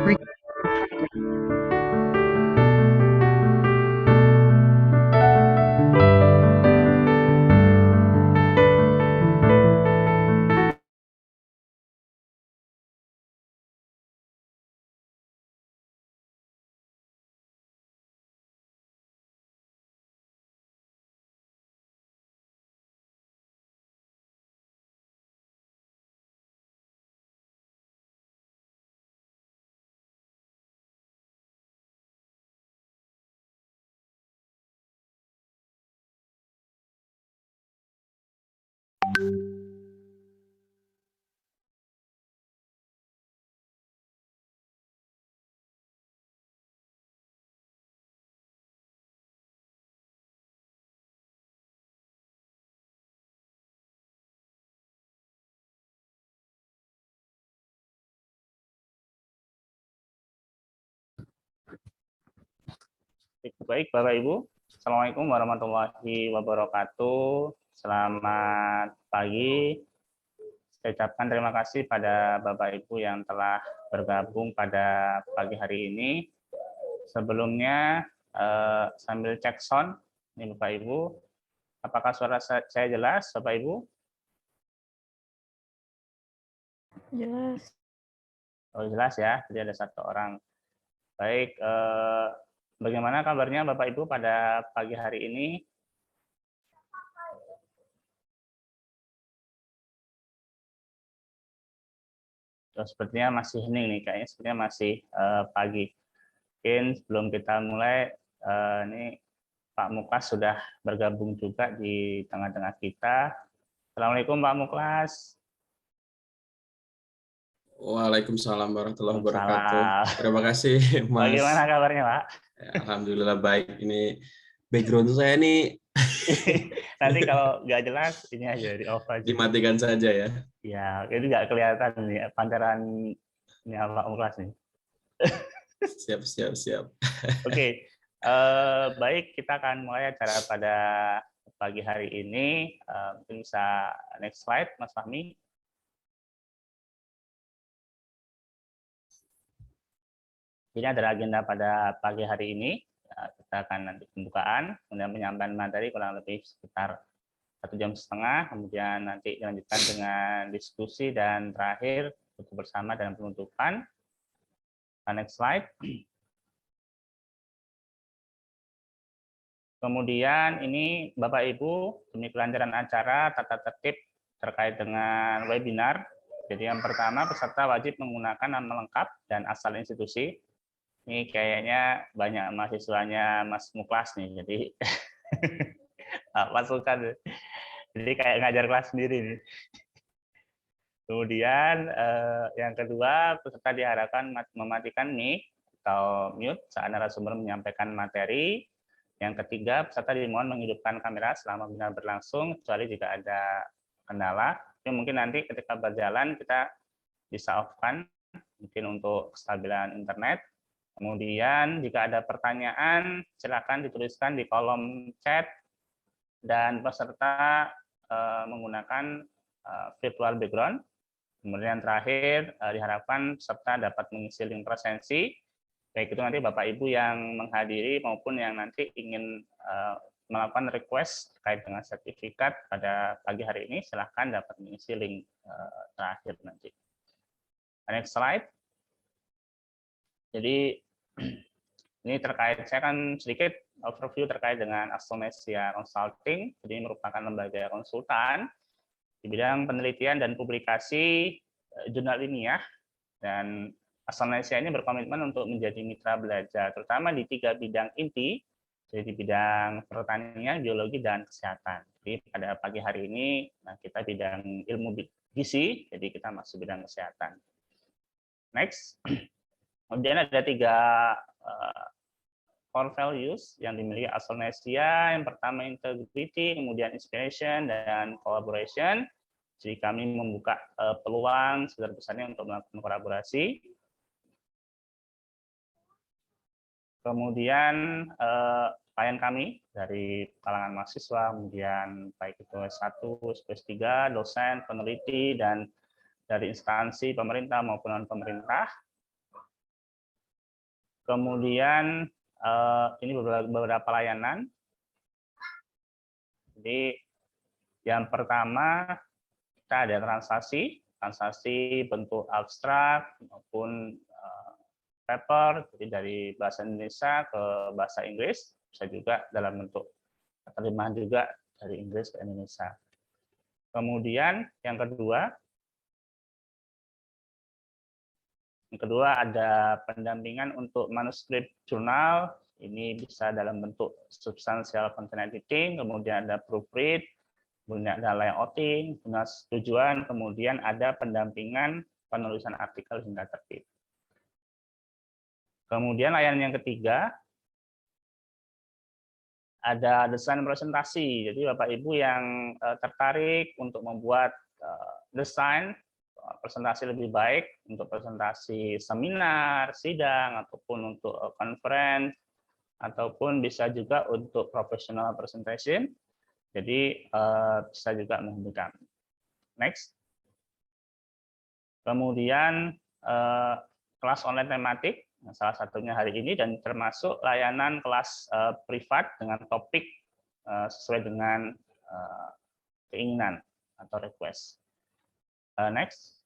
Baik, Bapak Ibu. Assalamualaikum warahmatullahi wabarakatuh. Selamat pagi. Saya ucapkan terima kasih pada Bapak Ibu yang telah bergabung pada pagi hari ini. Sebelumnya, sambil cek sound, ini Bapak Ibu. Apakah suara saya jelas, Bapak Ibu? Jelas. Oh, jelas ya, jadi ada satu orang. Baik, bagaimana kabarnya Bapak Ibu pada pagi hari ini? Oh, sepertinya masih hening nih, kayaknya sepertinya masih pagi. Mungkin sebelum kita mulai, ini Pak Muklas sudah bergabung juga di tengah-tengah kita. Assalamualaikum Pak Muklas. Waalaikumsalam warahmatullahi wabarakatuh. Waalaikumsalam. Terima kasih, Mas. Bagaimana kabarnya, Pak? Ya, alhamdulillah baik. Ini background saya nih Nanti kalau nggak jelas, ini aja di off aja. dimatikan saja ya. Ya, itu nggak kelihatan nih pancarannya Pak Muklas nih. Siap. Oke, baik, kita akan mulai acara pada pagi hari ini. Mungkin bisa next slide, Mas Fahmi. Ini adalah agenda pada pagi hari ini. Kita akan nanti pembukaan, kemudian penyampaian materi kurang lebih sekitar 1,5 jam, kemudian nanti dilanjutkan dengan diskusi, dan terakhir buku bersama dan penutupan. Next slide. Kemudian ini Bapak Ibu, demi kelancaran acara, tata tertib terkait dengan webinar. Jadi yang pertama, peserta wajib menggunakan nama lengkap dan asal institusi. Ini kayaknya banyak mahasiswanya Mas Muklas nih, jadi masukkan. Jadi kayak ngajar kelas sendiri nih. Kemudian yang kedua, peserta diharapkan mematikan mic atau mute saat narasumber menyampaikan materi. Yang ketiga, peserta dimohon menghidupkan kamera selama webinar berlangsung, kecuali jika ada kendala. Tapi mungkin nanti ketika berjalan kita bisa off-kan, mungkin untuk kestabilan internet. Kemudian jika ada pertanyaan, silakan dituliskan di kolom chat, dan peserta menggunakan virtual background. Kemudian terakhir, diharapkan peserta dapat mengisi link presensi, baik itu nanti Bapak Ibu yang menghadiri maupun yang nanti ingin melakukan request terkait dengan sertifikat pada pagi hari ini, silahkan dapat mengisi link terakhir nanti. Next slide. Jadi ini terkait, saya akan sedikit overview terkait dengan Astronesia Consulting. Jadi merupakan lembaga konsultan di bidang penelitian dan publikasi jurnal ilmiah, dan Astronesia ini berkomitmen untuk menjadi mitra belajar, terutama di 3 bidang inti, jadi di bidang pertanian, biologi, dan kesehatan. Jadi pada pagi hari ini kita bidang ilmu gizi, jadi kita masuk bidang kesehatan. Next. Kemudian ada 3 core values yang dimiliki Astronesia. Yang pertama integrity, kemudian inspiration, dan collaboration. Jadi kami membuka peluang sebesar-besarnya untuk melakukan kolaborasi. Kemudian klien kami dari kalangan mahasiswa, kemudian baik itu S1, S3, dosen, peneliti, dan dari instansi pemerintah maupun non-pemerintah. Kemudian ini beberapa layanan. Jadi yang pertama kita ada translasi bentuk abstrak maupun paper, jadi dari bahasa Indonesia ke bahasa Inggris, bisa juga dalam bentuk terjemahan juga dari Inggris ke Indonesia. Kemudian yang kedua ada pendampingan untuk manuskrip jurnal, ini bisa dalam bentuk substansial content editing, kemudian ada proofread, kemudian ada layouting, tujuan, kemudian ada pendampingan penulisan artikel hingga terbit. Kemudian layanan yang ketiga, ada desain presentasi. Jadi Bapak Ibu yang tertarik untuk membuat desain presentasi lebih baik, untuk presentasi seminar, sidang, ataupun untuk conference, ataupun bisa juga untuk professional presentation. Jadi bisa juga menghubungi kami. Next. Kemudian kelas online tematik, salah satunya hari ini, dan termasuk layanan kelas privat dengan topik sesuai dengan keinginan atau request. Next.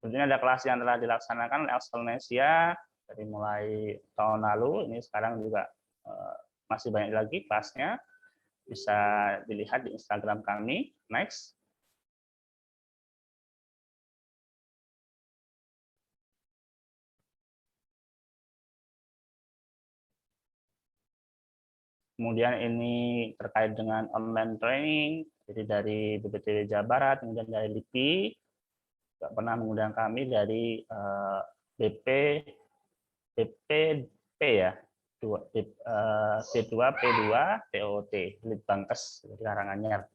Kemudian ada kelas yang telah dilaksanakan oleh Excelnesia dari mulai tahun lalu, ini sekarang juga masih banyak lagi kelasnya, bisa dilihat di Instagram kami. Next. Kemudian ini terkait dengan online training, jadi dari BPTW Jawa Barat, kemudian dari LIPI, juga pernah mengundang kami dari BPP ya, C2 P2 TOT, Litbangkes dari Karanganyar.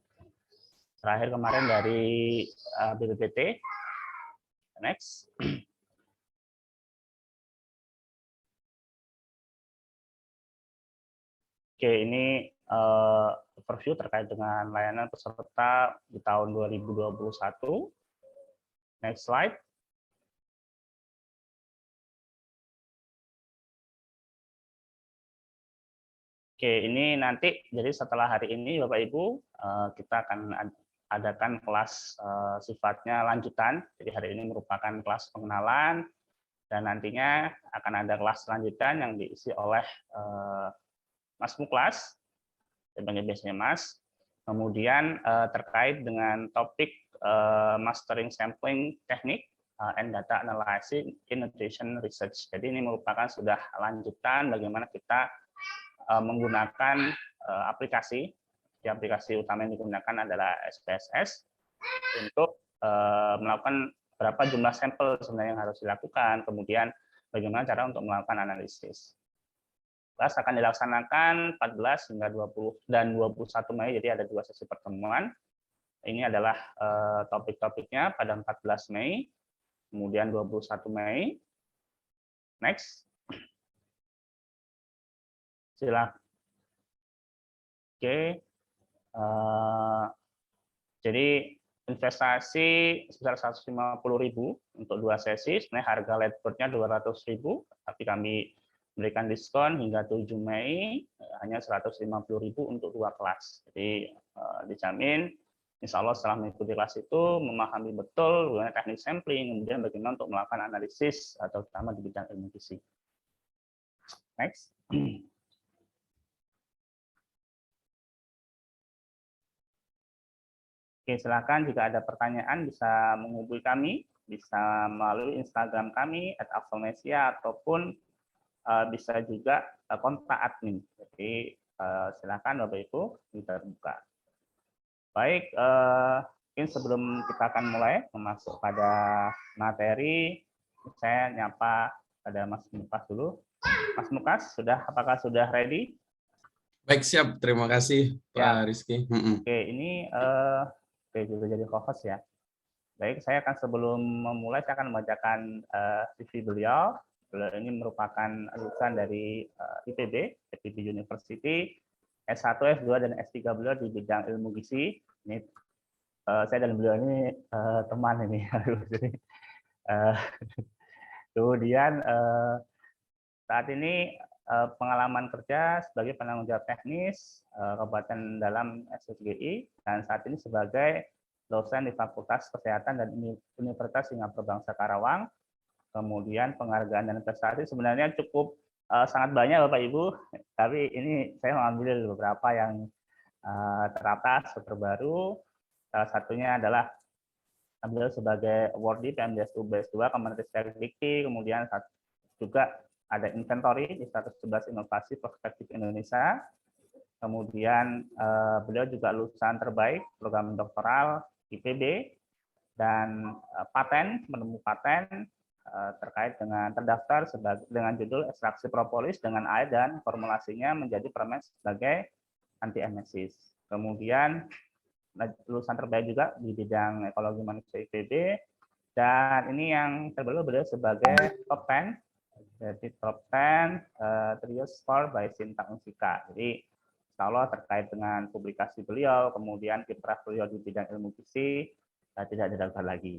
Terakhir kemarin dari BPPT. Next. Oke, ini overview terkait dengan layanan peserta di tahun 2021. Next slide. Oke, ini nanti, jadi setelah hari ini Bapak Ibu, kita akan adakan kelas sifatnya lanjutan. Jadi hari ini merupakan kelas pengenalan, dan nantinya akan ada kelas lanjutan yang diisi oleh Mas Muklas, sebagai biasanya Mas. Kemudian terkait dengan topik mastering sampling teknik and data analysis in nutrition research. Jadi ini merupakan sudah lanjutan bagaimana kita menggunakan aplikasi. Di aplikasi utama yang digunakan adalah SPSS untuk melakukan berapa jumlah sampel sebenarnya yang harus dilakukan, kemudian bagaimana cara untuk melakukan analisis. Kelas akan dilaksanakan 14 hingga 20 dan 21 Mei, jadi ada 2 sesi pertemuan. Ini adalah topik-topiknya pada 14 Mei, kemudian 21 Mei. Next. Silakan. Oke. Jadi investasi sebesar 150.000 untuk 2 sesi. Sebenarnya harga lead-board-nya 200.000, tapi kami berikan diskon hingga 7 Mei hanya 150.000 untuk 2 kelas. Jadi dijamin insya Allah setelah mengikuti kelas itu memahami betul bagaimana teknik sampling, kemudian bagaimana untuk melakukan analisis atau terutama di bidang ilmu gizi. Next. Oke, silakan jika ada pertanyaan bisa menghubungi kami, bisa melalui Instagram kami @excelnesia ataupun bisa juga kontak admin. Jadi silakan Bapak Ibu kita buka. Baik, mungkin sebelum kita akan mulai masuk pada materi, saya nyapa pada Mas Mukas dulu. Mas Mukas, apakah sudah ready? Baik, siap. Terima kasih, Pak Rizky. Oke, ini juga jadi host ya. Baik, saya akan sebelum memulai, saya akan membacakan CV beliau. Beliau ini merupakan lulusan dari IPB University, S1, S2, dan S3 beliau di bidang ilmu gizi. Ini saya dan beliau ini teman ini. Jadi, kemudian saat ini pengalaman kerja sebagai penanggung jawab teknis Kabupaten Dalam SSGI, dan saat ini sebagai dosen di Fakultas Kesehatan dan Universitas Singapura Bangsa Karawang. Kemudian penghargaan dan prestasi sebenarnya cukup sangat banyak Bapak Ibu, tapi ini saya mengambil beberapa yang teratas terbaru. Salah satunya adalah beliau sebagai awardee PMDS2 BS2 Kemenristek Dikti, kemudian juga ada inventory di 111 inovasi prospektif Indonesia. Kemudian beliau juga lulusan terbaik program doktoral IPB, dan paten, menemu paten terkait dengan terdaftar dengan judul ekstraksi propolis dengan air dan formulasinya menjadi permen sebagai anti emesis. Kemudian lulusan terbaik juga di bidang ekologi manusia IPB, dan ini yang terbaru beliau sebagai top 10, jadi top 10 trio score by Sinta Unsika. Jadi insya Allah terkait dengan publikasi beliau, kemudian kiprah beliau di bidang ilmu gizi tidak diragukan lagi.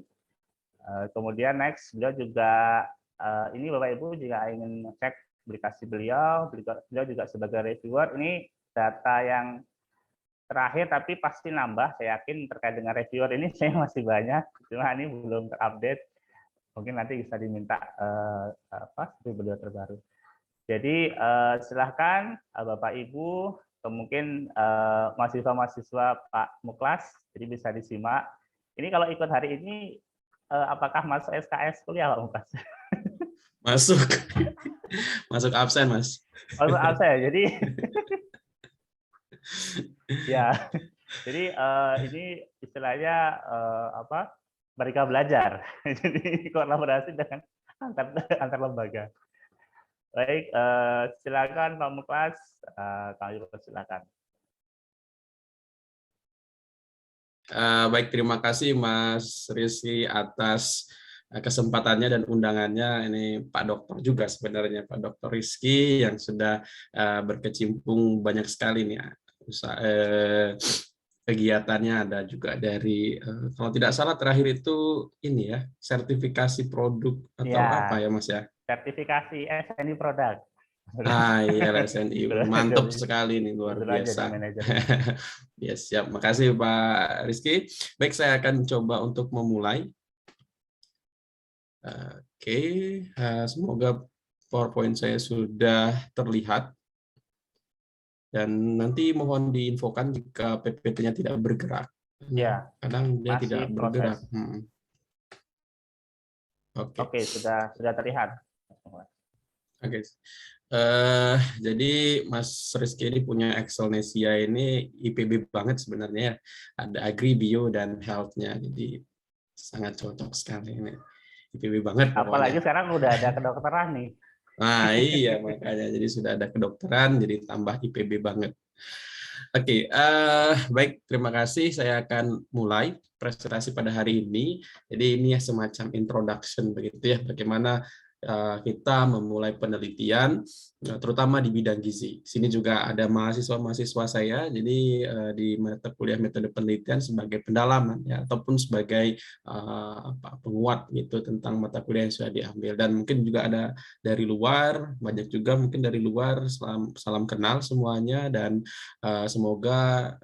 Kemudian next, beliau juga ini Bapak Ibu jika ingin cek publikasi beliau juga sebagai reviewer. Ini data yang terakhir tapi pasti nambah, saya yakin terkait dengan reviewer ini saya masih banyak, cuma ini belum terupdate. Mungkin nanti bisa diminta beliau terbaru. Jadi silahkan Bapak Ibu, mungkin mahasiswa-mahasiswa Pak Muklas, jadi bisa disimak. Ini kalau ikut hari ini, apakah masuk SKS kuliah Pak Muklas? Masuk. Masuk absen, Mas. Masuk absen, jadi ya, jadi ini istilahnya mereka belajar, jadi kolaborasi dengan antar lembaga. Baik, silakan Pak Muklas, kami persilakan. Baik, terima kasih Mas Rizky atas kesempatannya dan undangannya. Ini Pak Dokter juga sebenarnya, Pak Dokter Rizky yang sudah berkecimpung banyak sekali nih kegiatannya. Ada juga dari kalau tidak salah terakhir itu ini ya, sertifikasi produk atau Ya, apa ya Mas ya? sertifikasi SNI produk. Iya, SNI. Mantap sekali nih, luar biasa. Ya, siap. Makasih Pak Rizky. Baik, saya akan coba untuk memulai. Oke, semoga PowerPoint saya sudah terlihat. Dan nanti mohon diinfokan jika PPT-nya tidak bergerak. Ya, kadang dia tidak bergerak. Oke, sudah terlihat. Oke. Jadi Mas Rizky ini punya Excelnesia ini IPB banget sebenarnya. Ada Agri, Bio, dan Health-nya. Jadi sangat cocok sekali ini. IPB banget pokoknya. Apalagi sekarang udah ada kedokteran nih. Nah iya makanya. Jadi sudah ada kedokteran, jadi tambah IPB banget. Oke, baik, terima kasih. Saya akan mulai presentasi pada hari ini. Jadi ini ya semacam introduction begitu ya, bagaimana kita memulai penelitian, terutama di bidang gizi. Sini juga ada mahasiswa-mahasiswa saya, jadi di mata kuliah metode penelitian sebagai pendalaman ya, ataupun sebagai penguat gitu tentang mata kuliah yang sudah diambil. Dan mungkin juga ada dari luar, banyak juga mungkin dari luar. Salam kenal semuanya, dan semoga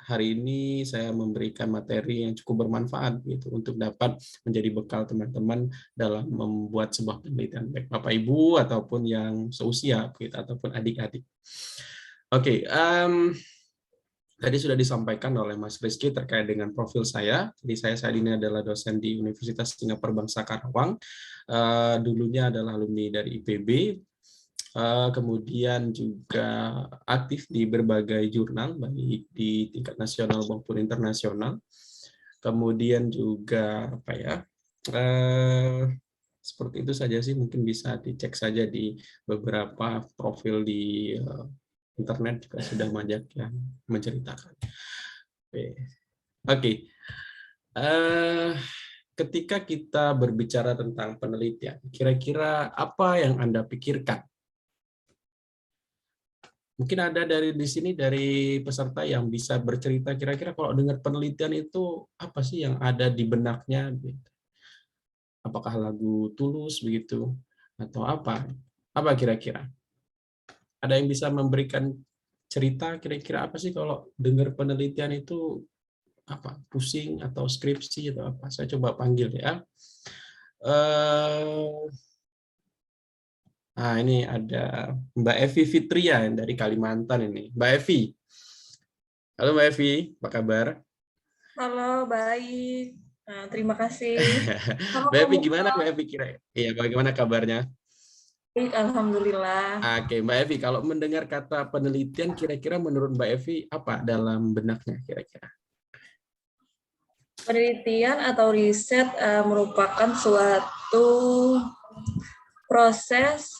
hari ini saya memberikan materi yang cukup bermanfaat gitu untuk dapat menjadi bekal teman-teman dalam membuat sebuah penelitian, baik Bapak Ibu ataupun yang seusia gitu, ataupun adik-adik. Oke, tadi sudah disampaikan oleh Mas Rizky terkait dengan profil saya. Jadi saya saat ini adalah dosen di Universitas Singapura Bangsa Karawang. Dulunya adalah alumni dari IPB. Kemudian juga aktif di berbagai jurnal, baik di tingkat nasional maupun internasional. Kemudian juga seperti itu saja sih, mungkin bisa dicek saja di beberapa profil di internet juga sudah banyak yang menceritakan. Oke. Ketika kita berbicara tentang penelitian, kira-kira apa yang Anda pikirkan? Mungkin ada di sini dari peserta yang bisa bercerita kira-kira kalau dengar penelitian itu apa sih yang ada di benaknya gitu. Apakah lagu Tulus begitu atau apa? Apa kira-kira? Ada yang bisa memberikan cerita kira-kira apa sih kalau dengar penelitian itu apa? Pusing atau skripsi atau apa? Saya coba panggil ya. Nah, ini ada Mbak Evi Fitria yang dari Kalimantan ini. Mbak Evi. Halo Mbak Evi, apa kabar? Halo, baik. Nah, terima kasih. Halo, Mbak Kak Evi gimana Muka. Mbak Evi kira? Iya, bagaimana kabarnya? Baik, alhamdulillah. Oke, Mbak Evi, kalau mendengar kata penelitian, kira-kira menurut Mbak Evi apa dalam benaknya kira-kira? Penelitian atau riset merupakan suatu proses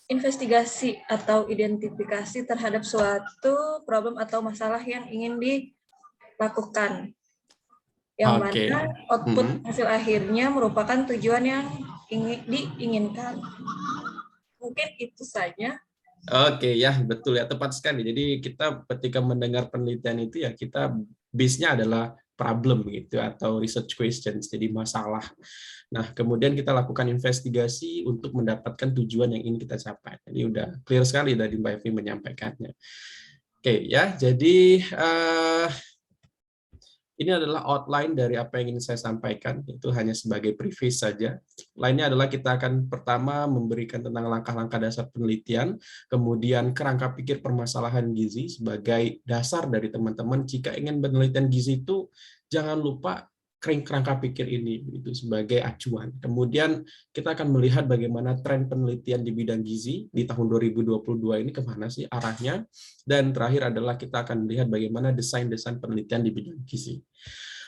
investigasi atau identifikasi terhadap suatu problem atau masalah yang ingin dilakukan. Yang Oke. mana output hasil akhirnya merupakan tujuan yang diinginkan. Mungkin itu saja. Oke, ya betul ya, tepat sekali. Jadi kita ketika mendengar penelitian itu ya kita base-nya adalah problem gitu atau research questions, jadi masalah. Nah, kemudian kita lakukan investigasi untuk mendapatkan tujuan yang ingin kita capai. Jadi udah clear sekali dari Mbak Evi menyampaikannya. Oke, ya. Jadi ini adalah outline dari apa yang ingin saya sampaikan, itu hanya sebagai preface saja. Lainnya adalah kita akan pertama memberikan tentang langkah-langkah dasar penelitian, kemudian kerangka pikir permasalahan gizi sebagai dasar dari teman-teman jika ingin penelitian gizi itu jangan lupa kerangka pikir ini itu sebagai acuan. Kemudian kita akan melihat bagaimana tren penelitian di bidang gizi di tahun 2022 ini kemana sih arahnya. Dan terakhir adalah kita akan melihat bagaimana desain-desain penelitian di bidang gizi.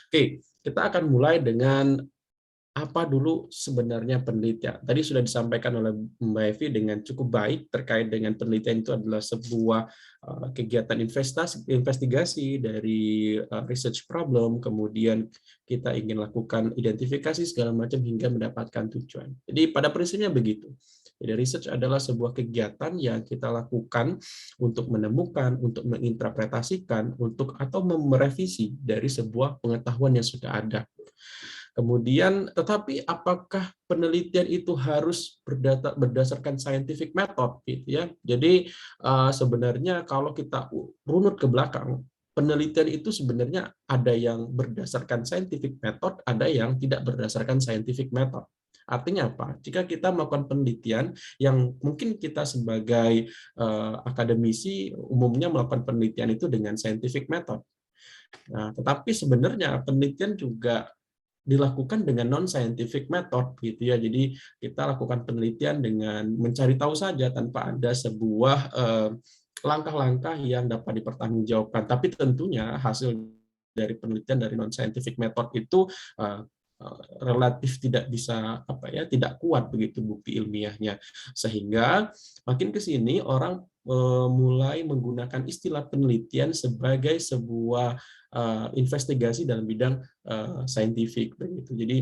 Oke, kita akan mulai dengan apa dulu sebenarnya penelitian. Tadi sudah disampaikan oleh Mbak Evi dengan cukup baik terkait dengan penelitian itu adalah sebuah kegiatan investigasi dari research problem, kemudian kita ingin lakukan identifikasi segala macam hingga mendapatkan tujuan. Jadi pada prinsipnya begitu. Jadi research adalah sebuah kegiatan yang kita lakukan untuk menemukan, untuk menginterpretasikan, untuk atau merevisi dari sebuah pengetahuan yang sudah ada. Kemudian, tetapi apakah penelitian itu harus berdasarkan scientific method, gitu ya? Jadi sebenarnya kalau kita runut ke belakang, penelitian itu sebenarnya ada yang berdasarkan scientific method, ada yang tidak berdasarkan scientific method. Artinya apa? Jika kita melakukan penelitian yang mungkin kita sebagai akademisi umumnya melakukan penelitian itu dengan scientific method. Nah, tetapi sebenarnya penelitian juga dilakukan dengan non-scientific method gitu ya. Jadi kita lakukan penelitian dengan mencari tahu saja tanpa ada sebuah langkah-langkah yang dapat dipertanggungjawabkan. Tapi tentunya hasil dari penelitian dari non-scientific method itu relatif tidak bisa tidak kuat begitu bukti ilmiahnya, sehingga makin ke sini orang mulai menggunakan istilah penelitian sebagai sebuah investigasi dalam bidang saintifik begitu. Jadi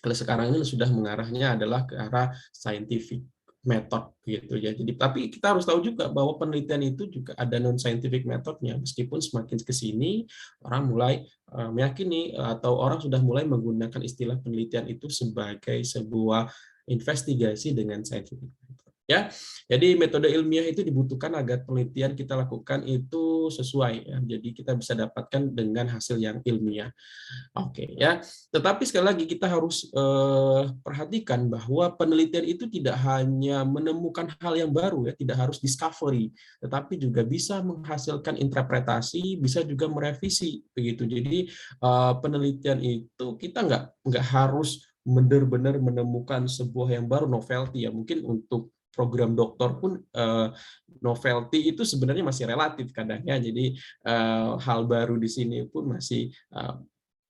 kalau sekarang ini sudah mengarahnya adalah ke arah scientific method gitu ya. Jadi tapi kita harus tahu juga bahwa penelitian itu juga ada non scientific methodnya, meskipun semakin ke sini orang mulai meyakini atau orang sudah mulai menggunakan istilah penelitian itu sebagai sebuah investigasi dengan scientific method. Ya, jadi metode ilmiah itu dibutuhkan agar penelitian kita lakukan itu sesuai ya. Jadi kita bisa dapatkan dengan hasil yang ilmiah. Oke ya. Tetapi sekali lagi kita harus perhatikan bahwa penelitian itu tidak hanya menemukan hal yang baru ya, tidak harus discovery, tetapi juga bisa menghasilkan interpretasi, bisa juga merevisi begitu. Jadi penelitian itu kita nggak harus benar-benar menemukan sebuah yang baru, novelty ya. Mungkin untuk program doktor pun novelty itu sebenarnya masih relatif kadang ya. Jadi hal baru di sini pun masih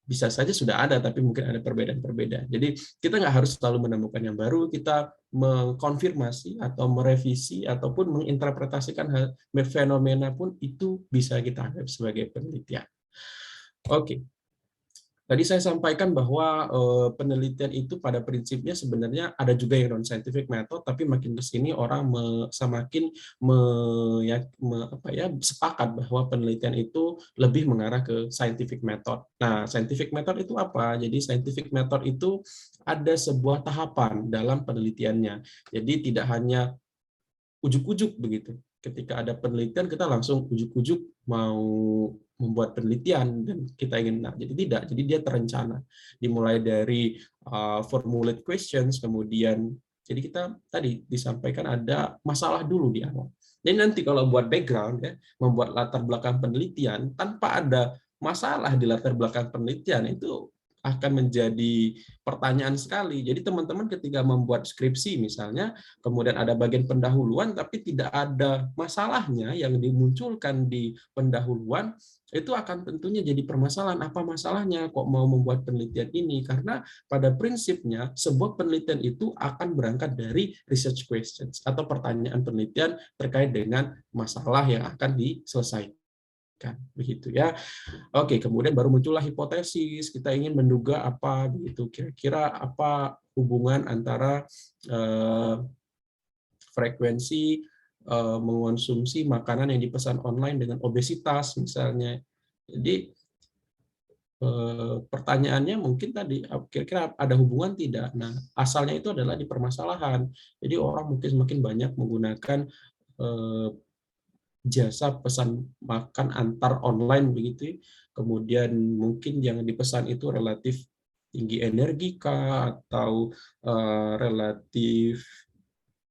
bisa saja sudah ada, tapi mungkin ada perbedaan-perbedaan. Jadi kita nggak harus selalu menemukan yang baru, kita mengkonfirmasi atau merevisi ataupun menginterpretasikan fenomena pun itu bisa kita anggap sebagai penelitian. Oke. Tadi saya sampaikan bahwa penelitian itu pada prinsipnya sebenarnya ada juga yang non-scientific method, tapi makin ke sini orang semakin sepakat bahwa penelitian itu lebih mengarah ke scientific method. Nah, scientific method itu apa? Jadi scientific method itu ada sebuah tahapan dalam penelitiannya. Jadi tidak hanya ujuk-ujuk begitu. Ketika ada penelitian kita langsung ujuk-ujuk mau membuat penelitian dan kita ingin jadi tidak. Jadi dia terencana. Dimulai dari formulate questions, kemudian jadi kita tadi disampaikan ada masalah dulu di awal. Jadi nanti kalau buat background ya, membuat latar belakang penelitian tanpa ada masalah di latar belakang penelitian itu akan menjadi pertanyaan sekali. Jadi teman-teman ketika membuat skripsi misalnya, kemudian ada bagian pendahuluan tapi tidak ada masalahnya yang dimunculkan di pendahuluan, itu akan tentunya jadi permasalahan. Apa masalahnya kok mau membuat penelitian ini? Karena pada prinsipnya sebuah penelitian itu akan berangkat dari research questions atau pertanyaan penelitian terkait dengan masalah yang akan diselesaikan. Begitu ya. Oke, kemudian baru muncullah hipotesis. Kita ingin menduga apa begitu, kira-kira apa hubungan antara frekuensi mengonsumsi makanan yang dipesan online dengan obesitas misalnya. Jadi pertanyaannya mungkin tadi kira-kira ada hubungan tidak. Nah, asalnya itu adalah di permasalahan. Jadi orang mungkin semakin banyak menggunakan jasa pesan makan antar online begitu. Kemudian mungkin yang dipesan itu relatif tinggi energi kah, atau relatif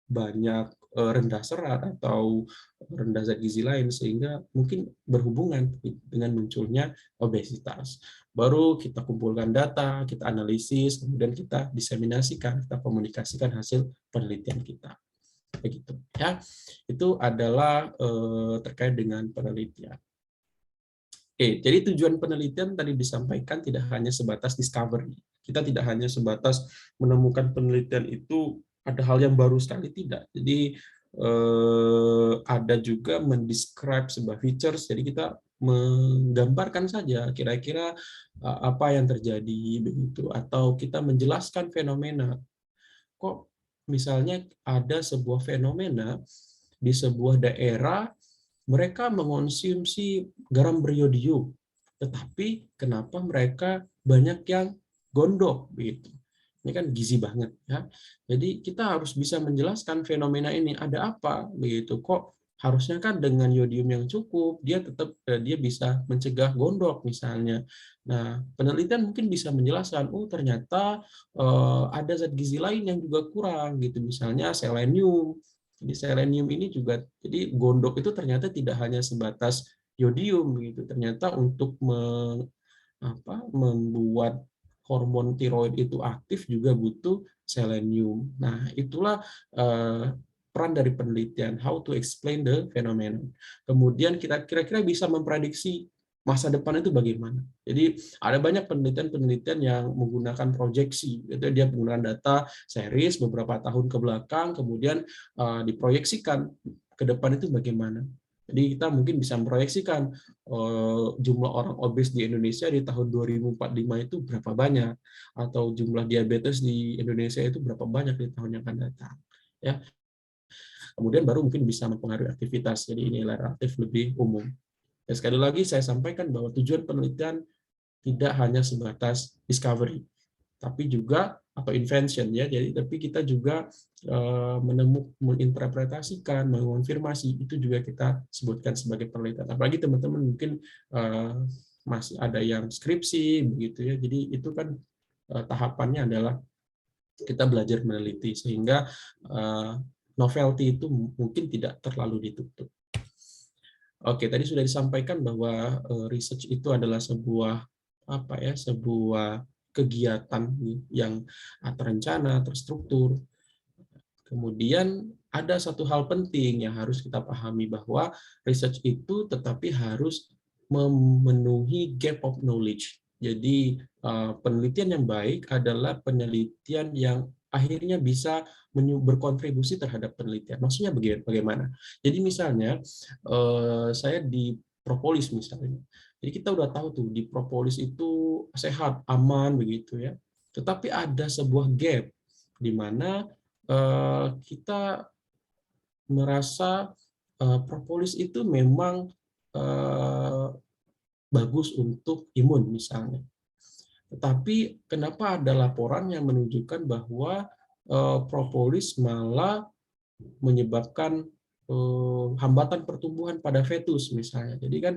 banyak rendah serat atau rendah zat gizi lain, sehingga mungkin berhubungan dengan munculnya obesitas. Baru kita kumpulkan data, kita analisis, kemudian kita diseminasikan, kita komunikasikan hasil penelitian kita. Begitu ya. Itu adalah terkait dengan penelitian. Oke, jadi tujuan penelitian tadi disampaikan tidak hanya sebatas discovery. Kita tidak hanya sebatas menemukan penelitian itu ada hal yang baru sekali, tidak. Jadi ada juga mendescribe sebuah features, jadi kita menggambarkan saja kira-kira apa yang terjadi begitu, atau kita menjelaskan fenomena. Kok misalnya ada sebuah fenomena di sebuah daerah mereka mengonsumsi garam beriodium, tetapi kenapa mereka banyak yang gondok begitu? Ini kan gizi banget ya. Jadi kita harus bisa menjelaskan fenomena ini ada apa begitu. Kok harusnya kan dengan yodium yang cukup dia tetap dia bisa mencegah gondok misalnya. Nah, penelitian mungkin bisa menjelaskan, oh ternyata ada zat gizi lain yang juga kurang gitu, misalnya selenium. Jadi selenium ini juga, jadi gondok itu ternyata tidak hanya sebatas yodium gitu. Ternyata untuk membuat hormon tiroid itu aktif juga butuh selenium. Nah, itulah peran dari penelitian, how to explain the phenomenon. Kemudian kita kira-kira bisa memprediksi masa depan itu bagaimana. Jadi ada banyak penelitian-penelitian yang menggunakan proyeksi, itu dia menggunakan data series beberapa tahun ke belakang, kemudian diproyeksikan ke depan itu bagaimana. Jadi kita mungkin bisa memproyeksikan jumlah orang obes di Indonesia di tahun 2045 itu berapa banyak, atau jumlah diabetes di Indonesia itu berapa banyak di tahun yang akan datang. Ya. Kemudian baru mungkin bisa mempengaruhi aktivitas. Jadi ini relatif lebih umum. Dan sekali lagi saya sampaikan bahwa tujuan penelitian tidak hanya sebatas discovery, tapi juga atau invention ya. Jadi tapi kita juga menginterpretasikan, mengonfirmasi, itu juga kita sebutkan sebagai penelitian. Apalagi teman-teman mungkin masih ada yang skripsi begitu ya. Jadi itu kan tahapannya adalah kita belajar meneliti sehingga novelty itu mungkin tidak terlalu ditutup. Oke, tadi sudah disampaikan bahwa research itu adalah sebuah sebuah kegiatan yang terencana, terstruktur. Kemudian ada satu hal penting yang harus kita pahami, bahwa research itu tetapi harus memenuhi gap of knowledge. Jadi penelitian yang baik adalah penelitian yang akhirnya bisa berkontribusi terhadap penelitian. Maksudnya bagaimana? Jadi misalnya saya propolis misalnya. Jadi kita udah tahu tuh di propolis itu sehat, aman begitu ya. Tetapi ada sebuah gap di mana kita merasa propolis itu memang bagus untuk imun misalnya. Tetapi kenapa ada laporan yang menunjukkan bahwa propolis malah menyebabkan hambatan pertumbuhan pada fetus misalnya. Jadi kan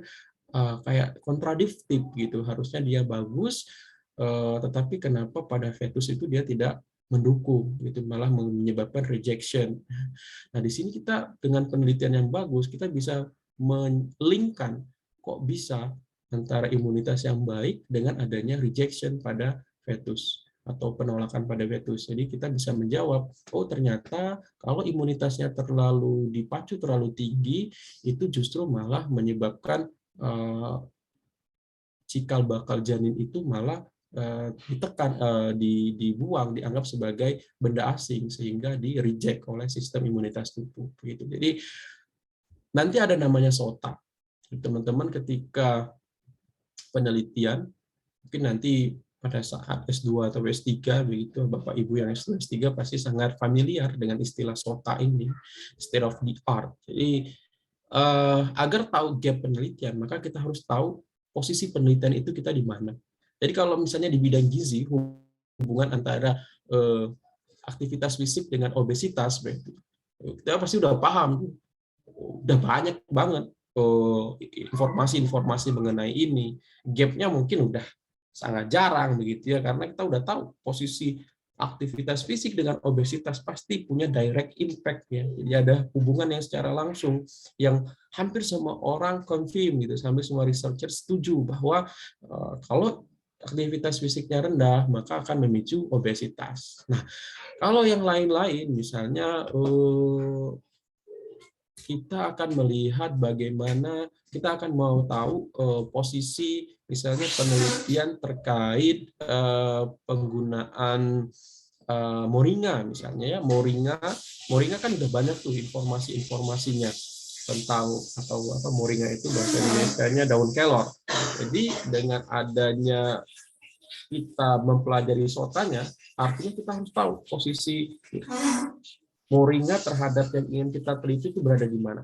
kayak kontradiktif gitu. Harusnya dia bagus, tetapi kenapa pada fetus itu dia tidak mendukung, gitu malah menyebabkan rejection. Nah di sini kita dengan penelitian yang bagus kita bisa melingkan kok bisa antara imunitas yang baik dengan adanya rejection pada fetus atau penolakan pada fetus. Jadi kita bisa menjawab, oh ternyata kalau imunitasnya terlalu dipacu terlalu tinggi, itu justru malah menyebabkan cikal bakal janin itu malah ditekan, dibuang, dianggap sebagai benda asing sehingga di reject oleh sistem imunitas tubuh. Begitu. Jadi nanti ada namanya SOTA. Teman-teman ketika penelitian mungkin nanti pada saat S2 atau S3 begitu, Bapak Ibu yang S2 S3 pasti sangat familiar dengan istilah SOTA ini, state of the art. Jadi agar tahu gap penelitian, maka kita harus tahu posisi penelitian itu kita di mana. Jadi kalau misalnya di bidang gizi, hubungan antara aktivitas fisik dengan obesitas, kita pasti udah paham, udah banyak banget informasi-informasi mengenai ini. Gapnya mungkin udah sangat jarang begitu ya, karena kita udah tahu posisi aktivitas fisik dengan obesitas pasti punya direct impact ya. Jadi ada hubungan yang secara langsung yang hampir semua orang confirm gitu, sampai semua researcher setuju bahwa kalau aktivitas fisiknya rendah maka akan memicu obesitas. Nah, kalau yang lain-lain misalnya kita akan melihat bagaimana kita akan mau tahu posisi misalnya penelitian terkait penggunaan moringa misalnya ya, moringa kan udah banyak tuh informasinya tentang atau apa moringa itu bahasa Indonesianya daun kelor. Jadi dengan adanya kita mempelajari SOTA-nya, artinya kita harus tahu posisi moringa terhadap yang ingin kita teliti itu berada di mana.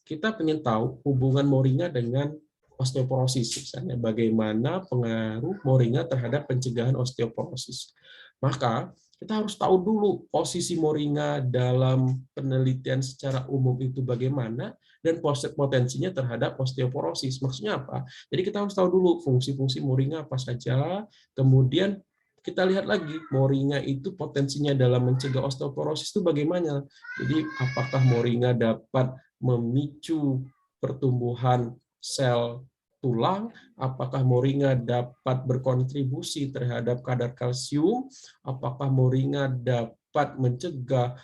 Kita ingin tahu hubungan moringa dengan osteoporosis, misalnya bagaimana pengaruh moringa terhadap pencegahan osteoporosis. Maka kita harus tahu dulu posisi moringa dalam penelitian secara umum itu bagaimana dan potensinya terhadap osteoporosis. Maksudnya apa? Jadi kita harus tahu dulu fungsi-fungsi moringa apa saja, kemudian kita lihat lagi moringa itu potensinya dalam mencegah osteoporosis itu bagaimana. Jadi apakah moringa dapat memicu pertumbuhan sel tulang, apakah moringa dapat berkontribusi terhadap kadar kalsium, apakah moringa dapat mencegah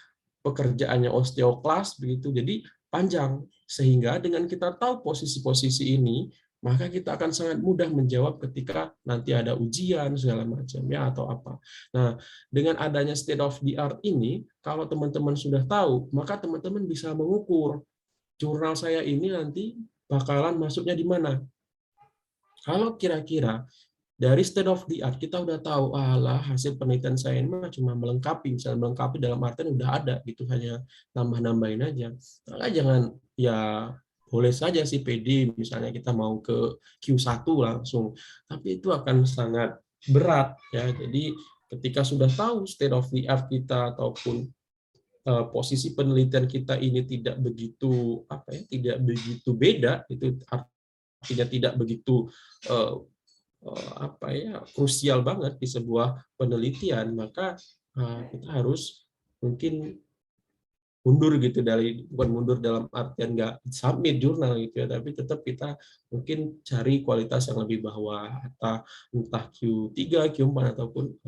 pekerjaannya osteoklas begitu. Jadi panjang, sehingga dengan kita tahu posisi-posisi ini maka kita akan sangat mudah menjawab ketika nanti ada ujian segala macam ya atau apa. Nah, dengan adanya state of the art ini, kalau teman-teman sudah tahu, maka teman-teman bisa mengukur jurnal saya ini nanti bakalan masuknya di mana. Kalau kira-kira dari state of the art kita udah tahu, alah hasil penelitian saya ini mah cuma melengkapi, misalnya melengkapi dalam artian udah ada gitu, hanya nambah-nambahin aja. Maka jangan ya boleh saja sih PD misalnya kita mau ke Q1 langsung, tapi itu akan sangat berat ya. Jadi ketika sudah tahu state of the art kita ataupun posisi penelitian kita ini tidak begitu tidak begitu beda, itu artinya tidak begitu krusial banget di sebuah penelitian, maka kita harus mungkin mundur gitu, bukan mundur dalam artian nggak submit jurnal gitu ya, tapi tetap kita mungkin cari kualitas yang lebih bawah, atau entah Q3, Q4 ataupun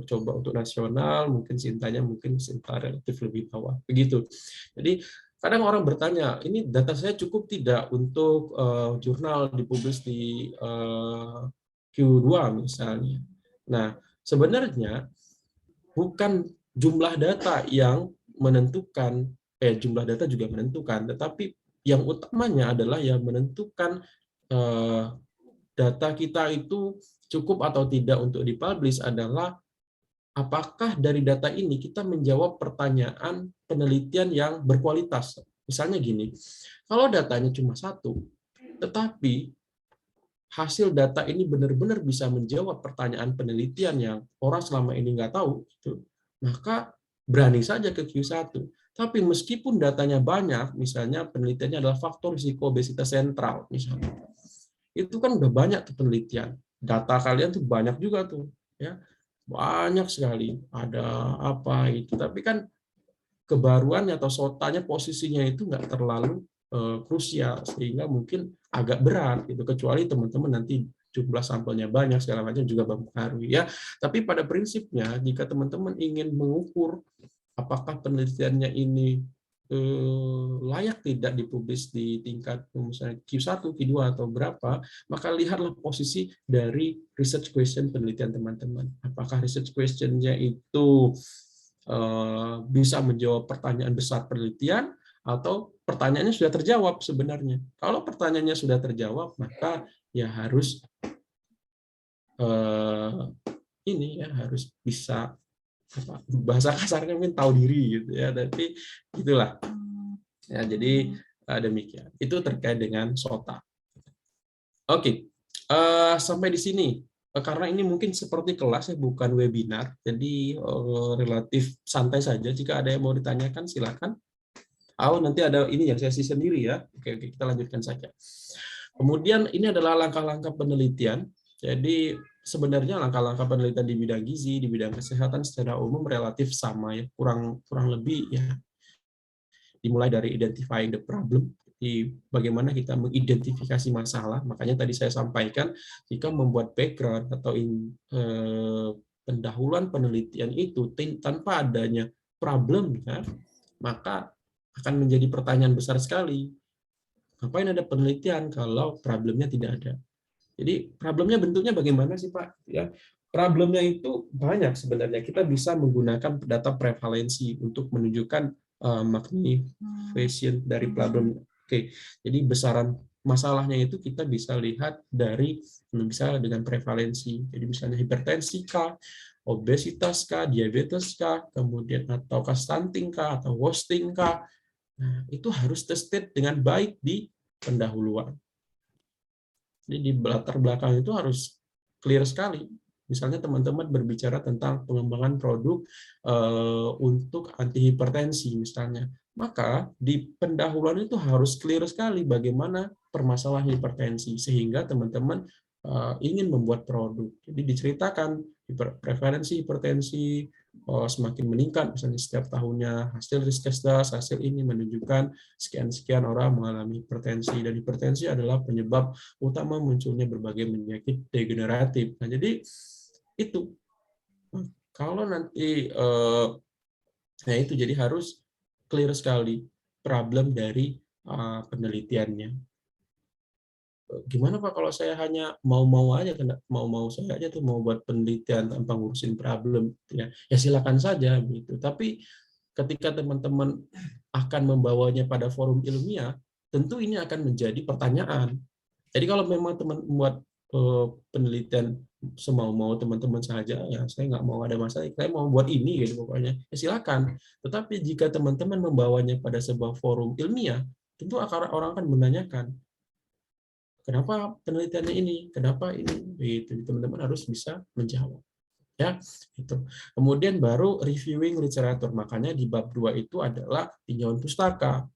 coba untuk nasional, mungkin Sintanya mungkin Sinta relatif lebih bawah begitu. Jadi kadang orang bertanya, ini data saya cukup tidak untuk jurnal dipublish di Q2 misalnya. Nah, sebenarnya bukan jumlah data yang menentukan, jumlah data juga menentukan, tetapi yang utamanya adalah yang menentukan data kita itu cukup atau tidak untuk dipublish adalah apakah dari data ini kita menjawab pertanyaan penelitian yang berkualitas. Misalnya gini, kalau datanya cuma satu, tetapi hasil data ini benar-benar bisa menjawab pertanyaan penelitian yang orang selama ini nggak tahu, maka berani saja ke Q1. Tapi meskipun datanya banyak, misalnya penelitiannya adalah faktor risiko obesitas sentral, misalnya, itu kan udah banyak tuh penelitian. Data kalian tuh banyak juga tuh, ya banyak sekali. Ada apa itu, tapi kan kebaruannya atau sotanya posisinya itu nggak terlalu krusial, sehingga mungkin agak berat gitu, kecuali teman-teman nanti jumlah sampelnya banyak segala macam juga mempengaruhi ya. Tapi pada prinsipnya jika teman-teman ingin mengukur apakah penelitiannya ini layak tidak dipublish di tingkat misalnya Q1, Q2 atau berapa, maka lihatlah posisi dari research question penelitian teman-teman. Apakah research question-nya itu bisa menjawab pertanyaan besar penelitian atau pertanyaannya sudah terjawab sebenarnya. Kalau pertanyaannya sudah terjawab, maka ya harus ini ya harus bisa bahasa kasarnya mungkin tahu diri gitu ya, tapi itulah ya. Jadi demikian itu terkait dengan SOTA. Oke, sampai di sini karena ini mungkin seperti kelas ya, bukan webinar, jadi relatif santai saja. Jika ada yang mau ditanyakan silakan. Nanti ada ini ya sesi sendiri ya. Oke, kita lanjutkan saja. Kemudian ini adalah langkah-langkah penelitian. Jadi sebenarnya langkah-langkah penelitian di bidang gizi, di bidang kesehatan secara umum relatif sama ya, kurang lebih ya. Dimulai dari identifying the problem, bagaimana kita mengidentifikasi masalah. Makanya tadi saya sampaikan, jika membuat background atau pendahuluan penelitian itu tanpa adanya problem, ya, maka akan menjadi pertanyaan besar sekali. Ngapain ada penelitian kalau problemnya tidak ada? Jadi problemnya bentuknya bagaimana sih Pak? Ya, problemnya itu banyak sebenarnya. Kita bisa menggunakan data prevalensi untuk menunjukkan magnification dari problem. Oke, jadi besaran masalahnya itu kita bisa lihat dari misalnya dengan prevalensi. Jadi misalnya hipertensi kah, obesitas kah, diabetes kah, kemudian ataukah stunting kah, atau wasting kah. Nah, itu harus tested dengan baik di pendahuluan. Jadi di latar belakang itu harus clear sekali. Misalnya teman-teman berbicara tentang pengembangan produk untuk anti hipertensi misalnya, maka di pendahuluan itu harus clear sekali bagaimana permasalahan hipertensi sehingga teman-teman ingin membuat produk. Jadi diceritakan prevalensi hipertensi semakin meningkat, misalnya setiap tahunnya hasil riskesdas, hasil ini menunjukkan sekian-sekian orang mengalami hipertensi, dan hipertensi adalah penyebab utama munculnya berbagai penyakit degeneratif. Nah, jadi itu kalau nanti nah itu jadi harus clear sekali problem dari penelitiannya. Gimana Pak kalau saya hanya mau-mau aja, mau-mau saya aja tuh mau buat penelitian tanpa ngurusin problem, ya silakan saja gitu. Tapi ketika teman-teman akan membawanya pada forum ilmiah, tentu ini akan menjadi pertanyaan. Jadi kalau memang teman membuat penelitian semau-mau teman-teman saja, ya saya nggak mau ada masalah, saya mau buat ini gitu pokoknya, ya silakan. Tetapi jika teman-teman membawanya pada sebuah forum ilmiah, tentu orang akan menanyakan, kenapa penelitiannya ini? Kenapa ini? Itu teman-teman harus bisa menjawab. Ya, itu. Kemudian baru reviewing literatur. Makanya di bab 2 itu adalah tinjauan pustaka.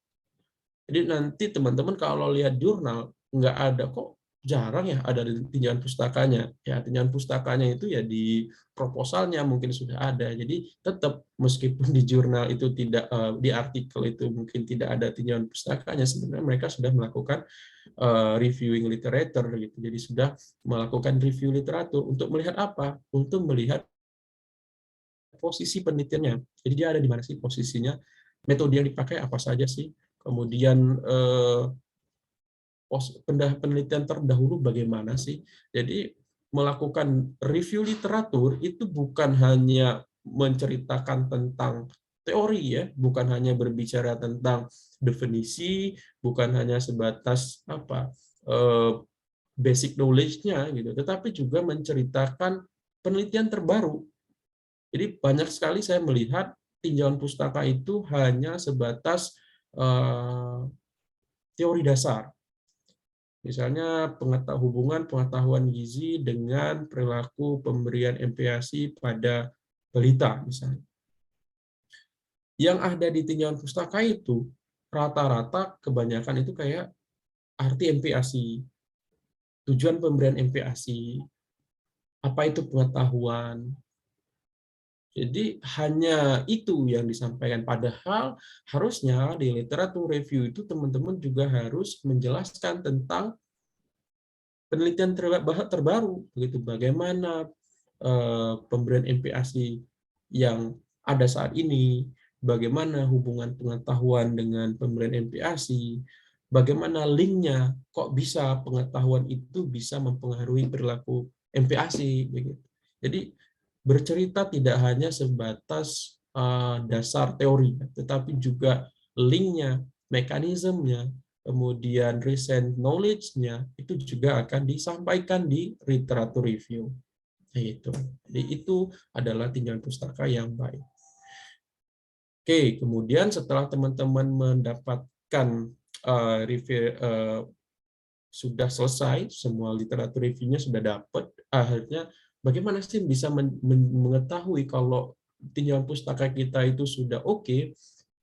Jadi nanti teman-teman kalau lihat jurnal nggak ada kok, jarang ya ada tinjauan pustakanya. Ya, tinjauan pustakanya itu ya di proposalnya mungkin sudah ada. Jadi tetap meskipun di jurnal itu tidak, di artikel itu mungkin tidak ada tinjauan pustakanya, sebenarnya mereka sudah melakukan reviewing literature gitu. Jadi sudah melakukan review literatur untuk melihat apa? Untuk melihat posisi penelitiannya. Jadi dia ada di mana sih posisinya? Metode yang dipakai apa saja sih? Kemudian penelitian terdahulu bagaimana sih? Jadi melakukan review literatur itu bukan hanya menceritakan tentang teori ya, bukan hanya berbicara tentang definisi, bukan hanya sebatas basic knowledge-nya gitu, tetapi juga menceritakan penelitian terbaru. Jadi banyak sekali saya melihat tinjauan pustaka itu hanya sebatas teori dasar. Misalnya hubungan pengetahuan gizi dengan perilaku pemberian MPASI pada balita misalnya. Yang ada di tinjauan pustaka itu rata-rata kebanyakan itu kayak arti MPASI, tujuan pemberian MPASI, apa itu pengetahuan. Jadi hanya itu yang disampaikan. Padahal harusnya di literatur review itu teman-teman juga harus menjelaskan tentang penelitian terbaru, begitu bagaimana pemberian MPASI yang ada saat ini, bagaimana hubungan pengetahuan dengan pemberian MPASI, bagaimana linknya, kok bisa pengetahuan itu bisa mempengaruhi perilaku MPASI, begitu. Jadi bercerita tidak hanya sebatas dasar teori, tetapi juga linknya, mekanismenya, kemudian recent knowledge-nya itu juga akan disampaikan di literatur review. Itu. Jadi itu adalah tinjauan pustaka yang baik. Oke, kemudian setelah teman-teman mendapatkan review sudah selesai, semua literatur review-nya sudah dapat, akhirnya bagaimana sih bisa mengetahui kalau tinjauan pustaka kita itu sudah oke?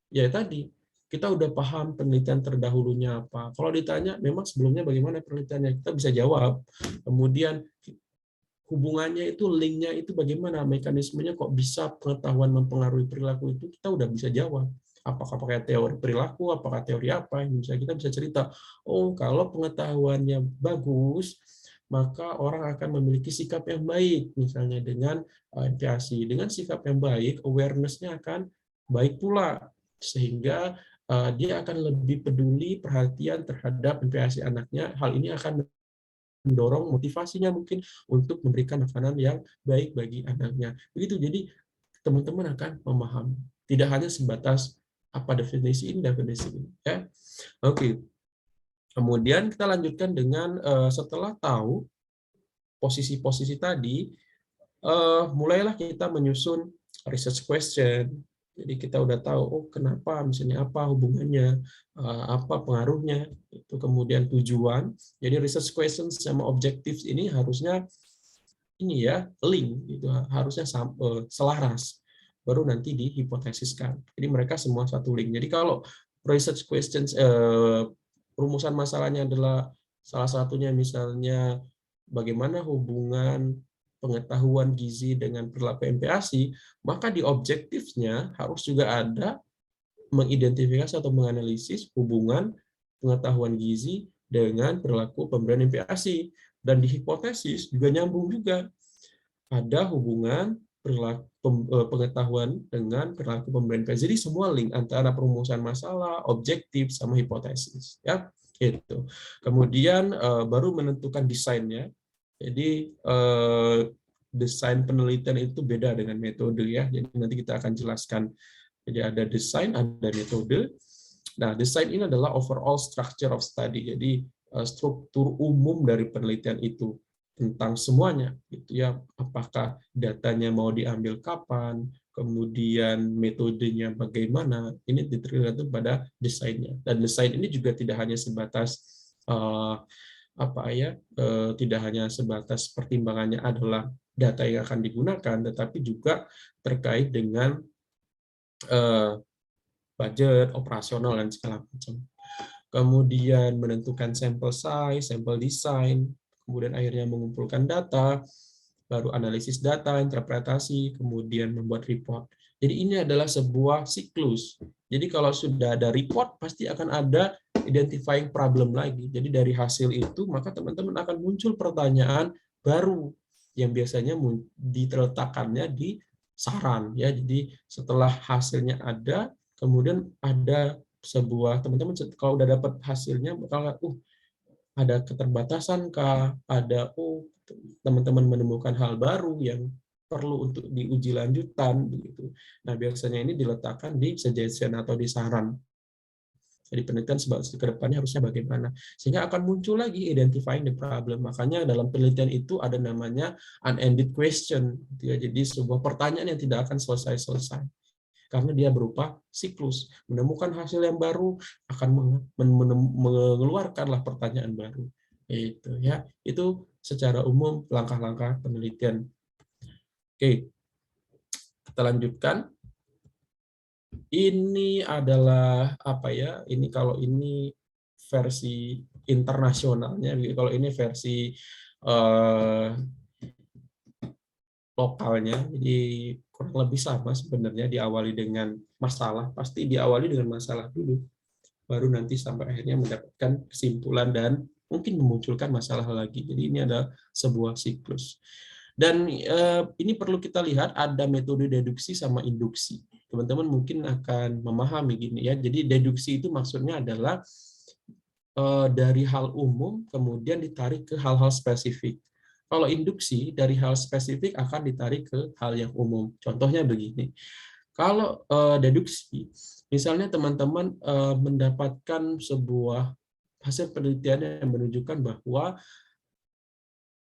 Ya tadi, kita udah paham penelitian terdahulunya apa. Kalau ditanya, memang sebelumnya bagaimana penelitiannya, kita bisa jawab. Kemudian hubungannya itu, linknya itu bagaimana, mekanismenya kok bisa pengetahuan mempengaruhi perilaku itu, kita udah bisa jawab. Apakah pakai teori perilaku, apakah teori apa, yang kita bisa cerita, oh kalau pengetahuannya bagus, maka orang akan memiliki sikap yang baik, misalnya dengan MPASI. Dengan sikap yang baik, awareness-nya akan baik pula, sehingga dia akan lebih peduli, perhatian terhadap MPASI anaknya. Hal ini akan mendorong motivasinya mungkin untuk memberikan makanan yang baik bagi anaknya. Begitu, jadi teman-teman akan memahami. Tidak hanya sebatas apa definisi ini, ya. Oke. Kemudian kita lanjutkan dengan setelah tahu posisi-posisi tadi, mulailah kita menyusun research question. Jadi kita udah tahu, oh kenapa, misalnya apa hubungannya, apa pengaruhnya, itu kemudian tujuan. Jadi research questions sama objectives ini harusnya ini ya link, itu harusnya selaras. Baru nanti dihipotesiskan. Jadi mereka semua satu link. Jadi kalau research questions rumusan masalahnya adalah salah satunya misalnya bagaimana hubungan pengetahuan gizi dengan perilaku MPASI, maka di objektifnya harus juga ada mengidentifikasi atau menganalisis hubungan pengetahuan gizi dengan perilaku pemberian MPASI. Dan di hipotesis juga nyambung juga. Ada hubungan pengetahuan dengan perilaku pemberian MPASI. Jadi semua link antara perumusan masalah, objektif, sama hipotesis. Ya, itu. Kemudian baru menentukan desainnya. Jadi desain penelitian itu beda dengan metode ya. Jadi nanti kita akan jelaskan. Jadi ada desain, ada metode. Nah, desain ini adalah overall structure of study. Jadi struktur umum dari penelitian itu tentang semuanya. Gitu ya. Apakah datanya mau diambil kapan, kemudian metodenya bagaimana. Ini tergantung pada desainnya. Dan desain ini juga tidak hanya sebatas tidak hanya sebatas pertimbangannya adalah data yang akan digunakan, tetapi juga terkait dengan budget, operasional, dan segala macam. Kemudian menentukan sampel size, sampel design, kemudian akhirnya mengumpulkan data, baru analisis data, interpretasi, kemudian membuat report. Jadi ini adalah sebuah siklus. Jadi kalau sudah ada report, pasti akan ada identifying problem lagi. Jadi dari hasil itu, maka teman-teman akan muncul pertanyaan baru yang biasanya diletakkannya di saran. Ya, jadi setelah hasilnya ada, kemudian ada sebuah, teman-teman kalau udah dapat hasilnya, bakal ada keterbatasan kah? Ada teman-teman menemukan hal baru yang perlu untuk diuji lanjutan begitu. Nah, biasanya ini diletakkan di suggestion atau di saran. Jadi penelitian ke depannya harusnya bagaimana. Sehingga akan muncul lagi identifying the problem. Makanya dalam penelitian itu ada namanya unended question. Jadi sebuah pertanyaan yang tidak akan selesai-selesai. Karena dia berupa siklus. Menemukan hasil yang baru akan mengeluarkanlah pertanyaan baru. Itu secara umum langkah-langkah penelitian. Oke, kita lanjutkan. Ini adalah apa ya? Ini kalau ini versi internasionalnya, kalau ini versi lokalnya. Jadi kurang lebih sama sebenarnya, diawali dengan masalah, pasti diawali dengan masalah dulu, baru nanti sampai akhirnya mendapatkan kesimpulan dan mungkin memunculkan masalah lagi. Jadi ini ada sebuah siklus. Dan ini perlu kita lihat ada metode deduksi sama induksi. Teman-teman mungkin akan memahami gini ya. Jadi deduksi itu maksudnya adalah dari hal umum kemudian ditarik ke hal-hal spesifik. Kalau induksi dari hal spesifik akan ditarik ke hal yang umum. Contohnya begini. Kalau deduksi, misalnya teman-teman mendapatkan sebuah hasil penelitian yang menunjukkan bahwa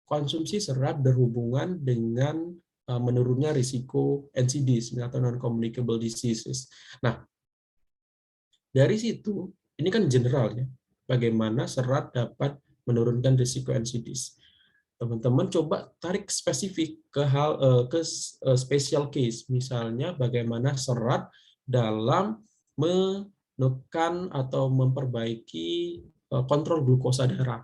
konsumsi serat berhubungan dengan menurunnya risiko NCDs atau non-communicable diseases. Nah, dari situ, ini kan general ya, bagaimana serat dapat menurunkan risiko NCDs. Teman-teman coba tarik spesifik ke special case, misalnya bagaimana serat dalam menekan atau memperbaiki kontrol glukosa darah.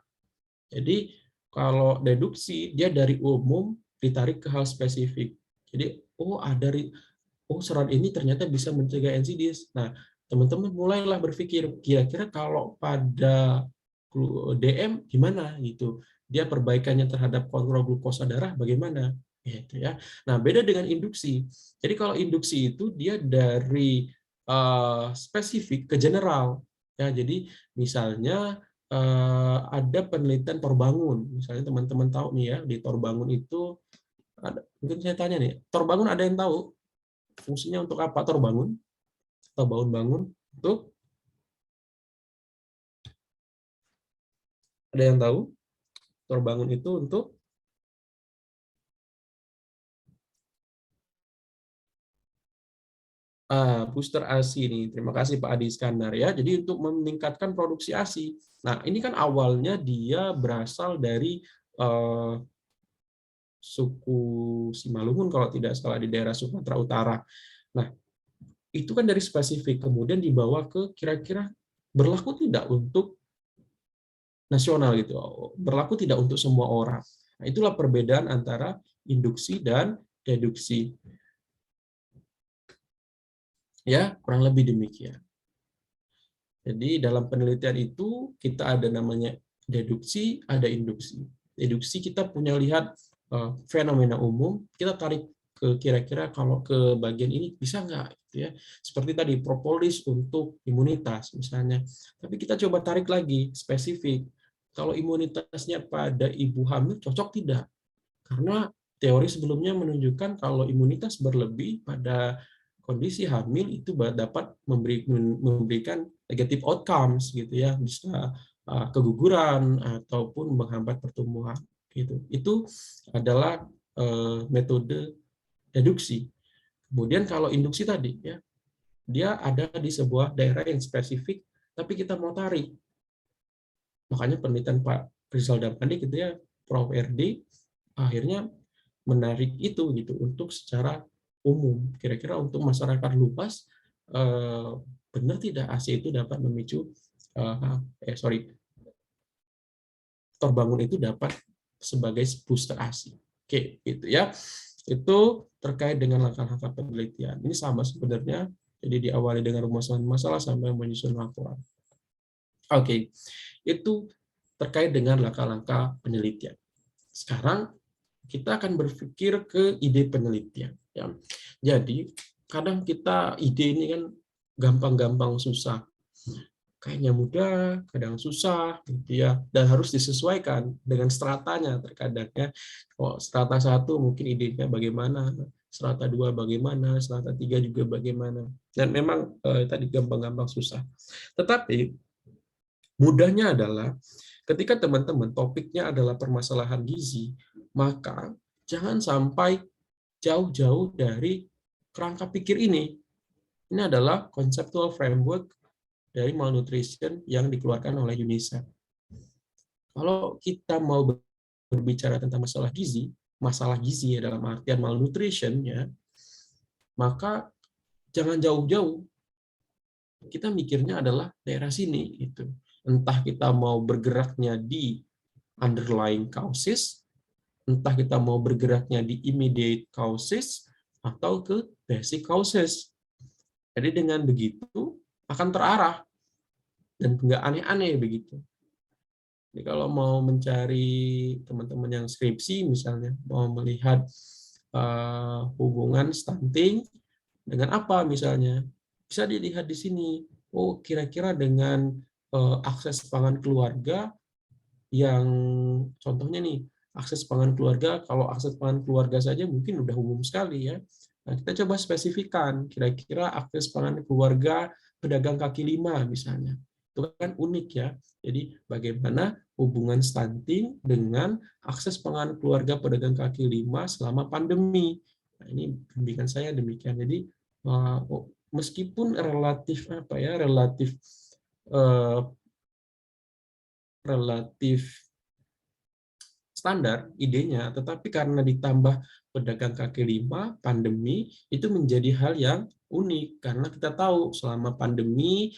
Jadi kalau deduksi dia dari umum ditarik ke hal spesifik. Jadi serat ini ternyata bisa mencegah NCDs. Nah, teman-teman mulailah berpikir kira-kira kalau pada DM gimana gitu. Dia perbaikannya terhadap kontrol glukosa darah bagaimana? Gitu ya. Nah, beda dengan induksi. Jadi kalau induksi itu dia dari spesifik ke general. Ya, jadi misalnya ada penelitian Torbangun. Misalnya teman-teman tahu nih ya, di Torbangun itu ada, mungkin saya tanya nih, Torbangun ada yang tahu fungsinya untuk apa Torbangun? Atau bangun-bangun? Untuk ada yang tahu? Torbangun itu untuk booster ASI nih. Terima kasih Pak Adi Iskandar ya. Jadi untuk meningkatkan produksi ASI. Nah, ini kan awalnya dia berasal dari suku Simalungun kalau tidak salah di daerah Sumatera Utara. Nah, itu kan dari spesifik kemudian dibawa ke kira-kira berlaku tidak untuk nasional gitu. Berlaku tidak untuk semua orang. Nah, itulah perbedaan antara induksi dan deduksi. Ya, kurang lebih demikian. Jadi dalam penelitian itu kita ada namanya deduksi, ada induksi. Deduksi kita punya lihat fenomena umum, kita tarik ke kira-kira kalau ke bagian ini bisa nggak, gitu ya. Seperti tadi propolis untuk imunitas misalnya. Tapi kita coba tarik lagi spesifik. Kalau imunitasnya pada ibu hamil cocok tidak? Karena teori sebelumnya menunjukkan kalau imunitas berlebih pada kondisi hamil itu dapat memberikan negative outcomes gitu ya, bisa keguguran ataupun menghambat pertumbuhan gitu. Itu adalah metode deduksi. Kemudian kalau induksi tadi ya, dia ada di sebuah daerah yang spesifik tapi kita mau tarik. Makanya penelitian Pak Rizal Damandi gitu ya, Prof. RD akhirnya menarik itu gitu untuk secara umum. Kira-kira untuk masyarakat luas benar tidak ASI itu dapat memicu Torbangun itu dapat sebagai booster ASI. Oke, itu ya. Itu terkait dengan langkah-langkah penelitian. Ini sama sebenarnya. Jadi diawali dengan rumusan masalah sampai menyusun laporan. Oke, itu terkait dengan langkah-langkah penelitian. Sekarang kita akan berpikir ke ide penelitian. Ya. Jadi kadang kita ide ini kan gampang-gampang susah. kayaknya mudah, kadang susah, gitu ya, dan harus disesuaikan dengan stratanya terkadang ya. Oh, strata 1 mungkin idenya bagaimana, strata 2 bagaimana, strata 3 juga bagaimana. Dan memang tadi gampang-gampang susah. Tetapi mudahnya adalah ketika teman-teman topiknya adalah permasalahan gizi, maka jangan sampai jauh-jauh dari kerangka pikir ini. Ini adalah conceptual framework dari malnutrition yang dikeluarkan oleh UNICEF. Kalau kita mau berbicara tentang masalah gizi ya dalam artian malnutrition ya, maka jangan jauh-jauh. Kita mikirnya adalah daerah sini gitu. Entah kita mau bergeraknya di underlying causes, entah kita mau bergeraknya di immediate causes atau ke basic causes. Jadi dengan begitu akan terarah dan nggak aneh-aneh begitu. Jadi kalau mau mencari teman-teman yang skripsi misalnya, mau melihat hubungan stunting dengan apa misalnya, bisa dilihat di sini. Oh, kira-kira dengan akses pangan keluarga yang contohnya nih, akses pangan keluarga, kalau akses pangan keluarga saja mungkin udah umum sekali ya. Nah, kita coba spesifikkan, kira-kira akses pangan keluarga pedagang kaki lima misalnya. Itu kan unik ya. Jadi bagaimana hubungan stunting dengan akses pangan keluarga pedagang kaki lima selama pandemi. Nah, ini bimbingan saya demikian. Jadi meskipun relatif relatif standar idenya, tetapi karena ditambah pedagang kaki lima, pandemi, itu menjadi hal yang unik. Karena kita tahu selama pandemi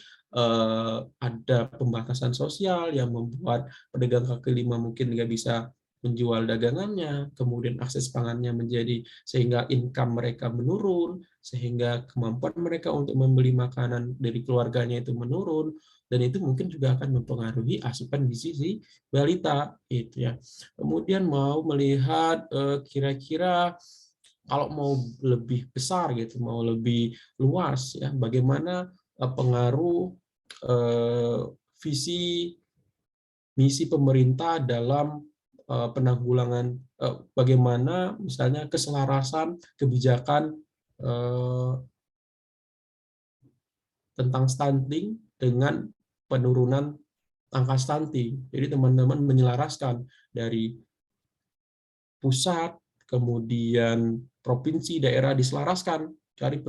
ada pembatasan sosial yang membuat pedagang kaki lima mungkin nggak bisa menjual dagangannya, kemudian akses pangannya menjadi sehingga income mereka menurun, sehingga kemampuan mereka untuk membeli makanan dari keluarganya itu menurun, dan itu mungkin juga akan mempengaruhi asupan gizi si balita, gitu ya. Kemudian mau melihat kira-kira kalau mau lebih besar gitu, mau lebih luas ya, bagaimana pengaruh visi misi pemerintah dalam penanggulangan, bagaimana misalnya keselarasan kebijakan tentang stunting dengan penurunan angka stunting. Jadi teman-teman menyelaraskan dari pusat, kemudian provinsi, daerah diselaraskan, cari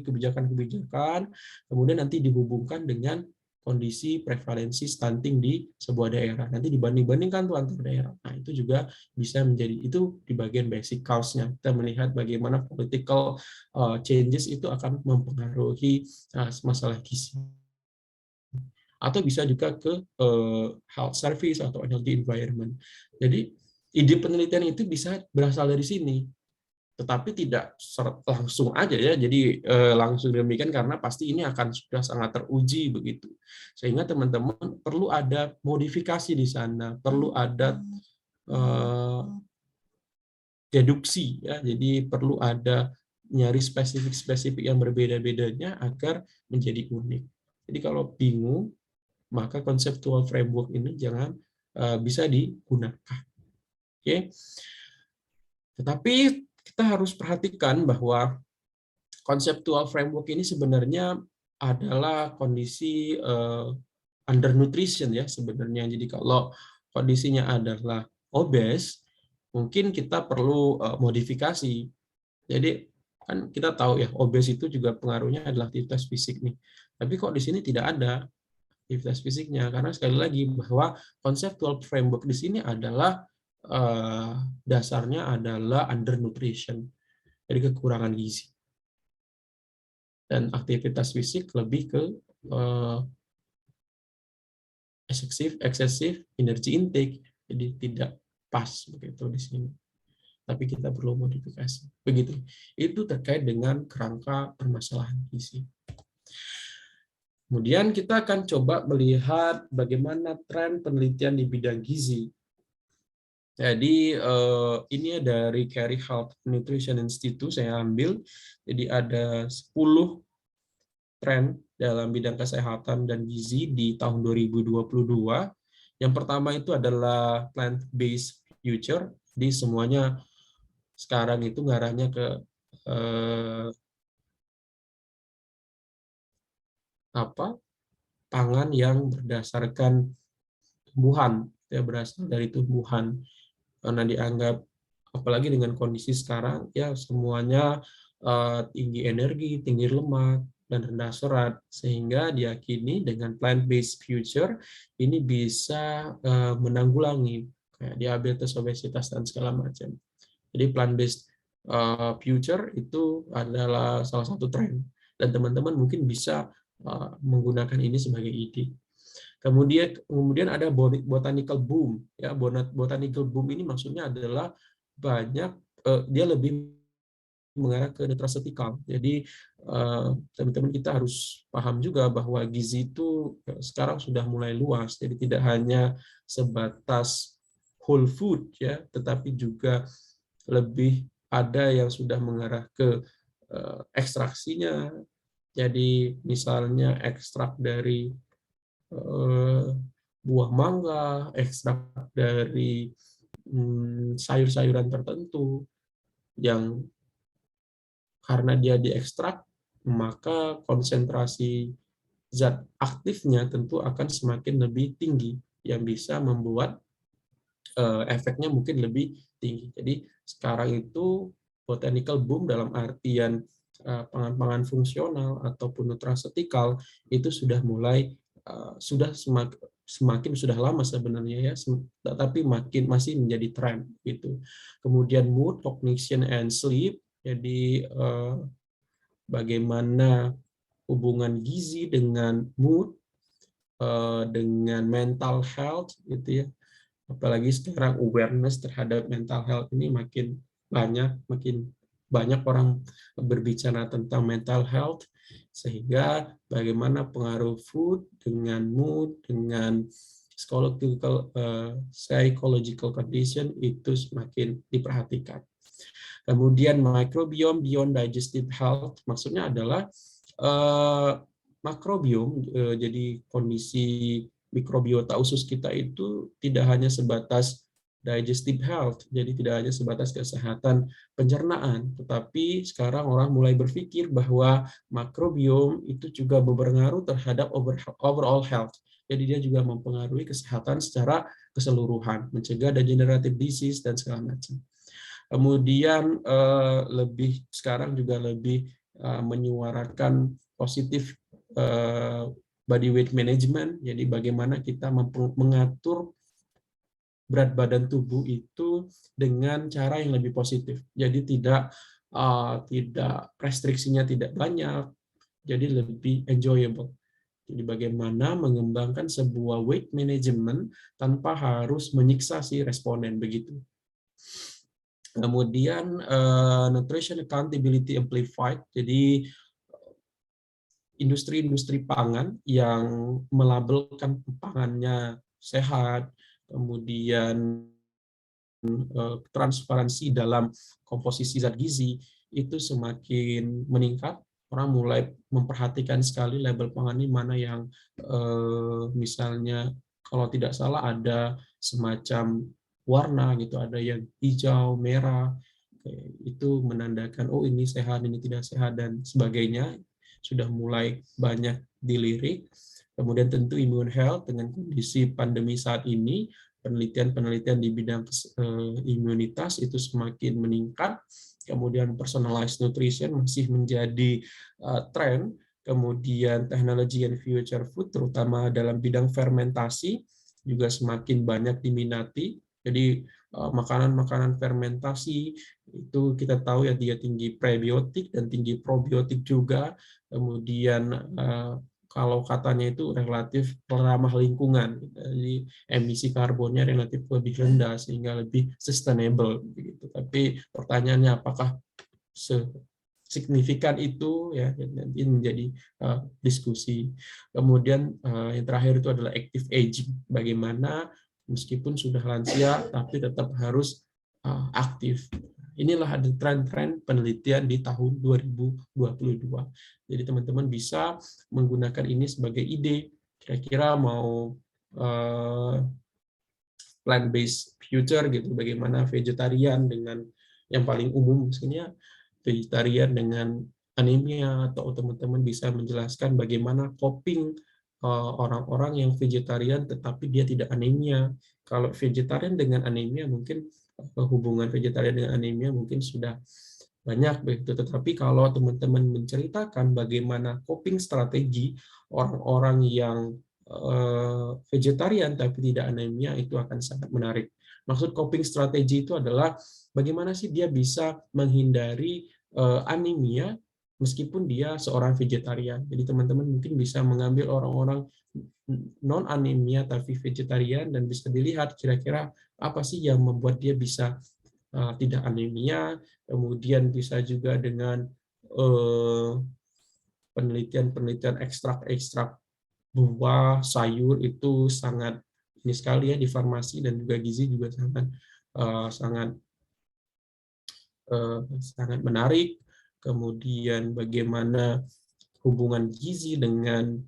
kebijakan-kebijakan, kemudian nanti dihubungkan dengan kondisi prevalensi stunting di sebuah daerah. Nanti dibanding-bandingkan tuh antar daerah. Nah, itu juga bisa menjadi, itu di bagian basic cause-nya. Kita melihat bagaimana political changes itu akan mempengaruhi masalah gizi. Atau bisa juga ke health service atau healthy environment. Jadi ide penelitian itu bisa berasal dari sini, tetapi tidak langsung aja ya. Jadi langsung demikian karena pasti ini akan sudah sangat teruji begitu. Sehingga teman-teman perlu ada modifikasi di sana, perlu ada deduksi ya. Jadi perlu ada nyari spesifik-spesifik yang berbeda-bedanya agar menjadi unik. Jadi kalau bingung, maka conceptual framework ini jangan bisa digunakan. Oke. Tetapi kita harus perhatikan bahwa conceptual framework ini sebenarnya adalah kondisi undernutrition ya sebenarnya. Jadi kalau kondisinya adalah obes, mungkin kita perlu modifikasi. Jadi kan kita tahu ya, obes itu juga pengaruhnya adalah aktivitas fisik nih. Tapi kok di sini tidak ada aktivitas fisiknya, karena sekali lagi bahwa conceptual framework di sini adalah dasarnya adalah undernutrition, jadi kekurangan gizi, dan aktivitas fisik lebih ke excessive energy intake, jadi tidak pas begitu di sini. Tapi kita perlu modifikasi. Begitu. Itu terkait dengan kerangka permasalahan gizi. Kemudian kita akan coba melihat bagaimana tren penelitian di bidang gizi. Jadi ini dari Carey Health Nutrition Institute saya ambil. Jadi ada 10 tren dalam bidang kesehatan dan gizi di tahun 2022. Yang pertama itu adalah plant-based future, jadi semuanya sekarang itu ngarahnya ke pangan yang berdasarkan tumbuhan, ya, berasal dari tumbuhan, karena dianggap apalagi dengan kondisi sekarang ya semuanya tinggi energi, tinggi lemak, dan rendah serat, sehingga diyakini dengan plant-based future ini bisa menanggulangi kayak diabetes, obesitas, dan segala macam. Jadi plant-based future itu adalah salah satu tren, dan teman-teman mungkin bisa menggunakan ini sebagai ide. Kemudian ada botanical boom. Ya, botanical boom ini maksudnya adalah banyak dia lebih mengarah ke nutraceutical. Jadi teman-teman kita harus paham juga bahwa gizi itu sekarang sudah mulai luas. Jadi tidak hanya sebatas whole food, ya, tetapi juga lebih ada yang sudah mengarah ke ekstraksinya. Jadi misalnya ekstrak dari buah mangga, ekstrak dari sayur-sayuran tertentu yang karena dia diekstrak, maka konsentrasi zat aktifnya tentu akan semakin lebih tinggi, yang bisa membuat efeknya mungkin lebih tinggi. Jadi sekarang itu botanical boom dalam artian pangan-pangan fungsional ataupun nutraceutical itu sudah mulai sudah semakin sudah lama sebenarnya, ya, tapi masih menjadi tren gitu. Kemudian mood, cognition, and sleep. Jadi bagaimana hubungan gizi dengan mood, dengan mental health gitu, ya. Apalagi sekarang awareness terhadap mental health ini makin banyak orang berbicara tentang mental health, sehingga bagaimana pengaruh food dengan mood, dengan psychological condition itu semakin diperhatikan. Kemudian microbiome beyond digestive health, maksudnya adalah makrobiom, jadi kondisi mikrobiota usus kita itu tidak hanya sebatas digestive health, jadi tidak hanya sebatas kesehatan pencernaan, tetapi sekarang orang mulai berpikir bahwa makrobiom itu juga berpengaruh terhadap overall health. Jadi dia juga mempengaruhi kesehatan secara keseluruhan, mencegah degenerative disease dan segala macam. Kemudian sekarang juga lebih menyuarakan positif body weight management, jadi bagaimana kita mengatur berat badan tubuh itu dengan cara yang lebih positif. Jadi tidak restriksinya tidak banyak, jadi lebih enjoyable. Jadi bagaimana mengembangkan sebuah weight management tanpa harus menyiksa si responden begitu. Kemudian nutrition accountability amplified, jadi industri-industri pangan yang melabelkan pangannya sehat, kemudian transparansi dalam komposisi zat gizi itu semakin meningkat. Orang mulai memperhatikan sekali label pangan ini mana yang misalnya kalau tidak salah ada semacam warna gitu, ada yang hijau, merah, itu menandakan oh ini sehat, ini tidak sehat, dan sebagainya, sudah mulai banyak dilirik. Kemudian tentu immune health dengan kondisi pandemi saat ini, penelitian-penelitian di bidang imunitas itu semakin meningkat. Kemudian personalized nutrition masih menjadi tren. Kemudian technology and future food, terutama dalam bidang fermentasi, juga semakin banyak diminati. Jadi makanan-makanan fermentasi itu kita tahu ya dia tinggi prebiotik dan tinggi probiotik juga. Kemudian kalau katanya itu relatif ramah lingkungan, jadi emisi karbonnya relatif lebih rendah sehingga lebih sustainable begitu. Tapi pertanyaannya apakah signifikan itu, ya, nanti menjadi diskusi. Kemudian yang terakhir itu adalah active aging, bagaimana meskipun sudah lansia tapi tetap harus aktif. inilah ada tren-tren penelitian di tahun 2022. Jadi teman-teman bisa menggunakan ini sebagai ide, kira-kira mau plant-based future gitu, bagaimana vegetarian dengan yang paling umum misalnya vegetarian dengan anemia, atau teman-teman bisa menjelaskan bagaimana coping orang-orang yang vegetarian tetapi dia tidak anemia. Kalau vegetarian dengan anemia mungkin hubungan vegetarian dengan anemia mungkin sudah banyak begitu, tetapi kalau teman-teman menceritakan bagaimana coping strategi orang-orang yang vegetarian tapi tidak anemia, itu akan sangat menarik. Maksud coping strategi itu adalah bagaimana sih dia bisa menghindari anemia meskipun dia seorang vegetarian. Jadi teman-teman mungkin bisa mengambil orang-orang non anemia tapi vegetarian dan bisa dilihat kira-kira apa sih yang membuat dia bisa tidak anemia. Kemudian bisa juga dengan penelitian-penelitian ekstrak-ekstrak buah, sayur itu sangat ini sekali ya di farmasi, dan juga gizi juga sangat menarik. Kemudian bagaimana hubungan gizi dengan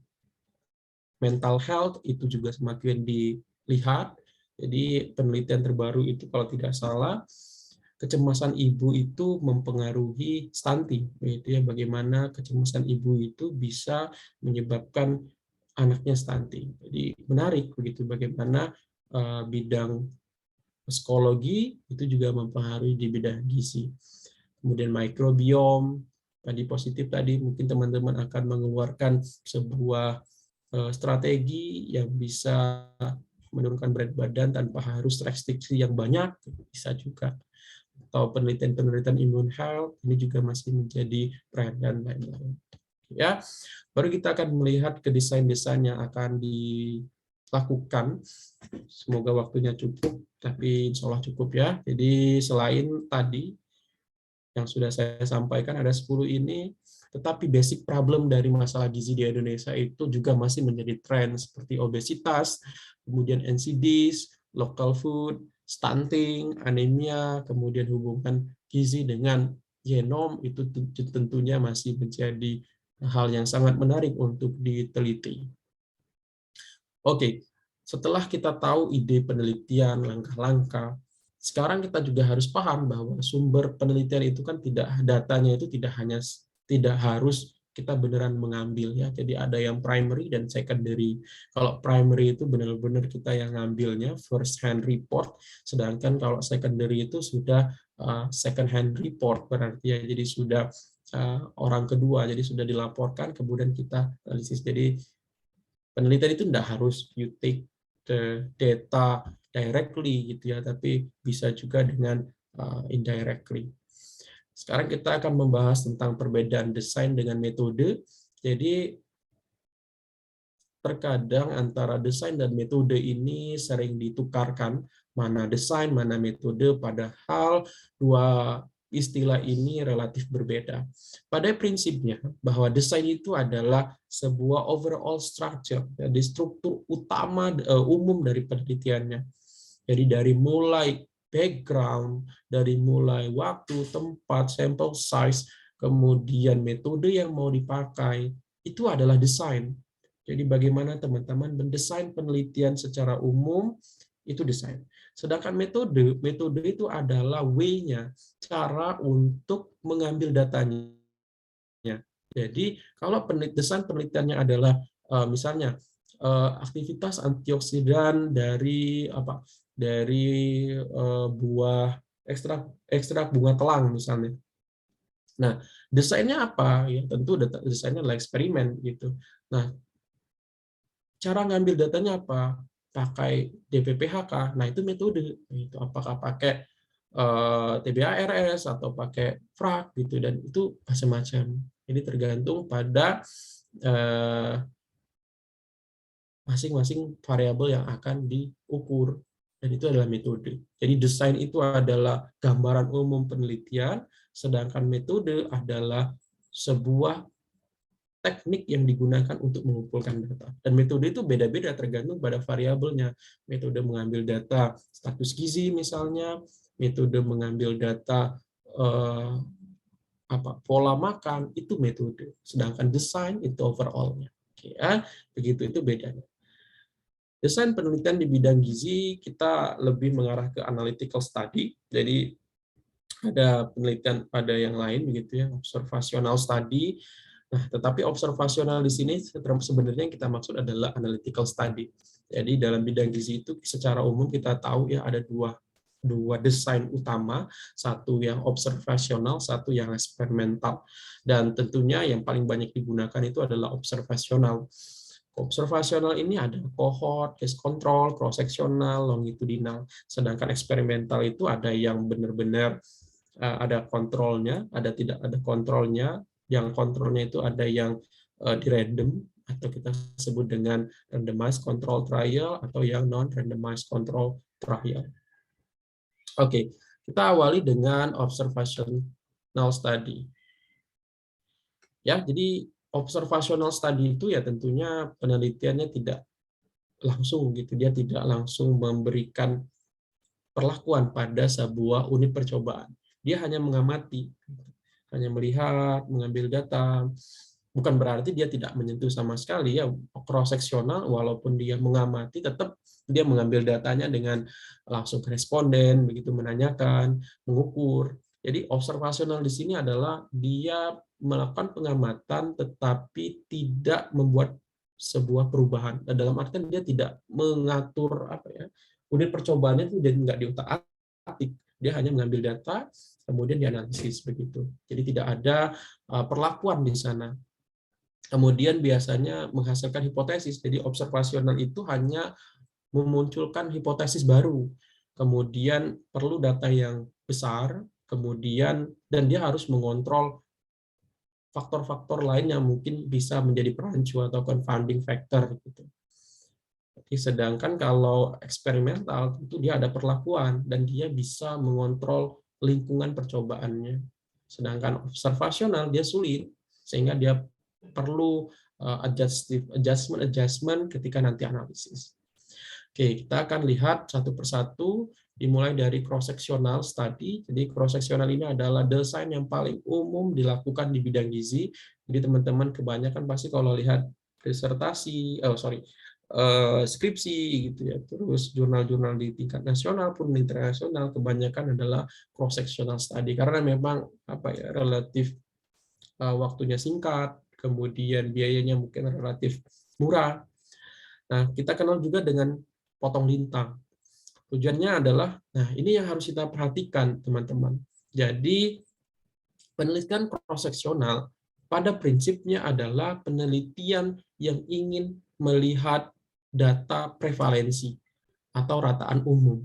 mental health itu juga semakin dilihat. Jadi penelitian terbaru itu kalau tidak salah, kecemasan ibu itu mempengaruhi stunting, yaitu ya bagaimana kecemasan ibu itu bisa menyebabkan anaknya stunting. Jadi menarik begitu bagaimana bidang psikologi itu juga mempengaruhi di bidang gizi. Kemudian mikrobiom, tadi positif tadi mungkin teman-teman akan mengeluarkan sebuah strategi yang bisa menurunkan berat badan tanpa harus restriksi yang banyak, bisa juga. Atau penelitian-penelitian immune health ini juga masih menjadi tren dan lain-lain. Ya, baru kita akan melihat ke desain-desain yang akan dilakukan. Semoga waktunya cukup, tapi insya Allah cukup ya. Jadi selain tadi yang sudah saya sampaikan ada 10 ini, tetapi basic problem dari masalah gizi di Indonesia itu juga masih menjadi tren seperti obesitas, kemudian NCDs, local food, stunting, anemia, kemudian hubungan gizi dengan genom itu tentunya masih menjadi hal yang sangat menarik untuk diteliti. Oke, setelah kita tahu ide penelitian, langkah-langkah, sekarang kita juga harus paham bahwa sumber penelitian itu kan datanya itu tidak harus kita beneran mengambil ya. Jadi ada yang primary dan secondary. Kalau primary itu benar-benar kita yang ngambilnya first hand report, sedangkan kalau secondary itu sudah second hand report berarti ya. Jadi sudah orang kedua, jadi sudah dilaporkan kemudian kita analisis. Jadi penelitian itu tidak harus you take the data directly gitu ya, tapi bisa juga dengan indirectly. Sekarang kita akan membahas tentang perbedaan desain dengan metode. Jadi terkadang antara desain dan metode ini sering ditukarkan, mana desain, mana metode, padahal dua istilah ini relatif berbeda. Pada prinsipnya, bahwa desain itu adalah sebuah overall structure, jadi struktur utama umum dari penelitiannya. Jadi dari mulai background, dari mulai waktu, tempat, sample size, kemudian metode yang mau dipakai, itu adalah desain. Jadi bagaimana teman-teman mendesain penelitian secara umum, itu desain. Sedangkan metode itu adalah way-nya, cara untuk mengambil datanya. Jadi kalau desain penelitiannya adalah misalnya aktivitas antioksidan dari buah ekstrak bunga telang misalnya. Nah, desainnya apa? Ya tentu desainnya adalah eksperimen gitu. Nah, cara ngambil datanya apa? Pakai DPPHK. Nah, itu metode. Itu apakah pakai TBARS atau pakai FRAC gitu, dan itu macam-macam. Jadi tergantung pada masing-masing variabel yang akan diukur, dan itu adalah metode. Jadi desain itu adalah gambaran umum penelitian, sedangkan metode adalah sebuah teknik yang digunakan untuk mengumpulkan data. Dan metode itu beda-beda tergantung pada variabelnya. Metode mengambil data status gizi misalnya, metode mengambil data pola makan itu metode, sedangkan desain itu overall-nya. Oke, ya, begitu itu bedanya. Desain penelitian di bidang gizi kita lebih mengarah ke analytical study, jadi ada penelitian pada yang lain begitu ya, observational study. Nah, tetapi observasional di sini sebenarnya yang kita maksud adalah analytical study. Jadi dalam bidang gizi itu secara umum kita tahu ya ada dua desain utama, satu yang observasional, satu yang eksperimental. Dan tentunya yang paling banyak digunakan itu adalah observasional. Observasional ini ada cohort, case control, cross-sectional, longitudinal. Sedangkan eksperimental itu ada yang benar-benar ada kontrolnya, ada tidak ada kontrolnya. Yang kontrolnya itu ada yang di random, atau kita sebut dengan randomized control trial, atau yang non-randomized control trial. Oke, kita awali dengan observational study. Ya, jadi observational study itu ya tentunya penelitiannya tidak langsung gitu, dia tidak langsung memberikan perlakuan pada sebuah unit percobaan. Dia hanya mengamati, hanya melihat, mengambil data. Bukan berarti dia tidak menyentuh sama sekali ya, cross-sectional walaupun dia mengamati tetap dia mengambil datanya dengan langsung ke responden, begitu menanyakan, mengukur. Jadi observasional di sini adalah dia melakukan pengamatan tetapi tidak membuat sebuah perubahan. Dalam artian dia tidak mengatur unit percobaannya itu nggak diutak-atik. Dia hanya mengambil data kemudian dianalisis begitu. Jadi tidak ada perlakuan di sana. Kemudian biasanya menghasilkan hipotesis. Jadi observasional itu hanya memunculkan hipotesis baru. Kemudian perlu data yang besar, kemudian dan dia harus mengontrol faktor-faktor lain yang mungkin bisa menjadi perancu atau confounding factor gitu. Sedangkan kalau eksperimental itu dia ada perlakuan dan dia bisa mengontrol lingkungan percobaannya. Sedangkan observasional dia sulit sehingga dia perlu adjustment ketika nanti analisis. Oke, kita akan lihat satu persatu dimulai dari cross-sectional study. Jadi cross-sectional ini adalah desain yang paling umum dilakukan di bidang gizi. Jadi teman-teman kebanyakan pasti kalau lihat skripsi gitu ya, terus jurnal-jurnal di tingkat nasional pun internasional kebanyakan adalah cross-sectional study karena memang relatif waktunya singkat, kemudian biayanya mungkin relatif murah. Nah, kita kenal juga dengan potong lintang. Tujuannya adalah, nah ini yang harus kita perhatikan teman-teman. Jadi penelitian cross-sectional pada prinsipnya adalah penelitian yang ingin melihat data prevalensi atau rataan umum.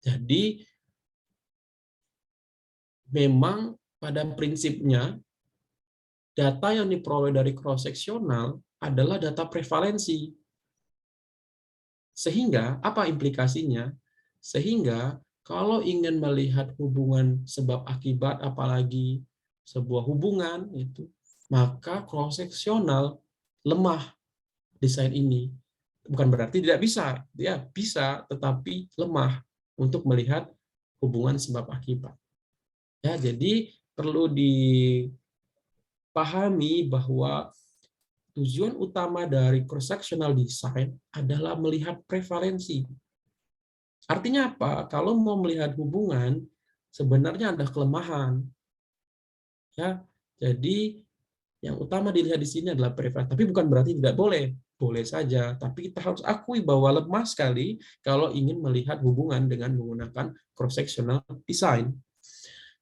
Jadi memang pada prinsipnya data yang diperoleh dari cross-sectional adalah data prevalensi. Sehingga, apa implikasinya? Sehingga, kalau ingin melihat hubungan sebab akibat, apalagi sebuah hubungan, maka cross-sectional lemah desain ini. Bukan berarti tidak bisa, dia bisa, tetapi lemah untuk melihat hubungan sebab akibat. Ya, jadi perlu dipahami bahwa tujuan utama dari cross-sectional design adalah melihat prevalensi. Artinya apa? Kalau mau melihat hubungan, sebenarnya ada kelemahan. Ya, jadi yang utama dilihat di sini adalah prevalensi. Tapi bukan berarti tidak boleh. Boleh saja. Tapi kita harus akui bahwa lemah sekali kalau ingin melihat hubungan dengan menggunakan cross-sectional design.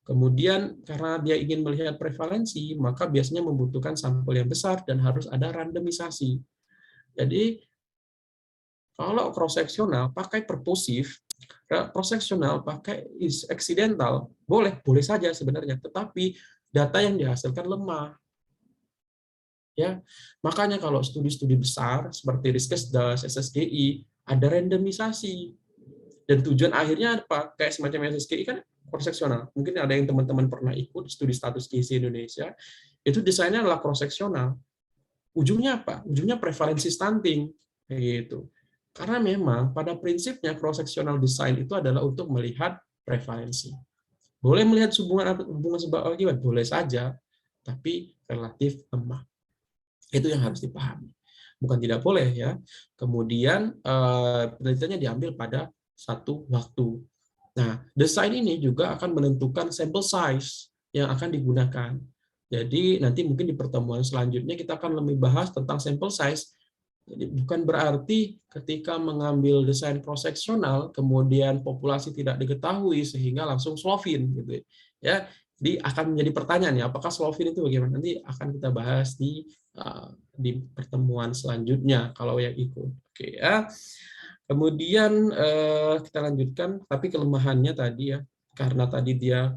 Kemudian karena dia ingin melihat prevalensi, maka biasanya membutuhkan sampel yang besar dan harus ada randomisasi. Jadi kalau cross-sectional pakai purposive, cross-sectional pakai accidental, boleh saja sebenarnya, tetapi data yang dihasilkan lemah. Ya, makanya kalau studi-studi besar seperti Riskesdas, SSGI ada randomisasi. Dan tujuan akhirnya apa? Kayak semacam SSGI kan cross-sectional. Mungkin ada yang teman-teman pernah ikut studi status gizi Indonesia, itu desainnya adalah cross-sectional. Ujungnya apa? Ujungnya prevalensi stunting. Gitu. Karena memang pada prinsipnya cross-sectional design itu adalah untuk melihat prevalensi. Boleh melihat hubungan sebab akibat, boleh saja, tapi relatif lemah. Itu yang harus dipahami. Bukan tidak boleh ya. Kemudian penelitiannya diambil pada satu waktu. Nah, desain ini juga akan menentukan sampel size yang akan digunakan. Jadi nanti mungkin di pertemuan selanjutnya kita akan lebih bahas tentang sampel size. Jadi bukan berarti ketika mengambil desain cross-seksional kemudian populasi tidak diketahui sehingga langsung Slovin gitu ya. Jadi akan menjadi pertanyaan ya, apakah Slovin itu bagaimana? Nanti akan kita bahas di pertemuan selanjutnya kalau yang ikut. Oke ya. Kemudian kita lanjutkan, tapi kelemahannya tadi ya, karena tadi dia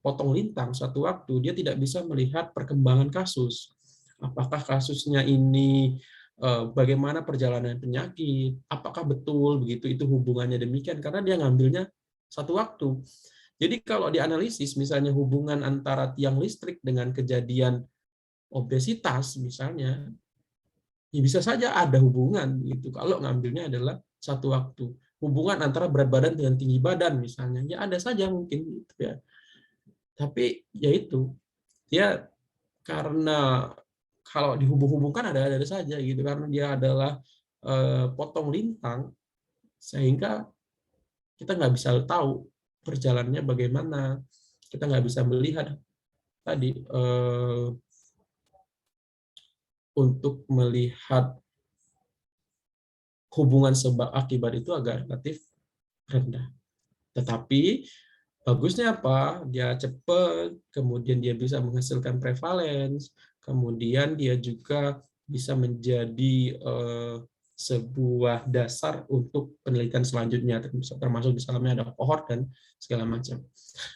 potong lintang satu waktu, dia tidak bisa melihat perkembangan kasus. Apakah kasusnya ini bagaimana perjalanan penyakit, apakah betul begitu itu hubungannya demikian, karena dia ngambilnya satu waktu. Jadi kalau dianalisis misalnya hubungan antara tiang listrik dengan kejadian obesitas misalnya, ya bisa saja ada hubungan gitu kalau ngambilnya adalah satu waktu. Hubungan antara berat badan dengan tinggi badan misalnya, ya ada saja mungkin gitu ya. Tapi ya itu, dia karena kalau dihubung-hubungkan ada saja gitu, karena dia adalah potong lintang sehingga kita nggak bisa tahu perjalanannya bagaimana, kita nggak bisa melihat tadi untuk melihat hubungan sebab akibat itu agak relatif rendah. Tetapi bagusnya apa? Dia cepat, kemudian dia bisa menghasilkan prevalence, kemudian dia juga bisa menjadi sebuah dasar untuk penelitian selanjutnya, termasuk di dalamnya ada cohort dan segala macam.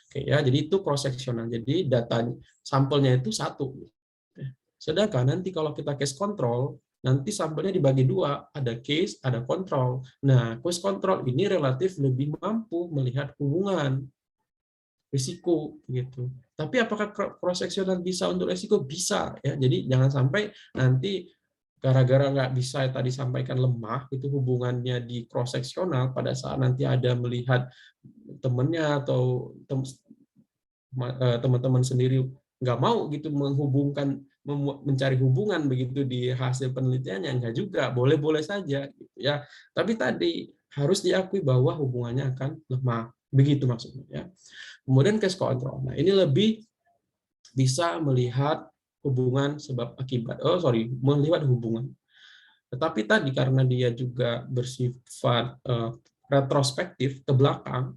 Oke ya, jadi itu cross sectional. Jadi data sampelnya itu satu. Sedangkan nanti kalau kita case control, nanti sampelnya dibagi dua, ada case, ada control. Nah, case control ini relatif lebih mampu melihat hubungan risiko gitu. Tapi apakah cross sectional bisa untuk risiko? Bisa ya. Jadi jangan sampai nanti gara-gara nggak bisa tadi sampaikan lemah itu hubungannya di cross sectional, pada saat nanti ada melihat temannya atau teman-teman sendiri nggak mau gitu menghubungkan, mencari hubungan begitu di hasil penelitiannya, enggak juga, boleh-boleh saja gitu ya. Tapi tadi harus diakui bahwa hubungannya akan lemah, begitu maksudnya ya. Kemudian case control. Nah, ini lebih bisa melihat hubungan sebab akibat. Melihat hubungan. Tetapi tadi karena dia juga bersifat retrospektif ke belakang,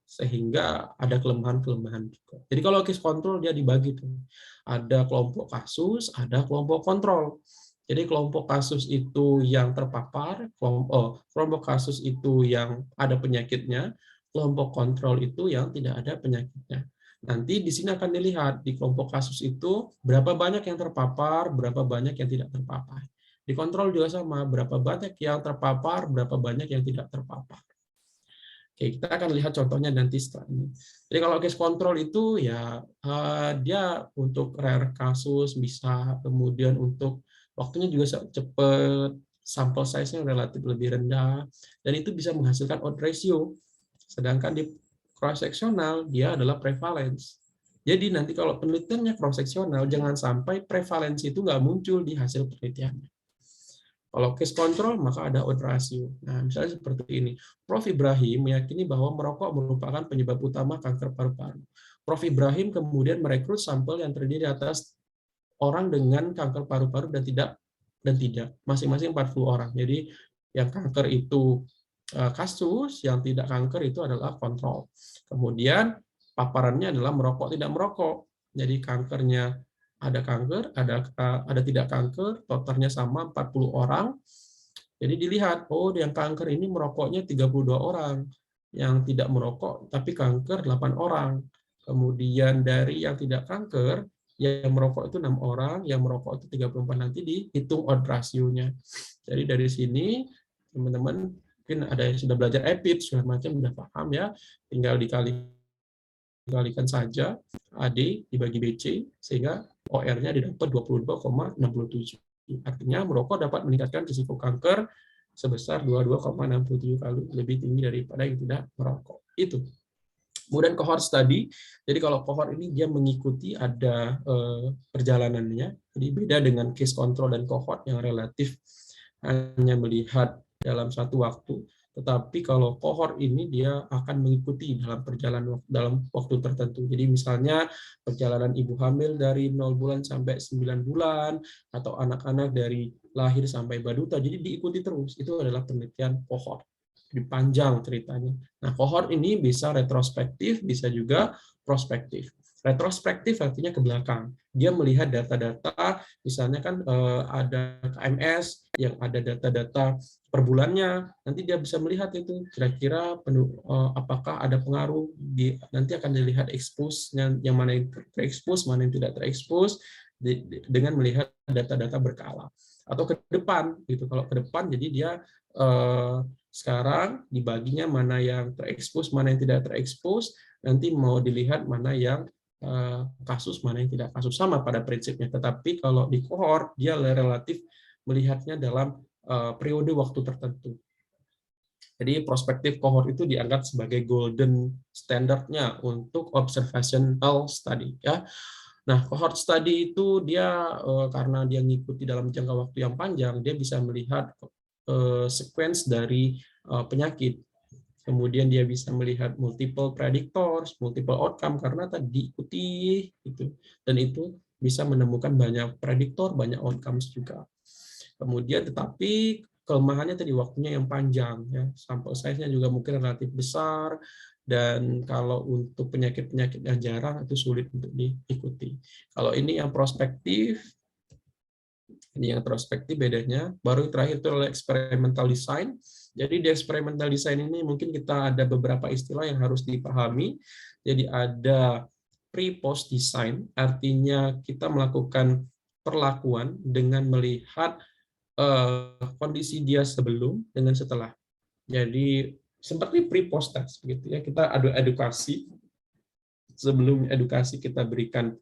sehingga ada kelemahan-kelemahan juga. Jadi kalau case control dia dibagi tuh. Ada kelompok kasus, ada kelompok kontrol. Jadi kelompok kasus itu yang terpapar, kelompok kasus itu yang ada penyakitnya, kelompok kontrol itu yang tidak ada penyakitnya. Nanti di sini akan dilihat di kelompok kasus itu berapa banyak yang terpapar, berapa banyak yang tidak terpapar. Di kontrol juga sama, berapa banyak yang terpapar, berapa banyak yang tidak terpapar. Oke, kita akan lihat contohnya nanti setelah ini. Jadi kalau case control itu ya dia untuk rare kasus bisa, kemudian untuk waktunya juga cepat, sampel size-nya relatif lebih rendah, dan itu bisa menghasilkan odds ratio. Sedangkan di cross-sectional dia adalah prevalence. Jadi nanti kalau penelitiannya cross-sectional, jangan sampai prevalensi itu nggak muncul di hasil penelitiannya. Kalau case control, maka ada odds ratio. Nah, misalnya seperti ini. Prof. Ibrahim meyakini bahwa merokok merupakan penyebab utama kanker paru-paru. Prof. Ibrahim kemudian merekrut sampel yang terdiri atas orang dengan kanker paru-paru dan tidak. Masing-masing 40 orang. Jadi yang kanker itu kasus, yang tidak kanker itu adalah kontrol. Kemudian paparannya adalah merokok, tidak merokok. Jadi kankernya ada kanker, ada tidak kanker, totalnya sama 40 orang. Jadi dilihat, yang kanker ini merokoknya 32 orang, yang tidak merokok tapi kanker 8 orang. Kemudian dari yang tidak kanker, yang merokok itu 6 orang, yang merokok itu 34, nanti dihitung odds ratio-nya. Jadi dari sini teman-teman mungkin ada yang sudah belajar EPID, segala macam sudah paham ya, tinggal dikalikan saja AD dibagi BC sehingga OR-nya didapat 22,67. Artinya merokok dapat meningkatkan risiko kanker sebesar 22,67 kali lebih tinggi daripada yang tidak merokok. Itu. Kemudian cohort study, jadi kalau cohort ini dia mengikuti ada perjalanannya, jadi beda dengan case control dan cohort yang relatif hanya melihat dalam satu waktu, tetapi kalau cohort ini dia akan mengikuti dalam perjalanan dalam waktu tertentu. Jadi misalnya perjalanan ibu hamil dari 0 bulan sampai 9 bulan, atau anak-anak dari lahir sampai baduta, jadi diikuti terus. Itu adalah penelitian cohort. Panjang ceritanya. Nah, cohort ini bisa retrospektif, bisa juga prospektif. Retrospektif artinya ke belakang. Dia melihat data-data, misalnya kan ada KMS yang ada data-data per bulannya, nanti dia bisa melihat itu kira-kira apakah ada pengaruh, nanti akan dilihat expose yang mana yang terekspos, mana yang tidak terekspos, dengan melihat data-data berkala. Atau ke depan, gitu. Kalau ke depan, jadi dia sekarang dibaginya mana yang terekspos, mana yang tidak terekspos, nanti mau dilihat mana yang kasus, mana yang tidak kasus, sama pada prinsipnya. Tetapi kalau di cohort, dia relatif melihatnya dalam periode waktu tertentu. Jadi prospektif cohort itu dianggap sebagai golden standardnya untuk observational study. Ya. Nah, cohort study itu dia karena dia ngikuti dalam jangka waktu yang panjang, dia bisa melihat sequence dari penyakit. Kemudian dia bisa melihat multiple predictors, multiple outcome karena tadi diikuti itu, dan itu bisa menemukan banyak prediktor, banyak outcomes juga. Kemudian tetapi kelemahannya tadi waktunya yang panjang, ya, sampel size-nya juga mungkin relatif besar, dan kalau untuk penyakit-penyakit yang jarang itu sulit untuk diikuti. Kalau ini yang prospektif, ini yang prospektif bedanya. Baru terakhir itu adalah experimental design. Jadi di experimental design ini mungkin kita ada beberapa istilah yang harus dipahami. Jadi ada pre-post design, artinya kita melakukan perlakuan dengan melihat kondisi dia sebelum dengan setelah. Jadi seperti pre-post test, gitu ya. Kita ada edukasi, sebelum edukasi kita berikan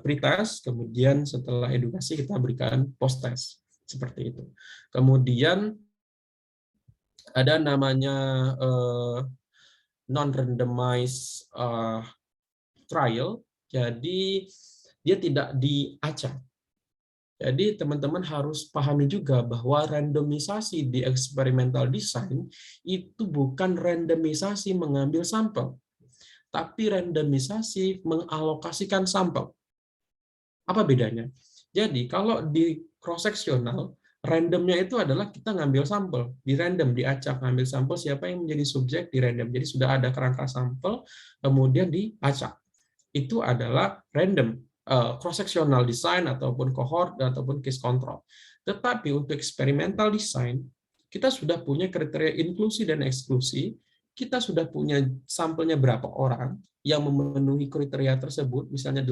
pre-test, kemudian setelah edukasi kita berikan post-test, seperti itu. Kemudian ada namanya non-randomized trial, jadi dia tidak diacak. Jadi teman-teman harus pahami juga bahwa randomisasi di experimental design itu bukan randomisasi mengambil sampel, tapi randomisasi mengalokasikan sampel. Apa bedanya? Jadi kalau di cross-sectional, randomnya itu adalah kita ngambil sampel, di random, diacak, ngambil sampel siapa yang menjadi subjek di random. Jadi sudah ada kerangka sampel, kemudian diacak. Itu adalah random, cross-sectional design, ataupun cohort, ataupun case control. Tetapi untuk experimental design, kita sudah punya kriteria inklusi dan eksklusi, kita sudah punya sampelnya berapa orang yang memenuhi kriteria tersebut, misalnya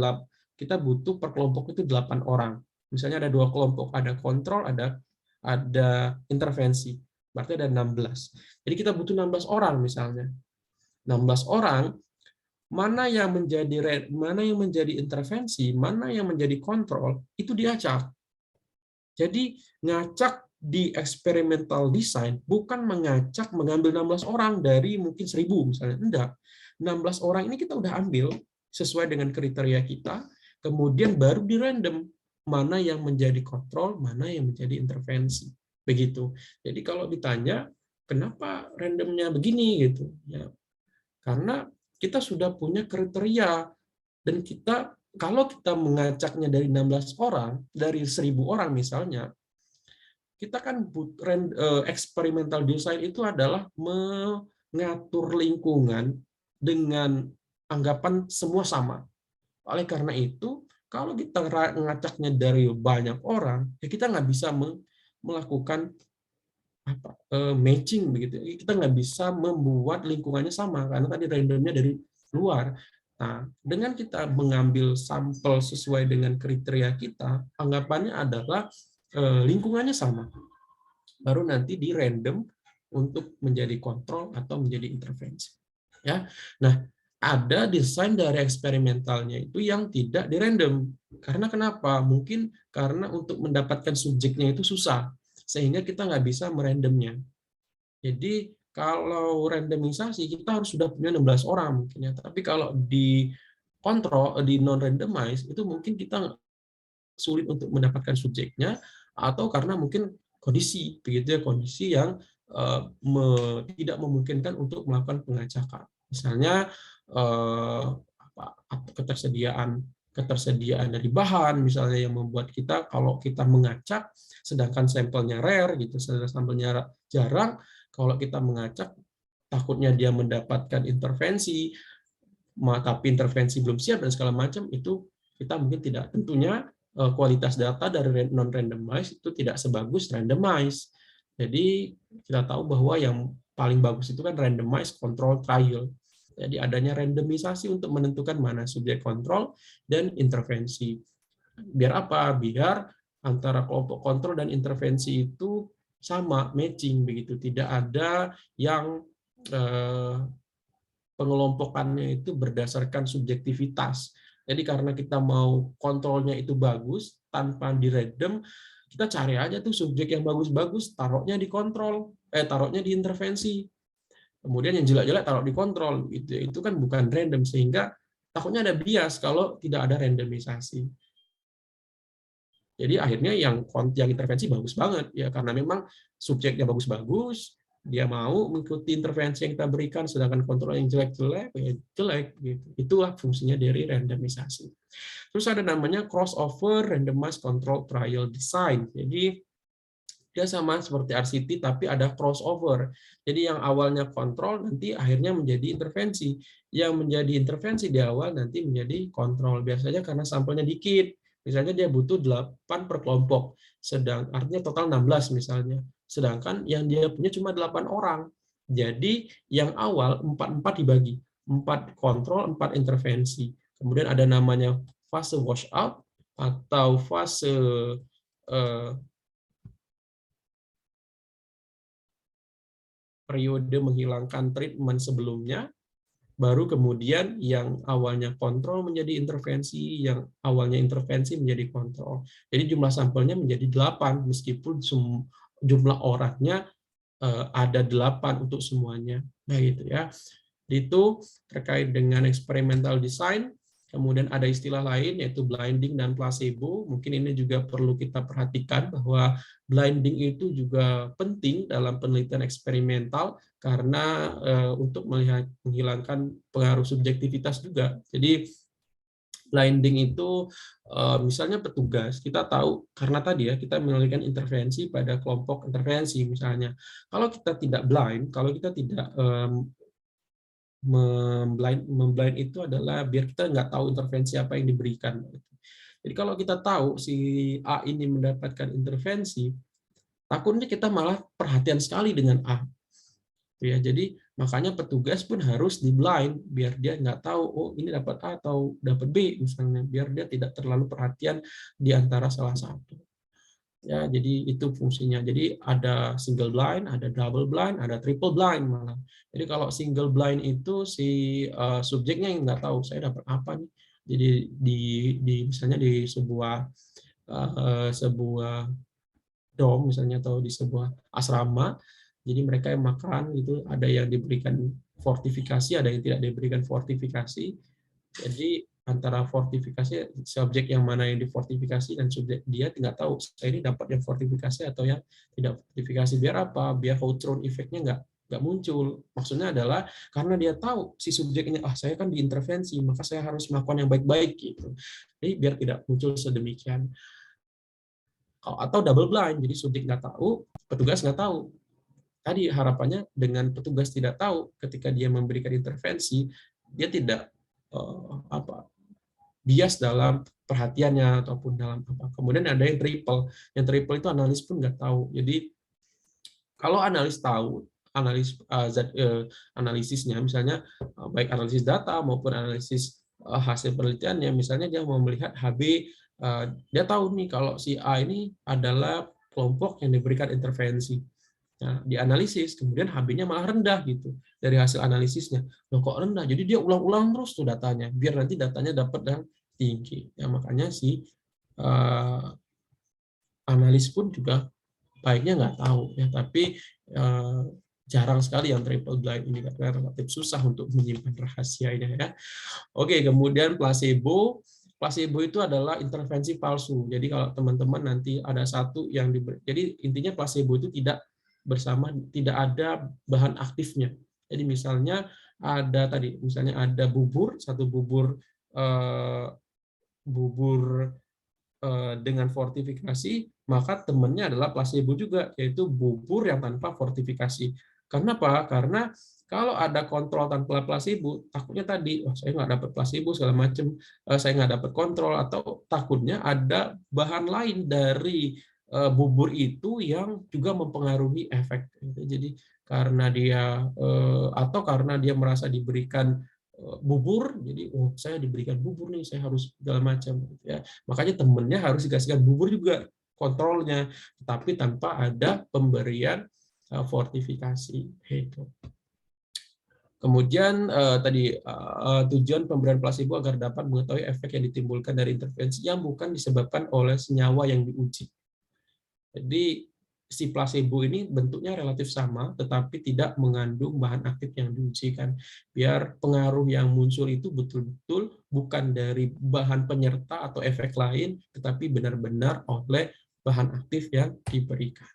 kita butuh per kelompok itu 8 orang. Misalnya ada 2 kelompok, ada kontrol, ada intervensi. Berarti ada 16. Jadi kita butuh 16 orang misalnya. 16 orang, mana yang menjadi intervensi, mana yang menjadi kontrol, itu diacak. Jadi ngacak di experimental design bukan mengacak mengambil 16 orang dari mungkin 1000 misalnya. Enggak. 16 orang ini kita udah ambil sesuai dengan kriteria kita, kemudian baru di random mana yang menjadi kontrol, mana yang menjadi intervensi. Begitu. Jadi kalau ditanya kenapa randomnya begini gitu, ya karena kita sudah punya kriteria, dan kalau kita mengacaknya dari 16 orang, dari 1000 orang misalnya, kita kan experimental design itu adalah mengatur lingkungan dengan anggapan semua sama. Oleh karena itu, kalau kita ngacaknya dari banyak orang, ya kita nggak bisa melakukan matching begitu. Kita nggak bisa membuat lingkungannya sama karena tadi randomnya dari luar. Nah, dengan kita mengambil sampel sesuai dengan kriteria kita, anggapannya adalah lingkungannya sama. Baru nanti di random untuk menjadi kontrol atau menjadi intervensi. Ya, nah ada desain dari eksperimentalnya itu yang tidak di random. Karena kenapa? Mungkin karena untuk mendapatkan subjeknya itu susah, sehingga kita nggak bisa merandomnya. Jadi kalau randomisasi kita harus sudah punya 16 orang mungkin ya. Tapi kalau di kontrol, di non randomize itu mungkin kita sulit untuk mendapatkan subjeknya, atau karena mungkin kondisi begitu ya, kondisi yang tidak memungkinkan untuk melakukan pengacakan. Misalnya ketersediaan dari bahan misalnya yang membuat kita kalau kita mengacak sedangkan sampelnya rare gitu, sedangkan sampelnya jarang, kalau kita mengacak takutnya dia mendapatkan intervensi, tapi intervensi belum siap dan segala macam, itu kita mungkin tidak, tentunya kualitas data dari non randomized itu tidak sebagus randomized. Jadi kita tahu bahwa yang paling bagus itu kan randomized control trial. Jadi adanya randomisasi untuk menentukan mana subjek kontrol dan intervensi. Biar apa? Biar antara kelompok kontrol dan intervensi itu sama, matching begitu. Tidak ada yang pengelompokannya itu berdasarkan subjektivitas. Jadi karena kita mau kontrolnya itu bagus, tanpa di random, kita cari aja tuh subjek yang bagus-bagus, taruhnya di kontrol, taruhnya di intervensi. Kemudian yang jelek-jelek taruh di kontrol. Itu kan bukan random, sehingga takutnya ada bias kalau tidak ada randomisasi. Jadi akhirnya yang intervensi bagus banget ya, karena memang subjeknya bagus-bagus, dia mau mengikuti intervensi yang kita berikan, sedangkan kontrol yang jelek-jelek ya jelek gitu. Itulah fungsinya dari randomisasi. Terus ada namanya crossover randomized control trial design. Jadi dia sama seperti RCT tapi ada crossover. Jadi yang awalnya kontrol nanti akhirnya menjadi intervensi. Yang menjadi intervensi di awal nanti menjadi kontrol. Biasanya karena sampelnya dikit. Misalnya dia butuh 8 per kelompok. Artinya total 16 misalnya. Sedangkan yang dia punya cuma 8 orang. Jadi yang awal 4-4 dibagi. 4 kontrol, 4 intervensi. Kemudian ada namanya fase washout atau fase periode menghilangkan treatment sebelumnya, baru kemudian yang awalnya kontrol menjadi intervensi, yang awalnya intervensi menjadi kontrol. Jadi jumlah sampelnya menjadi 8, meskipun jumlah orangnya ada 8 untuk semuanya. Nah gitu ya. Itu terkait dengan experimental design. Kemudian ada istilah lain yaitu blinding dan placebo. Mungkin ini juga perlu kita perhatikan bahwa blinding itu juga penting dalam penelitian eksperimental karena untuk menghilangkan pengaruh subjektivitas juga. Jadi blinding itu misalnya petugas, kita tahu karena tadi ya kita menelitikan intervensi pada kelompok intervensi misalnya. Kalau kita tidak blind, kalau kita tidak memblind itu adalah biar kita nggak tahu intervensi apa yang diberikan. Jadi kalau kita tahu si A ini mendapatkan intervensi, takutnya kita malah perhatian sekali dengan A. Ya, jadi makanya petugas pun harus di blind biar dia nggak tahu oh ini dapat A atau dapat B misalnya, biar dia tidak terlalu perhatian di antara salah satu. Ya, jadi itu fungsinya. Jadi ada single blind, ada double blind, ada triple blind malah. Jadi kalau single blind itu si subjeknya yang nggak tahu saya dapat apa nih. Jadi misalnya di sebuah dom misalnya atau di sebuah asrama, jadi mereka yang makan gitu, ada yang diberikan fortifikasi, ada yang tidak diberikan fortifikasi. Jadi antara fortifikasi, subjek yang mana yang difortifikasi dan subjek dia tidak tahu saya ini dapat yang fortifikasi atau yang tidak fortifikasi. Biar apa? Biar Hawthorne efeknya nggak muncul. Maksudnya adalah karena dia tahu si subjeknya saya kan diintervensi, maka saya harus melakukan yang baik-baik gitu. Jadi biar tidak muncul sedemikian. Atau double blind, jadi subjek nggak tahu, petugas nggak tahu. Tadi harapannya dengan petugas tidak tahu ketika dia memberikan intervensi, dia tidak bias dalam perhatiannya ataupun dalam apa. Kemudian ada yang triple. Yang triple itu analis pun nggak tahu. Jadi kalau analis tahu, analisisnya misalnya baik analisis data maupun analisis hasil penelitiannya, misalnya dia mau melihat HB, dia tahu nih kalau si A ini adalah kelompok yang diberikan intervensi. Nah, dianalisis, kemudian HB-nya malah rendah gitu dari hasil analisisnya. Loh kok rendah? Jadi dia ulang-ulang terus tuh datanya, biar nanti datanya dapat yang tinggi. Ya, makanya si analis pun juga baiknya nggak tahu ya, tapi jarang sekali yang triple blind ini karena relatif susah untuk menyimpan rahasianya ya. Oke, kemudian placebo. Placebo itu adalah intervensi palsu. Jadi kalau teman-teman nanti ada satu yang diberi, jadi intinya placebo itu tidak ada bahan aktifnya. Jadi misalnya ada satu bubur dengan fortifikasi, maka temannya adalah placebo juga, yaitu bubur yang tanpa fortifikasi. Kenapa? Karena kalau ada kontrol tanpa placebo, takutnya tadi, saya nggak dapat placebo segala macam, saya nggak dapat kontrol, atau takutnya ada bahan lain dari bubur itu yang juga mempengaruhi efek. Jadi karena dia merasa diberikan bubur, jadi saya diberikan bubur nih, saya harus segala macam ya. Makanya temennya harus dikasihkan bubur juga kontrolnya, tapi tanpa ada pemberian fortifikasi. Itu. Kemudian tujuan pemberian placebo agar dapat mengetahui efek yang ditimbulkan dari intervensi yang bukan disebabkan oleh senyawa yang diuji. Jadi si placebo ini bentuknya relatif sama, tetapi tidak mengandung bahan aktif yang diujikan. Biar pengaruh yang muncul itu betul-betul bukan dari bahan penyerta atau efek lain, tetapi benar-benar oleh bahan aktif yang diberikan.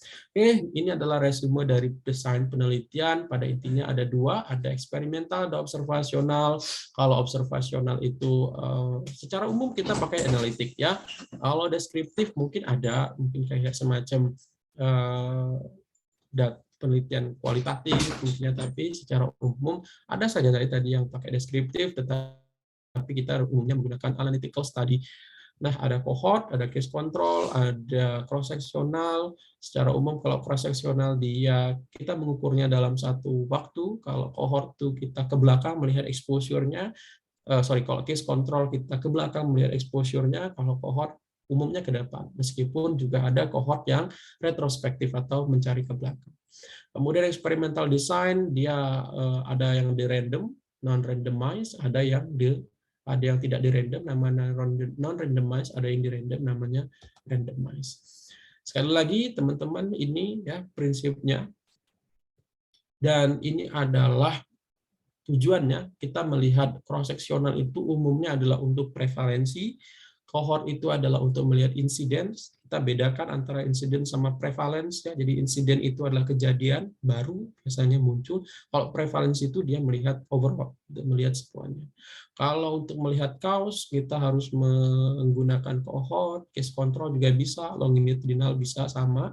Oke, ini adalah resume dari desain penelitian. Pada intinya ada dua, ada eksperimental, ada observasional. Kalau observasional itu secara umum kita pakai analitik ya. Kalau deskriptif mungkin kayak semacam penelitian kualitatif mungkin, tapi secara umum ada saja tadi yang pakai deskriptif, tetapi kita umumnya menggunakan analytical study. Nah, ada cohort, ada case control, ada cross sectional. Secara umum kalau cross sectional kita mengukurnya dalam satu waktu. Kalau cohort itu kita ke belakang melihat exposure-nya. Kalau case control kita ke belakang melihat exposure-nya. Kalau cohort umumnya ke depan. Meskipun juga ada cohort yang retrospektif atau mencari ke belakang. Kemudian experimental design ada yang di random, non-randomized, ada yang tidak di random, namanya non-randomized, ada yang di random, namanya randomized. Sekali lagi, teman-teman, ini ya prinsipnya. Dan ini adalah tujuannya, kita melihat cross-sectional itu umumnya adalah untuk prevalensi, cohort itu adalah untuk melihat incidence. Kita bedakan antara incidence sama prevalence ya. Jadi insiden itu adalah kejadian baru biasanya muncul. Kalau prevalence itu dia melihat overall, melihat semuanya. Kalau untuk melihat cause kita harus menggunakan cohort, case control juga bisa, longitudinal bisa sama.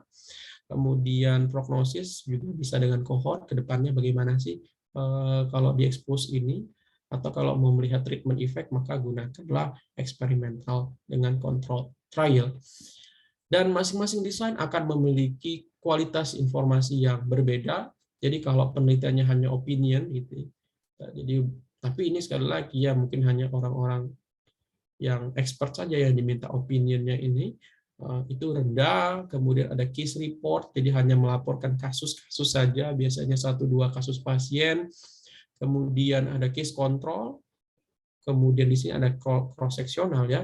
Kemudian prognosis juga bisa dengan cohort, ke depannya bagaimana sih kalau diekspos ini. Atau kalau mau melihat treatment effect, maka gunakanlah eksperimental dengan control trial. Dan masing-masing desain akan memiliki kualitas informasi yang berbeda. Jadi kalau penelitiannya hanya opinion, gitu. Tapi ini sekali lagi ya mungkin hanya orang-orang yang expert saja yang diminta opinionnya ini, itu rendah. Kemudian ada case report, jadi hanya melaporkan kasus-kasus saja, biasanya 1-2 kasus pasien. Kemudian ada case control, kemudian di sini ada cross sectional ya,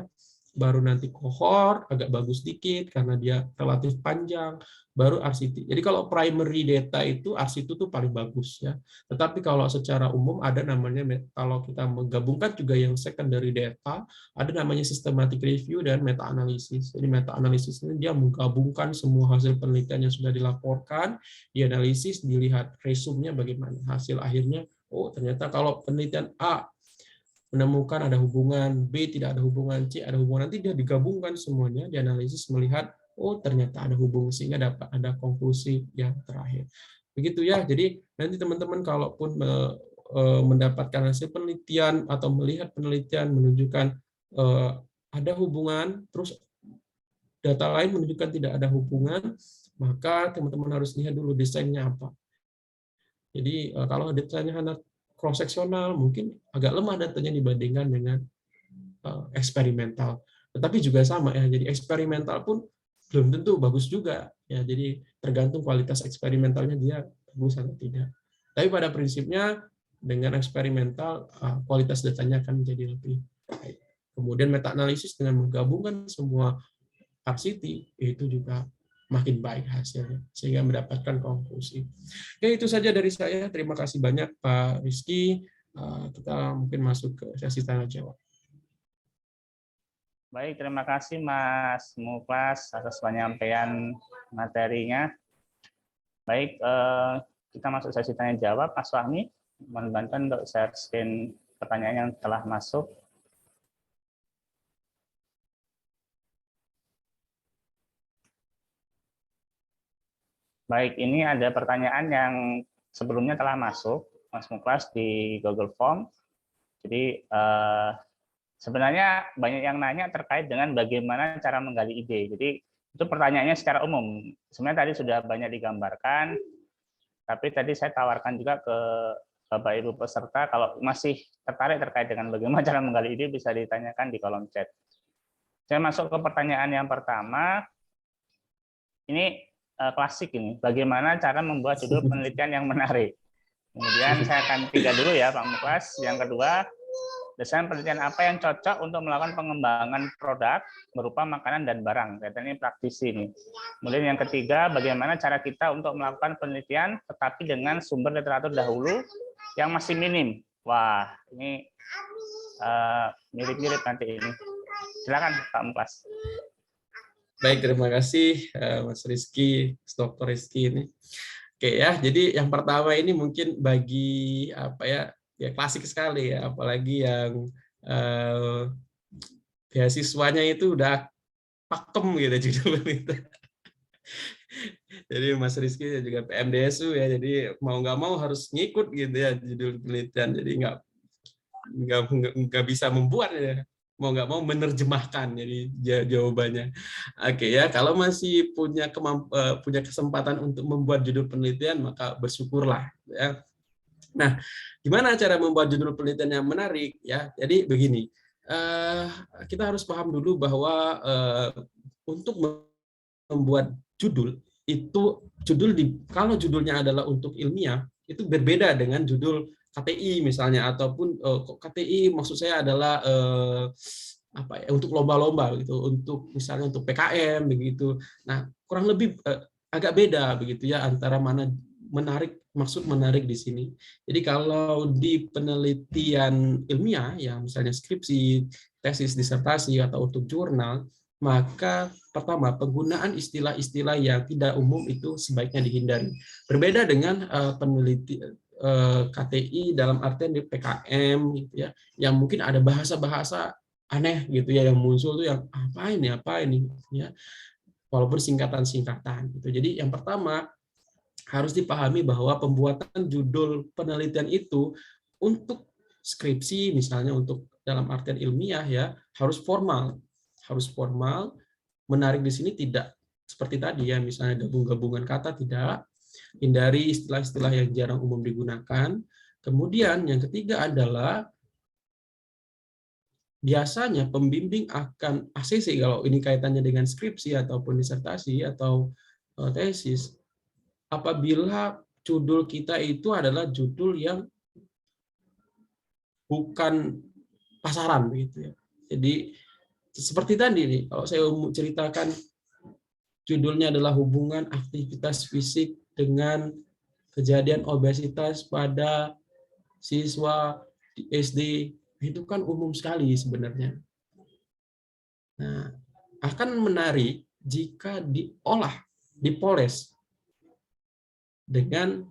baru nanti cohort agak bagus dikit karena dia relatif panjang, baru RCT. Jadi kalau primary data itu RCT itu paling bagus ya. Tetapi kalau secara umum ada namanya, kalau kita menggabungkan juga yang secondary data, ada namanya systematic review dan meta analysis. Jadi meta analysis ini dia menggabungkan semua hasil penelitian yang sudah dilaporkan, dianalisis, dilihat resumenya bagaimana, hasil akhirnya. Oh, ternyata kalau penelitian A menemukan ada hubungan, B tidak ada hubungan, C ada hubungan, nanti dia digabungkan semuanya, dianalisis melihat, oh ternyata ada hubungan, sehingga dapat ada konklusi yang terakhir. Begitu ya, jadi nanti teman-teman kalaupun mendapatkan hasil penelitian atau melihat penelitian menunjukkan ada hubungan, terus data lain menunjukkan tidak ada hubungan, maka teman-teman harus lihat dulu desainnya apa. Jadi kalau datanya hanya cross-sectional, mungkin agak lemah datanya dibandingkan dengan eksperimental. Tetapi juga sama ya, jadi eksperimental pun belum tentu bagus juga. Ya, jadi tergantung kualitas eksperimentalnya dia bagus atau tidak. Tapi pada prinsipnya dengan eksperimental kualitas datanya akan menjadi lebih baik. Kemudian meta-analisis dengan menggabungkan semua RCT itu juga makin baik hasilnya sehingga mendapatkan konklusi. Oke, itu saja dari saya. Terima kasih banyak Pak Rizky. Kita mungkin masuk ke sesi tanya jawab. Baik, terima kasih Mas Muklas atas penyampaian materinya. Baik, kita masuk sesi tanya jawab. Mas Fahmi, mohon bantuan untuk share screen pertanyaan yang telah masuk. Baik, ini ada pertanyaan yang sebelumnya telah masuk, Mas Muklas, di Google Form. Jadi sebenarnya banyak yang nanya terkait dengan bagaimana cara menggali ide. Jadi itu pertanyaannya secara umum. Sebenarnya tadi sudah banyak digambarkan, tapi tadi saya tawarkan juga ke Bapak Ibu peserta, kalau masih tertarik terkait dengan bagaimana cara menggali ide bisa ditanyakan di kolom chat. Saya masuk ke pertanyaan yang pertama. Ini klasik ini, bagaimana cara membuat judul penelitian yang menarik. Kemudian saya akan 3 dulu ya Pak Muklas. Yang kedua, desain penelitian apa yang cocok untuk melakukan pengembangan produk berupa makanan dan barang. Ini praktisi ini. Kemudian yang ketiga, bagaimana cara kita untuk melakukan penelitian tetapi dengan sumber literatur dahulu yang masih minim. Wah, ini mirip-mirip nanti ini. Silakan Pak Muklas. Baik, terima kasih Mas Rizky, Dr. Rizky ini. Oke ya, jadi yang pertama ini mungkin bagi apa ya klasik sekali ya, apalagi yang beasiswanya itu udah pakem gitu judul itu. Jadi Mas Rizky juga PMDSU ya, jadi mau nggak mau harus ngikut gitu ya judul penelitian, jadi nggak bisa membuat ya, mau nggak mau menerjemahkan jadi jawabannya. Oke ya, kalau masih punya kesempatan untuk membuat judul penelitian maka bersyukurlah ya. Nah, gimana cara membuat judul penelitian yang menarik ya? Jadi begini, kita harus paham dulu bahwa untuk membuat judul itu kalau judulnya adalah untuk ilmiah itu berbeda dengan judul KTI misalnya, ataupun KTI maksud saya adalah apa ya, untuk lomba-lomba gitu, untuk misalnya untuk PKM begitu. Nah, kurang lebih agak beda begitu ya antara mana maksud menarik di sini. Jadi kalau di penelitian ilmiah ya misalnya skripsi, tesis, disertasi atau untuk jurnal, maka pertama penggunaan istilah-istilah yang tidak umum itu sebaiknya dihindari. Berbeda dengan penelitian KTI dalam artian di PKM gitu ya, yang mungkin ada bahasa-bahasa aneh gitu ya yang muncul tuh yang apa ini ya, walaupun singkatan-singkatan gitu. Jadi yang pertama harus dipahami bahwa pembuatan judul penelitian itu untuk skripsi misalnya, untuk dalam artian ilmiah ya harus formal, menarik di sini tidak seperti tadi ya misalnya gabung-gabungan kata, tidak. Hindari istilah-istilah yang jarang umum digunakan. Kemudian yang ketiga adalah biasanya pembimbing akan ACC kalau ini kaitannya dengan skripsi ataupun disertasi atau tesis, apabila judul kita itu adalah judul yang bukan pasaran begitu ya. Jadi seperti tadi nih, kalau saya ceritakan judulnya adalah hubungan aktivitas fisik dengan kejadian obesitas pada siswa di SD, itu kan umum sekali sebenarnya. Nah, akan menarik jika diolah, dipoles dengan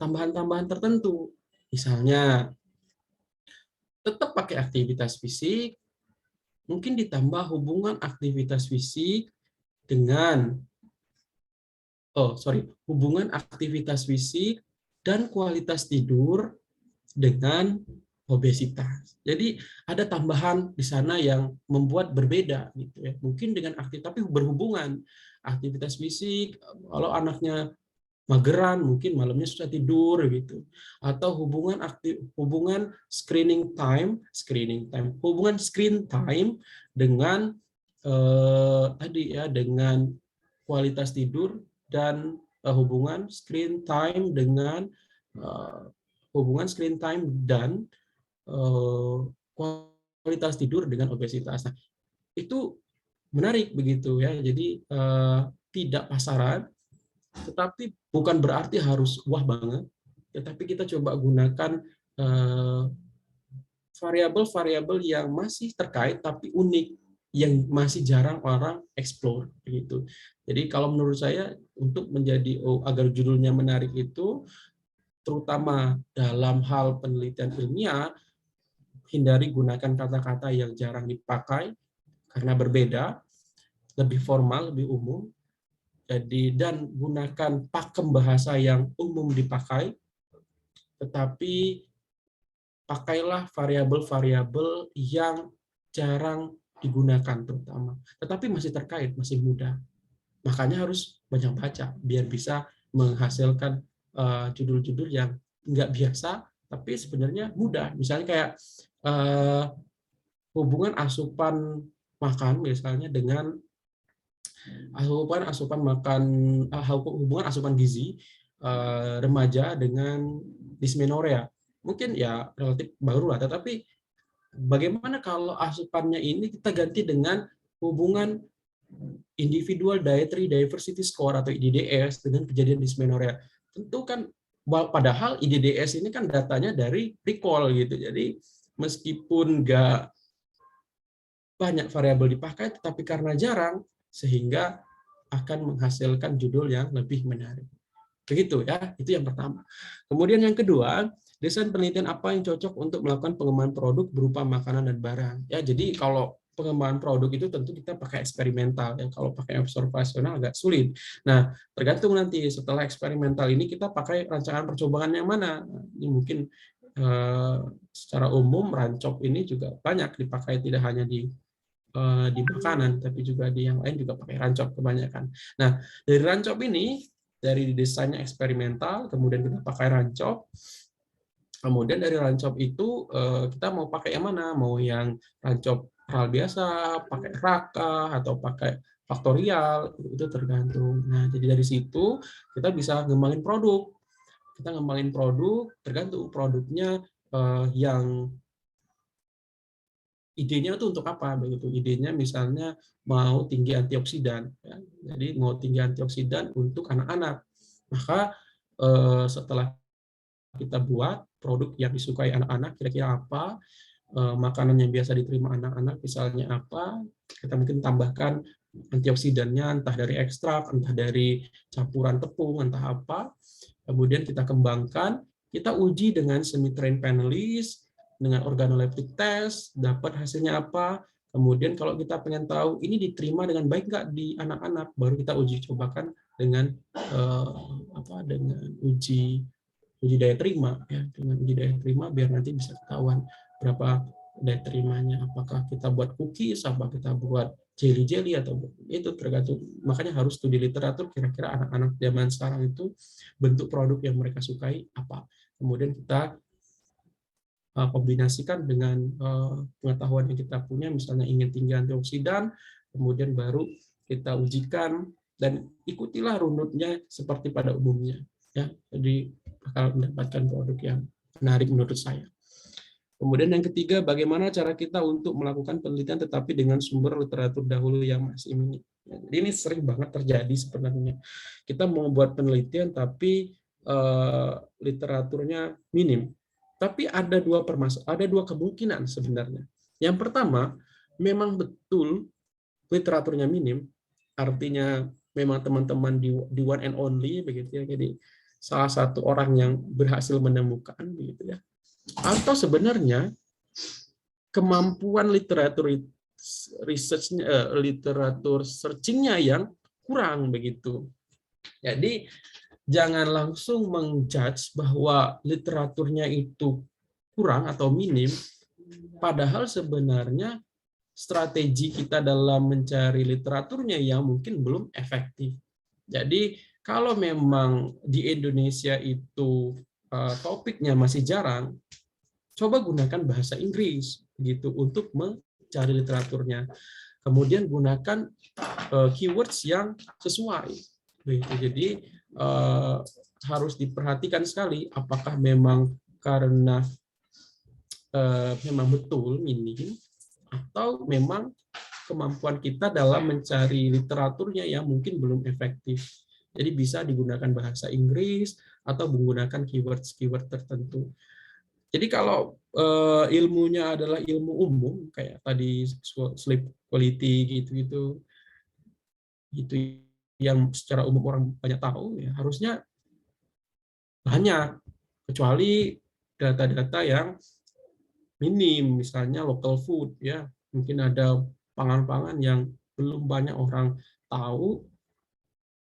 tambahan-tambahan tertentu. Misalnya, tetap pakai aktivitas fisik, mungkin ditambah hubungan aktivitas fisik dengan hubungan aktivitas fisik dan kualitas tidur dengan obesitas. Jadi ada tambahan di sana yang membuat berbeda gitu ya. Mungkin dengan tapi berhubungan aktivitas fisik, kalau anaknya mageran mungkin malamnya susah tidur gitu. Atau hubungan screen time dengan tadi ya, dengan kualitas tidur dan hubungan screen time dan kualitas tidur dengan obesitas. Nah, itu menarik begitu ya. Jadi tidak pasaran, tetapi bukan berarti harus wah banget, tetapi kita coba gunakan variabel-variabel yang masih terkait tapi unik, yang masih jarang orang explore begitu. Jadi kalau menurut saya untuk menjadi agar judulnya menarik itu, terutama dalam hal penelitian ilmiah, hindari gunakan kata-kata yang jarang dipakai karena berbeda, lebih formal, lebih umum. Jadi dan gunakan pakem bahasa yang umum dipakai, tetapi pakailah variabel-variabel yang jarang digunakan terutama, tetapi masih terkait, masih mudah. Makanya harus banyak baca biar bisa menghasilkan judul-judul yang nggak biasa, tapi sebenarnya mudah. Misalnya kayak hubungan asupan makan misalnya dengan hubungan asupan gizi remaja dengan dismenorea. Mungkin ya relatif baru lah, tetapi bagaimana kalau asupannya ini kita ganti dengan hubungan individual dietary diversity score atau IDDS dengan kejadian dismenorea. Tentu kan padahal IDDS ini kan datanya dari recall gitu. Jadi meskipun nggak banyak variabel dipakai, tetapi karena jarang sehingga akan menghasilkan judul yang lebih menarik. Begitu ya, itu yang pertama. Kemudian yang kedua, desain penelitian apa yang cocok untuk melakukan pengembangan produk berupa makanan dan barang. Ya, jadi kalau pengembangan produk itu tentu kita pakai eksperimental ya. Kalau pakai observasional agak sulit. Nah, tergantung nanti setelah eksperimental ini kita pakai rancangan percobaan yang mana. Ini mungkin secara umum rancop ini juga banyak dipakai, tidak hanya di makanan, tapi juga di yang lain juga pakai rancop kebanyakan. Nah, dari rancop ini, dari desainnya eksperimental, kemudian kita pakai rancop, kemudian dari rancop itu kita mau pakai yang mana? Mau yang rancop RAL biasa, pakai raka, atau pakai faktorial, itu tergantung. Nah, jadi dari situ kita bisa ngembangin produk. Kita ngembangin produk, tergantung produknya yang idenya itu untuk apa begitu. Idenya misalnya mau tinggi antioksidan ya. Jadi mau tinggi antioksidan untuk anak-anak, maka setelah kita buat produk yang disukai anak-anak, kira-kira apa makanan yang biasa diterima anak-anak misalnya apa, kita mungkin tambahkan antioksidannya entah dari ekstrak, entah dari campuran tepung, entah apa, kemudian kita kembangkan, kita uji dengan semi-trained panelist, dengan organoleptic test, dapat hasilnya apa. Kemudian kalau kita pengen tahu ini diterima dengan baik nggak di anak-anak, baru kita uji cobakan dengan dengan uji daya terima ya, dengan uji daya terima biar nanti bisa ketahuan berapa daya terimanya. Apakah kita buat cookies, apa kita buat jelly atau itu tergantung. Makanya harus studi literatur kira-kira anak-anak zaman sekarang itu bentuk produk yang mereka sukai apa. Kemudian kita kombinasikan dengan pengetahuan yang kita punya, misalnya ingin tinggi antioksidan, kemudian baru kita ujikan dan ikutilah runutnya seperti pada umumnya. Ya, jadi bakal mendapatkan produk yang menarik menurut saya. Kemudian yang ketiga, bagaimana cara kita untuk melakukan penelitian tetapi dengan sumber literatur dahulu yang masih minim. Jadi ini sering banget terjadi sebenarnya. Kita mau buat penelitian tapi literaturnya minim. Tapi ada dua kemungkinan sebenarnya. Yang pertama, memang betul literaturnya minim, artinya memang teman-teman di one and only begitu ya. Jadi salah satu orang yang berhasil menemukan begitu ya. Atau sebenarnya kemampuan literatur research-nya, literatur searching-nya yang kurang begitu. Jadi jangan langsung menjudge bahwa literaturnya itu kurang atau minim, padahal sebenarnya strategi kita dalam mencari literaturnya yang mungkin belum efektif. Jadi kalau memang di Indonesia itu topiknya masih jarang, coba gunakan bahasa Inggris gitu untuk mencari literaturnya. Kemudian gunakan keywords yang sesuai. Begitu. Jadi harus diperhatikan sekali apakah memang karena memang betul minim atau memang kemampuan kita dalam mencari literaturnya yang mungkin belum efektif. Jadi bisa digunakan bahasa Inggris atau menggunakan keyword tertentu. Jadi kalau ilmunya adalah ilmu umum kayak tadi sleep quality gitu yang secara umum orang banyak tahu, ya harusnya banyak, kecuali data-data yang minim, misalnya local food, ya mungkin ada pangan-pangan yang belum banyak orang tahu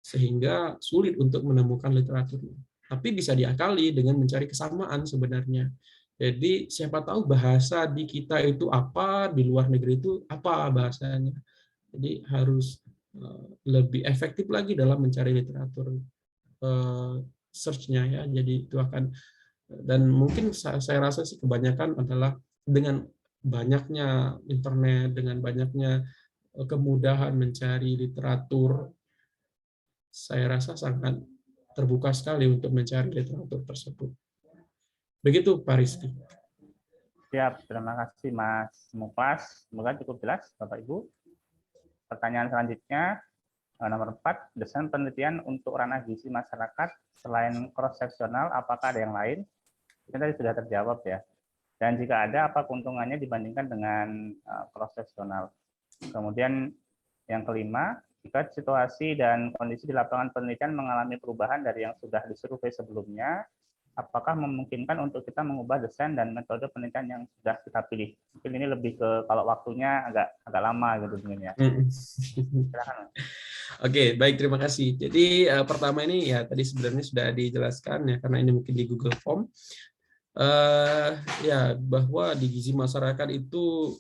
sehingga sulit untuk menemukan literaturnya. Tapi bisa diakali dengan mencari kesamaan sebenarnya. Jadi siapa tahu bahasa di kita itu apa, di luar negeri itu apa bahasanya. Jadi harus lebih efektif lagi dalam mencari literatur search-nya, ya. Jadi itu akan, dan mungkin saya rasa sih kebanyakan adalah dengan banyaknya internet, dengan banyaknya kemudahan mencari literatur, saya rasa sangat terbuka sekali untuk mencari literatur tersebut. Begitu Pak Rizky. Siap, terima kasih Mas Mufas. Semoga cukup jelas Bapak Ibu. Pertanyaan selanjutnya, nomor 4, desain penelitian untuk ranah gizi masyarakat selain cross-seksional, apakah ada yang lain? Ini tadi sudah terjawab ya. Dan jika ada, apa keuntungannya dibandingkan dengan cross-seksional? Kemudian yang kelima, jika situasi dan kondisi di lapangan penelitian mengalami perubahan dari yang sudah disurvei sebelumnya, apakah memungkinkan untuk kita mengubah desain dan metode penelitian yang sudah kita pilih? Mungkin ini lebih ke kalau waktunya agak lama gitu mungkin ya. Silakan. Oke, baik, terima kasih. Jadi pertama ini ya tadi sebenarnya sudah dijelaskan ya, karena ini mungkin di Google Form. Ya, bahwa di gizi masyarakat itu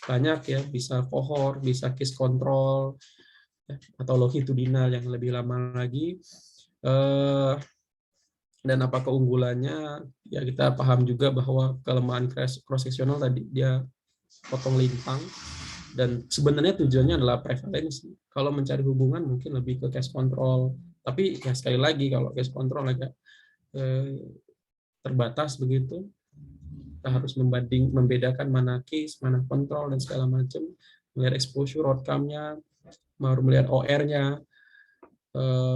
banyak ya, bisa kohort, bisa case control, ya, atau longitudinal yang lebih lama lagi. Dan apa keunggulannya? Ya kita paham juga bahwa kelemahan cross-seksional tadi dia potong lintang, dan sebenarnya tujuannya adalah prevalensi. Kalau mencari hubungan mungkin lebih ke case control, tapi ya sekali lagi kalau case control agak terbatas begitu. Kita harus membedakan mana case, mana kontrol, dan segala macam. Melihat exposure outcome-nya, baru melihat OR-nya.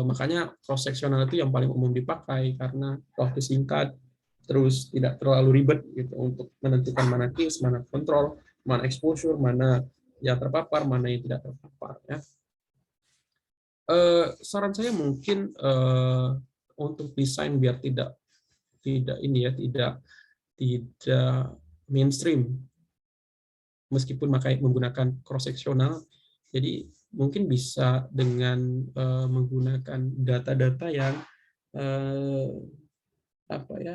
Makanya cross-sectional itu yang paling umum dipakai, karena waktu singkat, terus tidak terlalu ribet gitu untuk menentukan mana case, mana kontrol, mana exposure, mana yang terpapar, mana yang tidak terpapar. Ya. Saran saya mungkin untuk desain biar tidak ini ya, tidak mainstream, meskipun menggunakan cross-sectional, jadi mungkin bisa dengan menggunakan data-data yang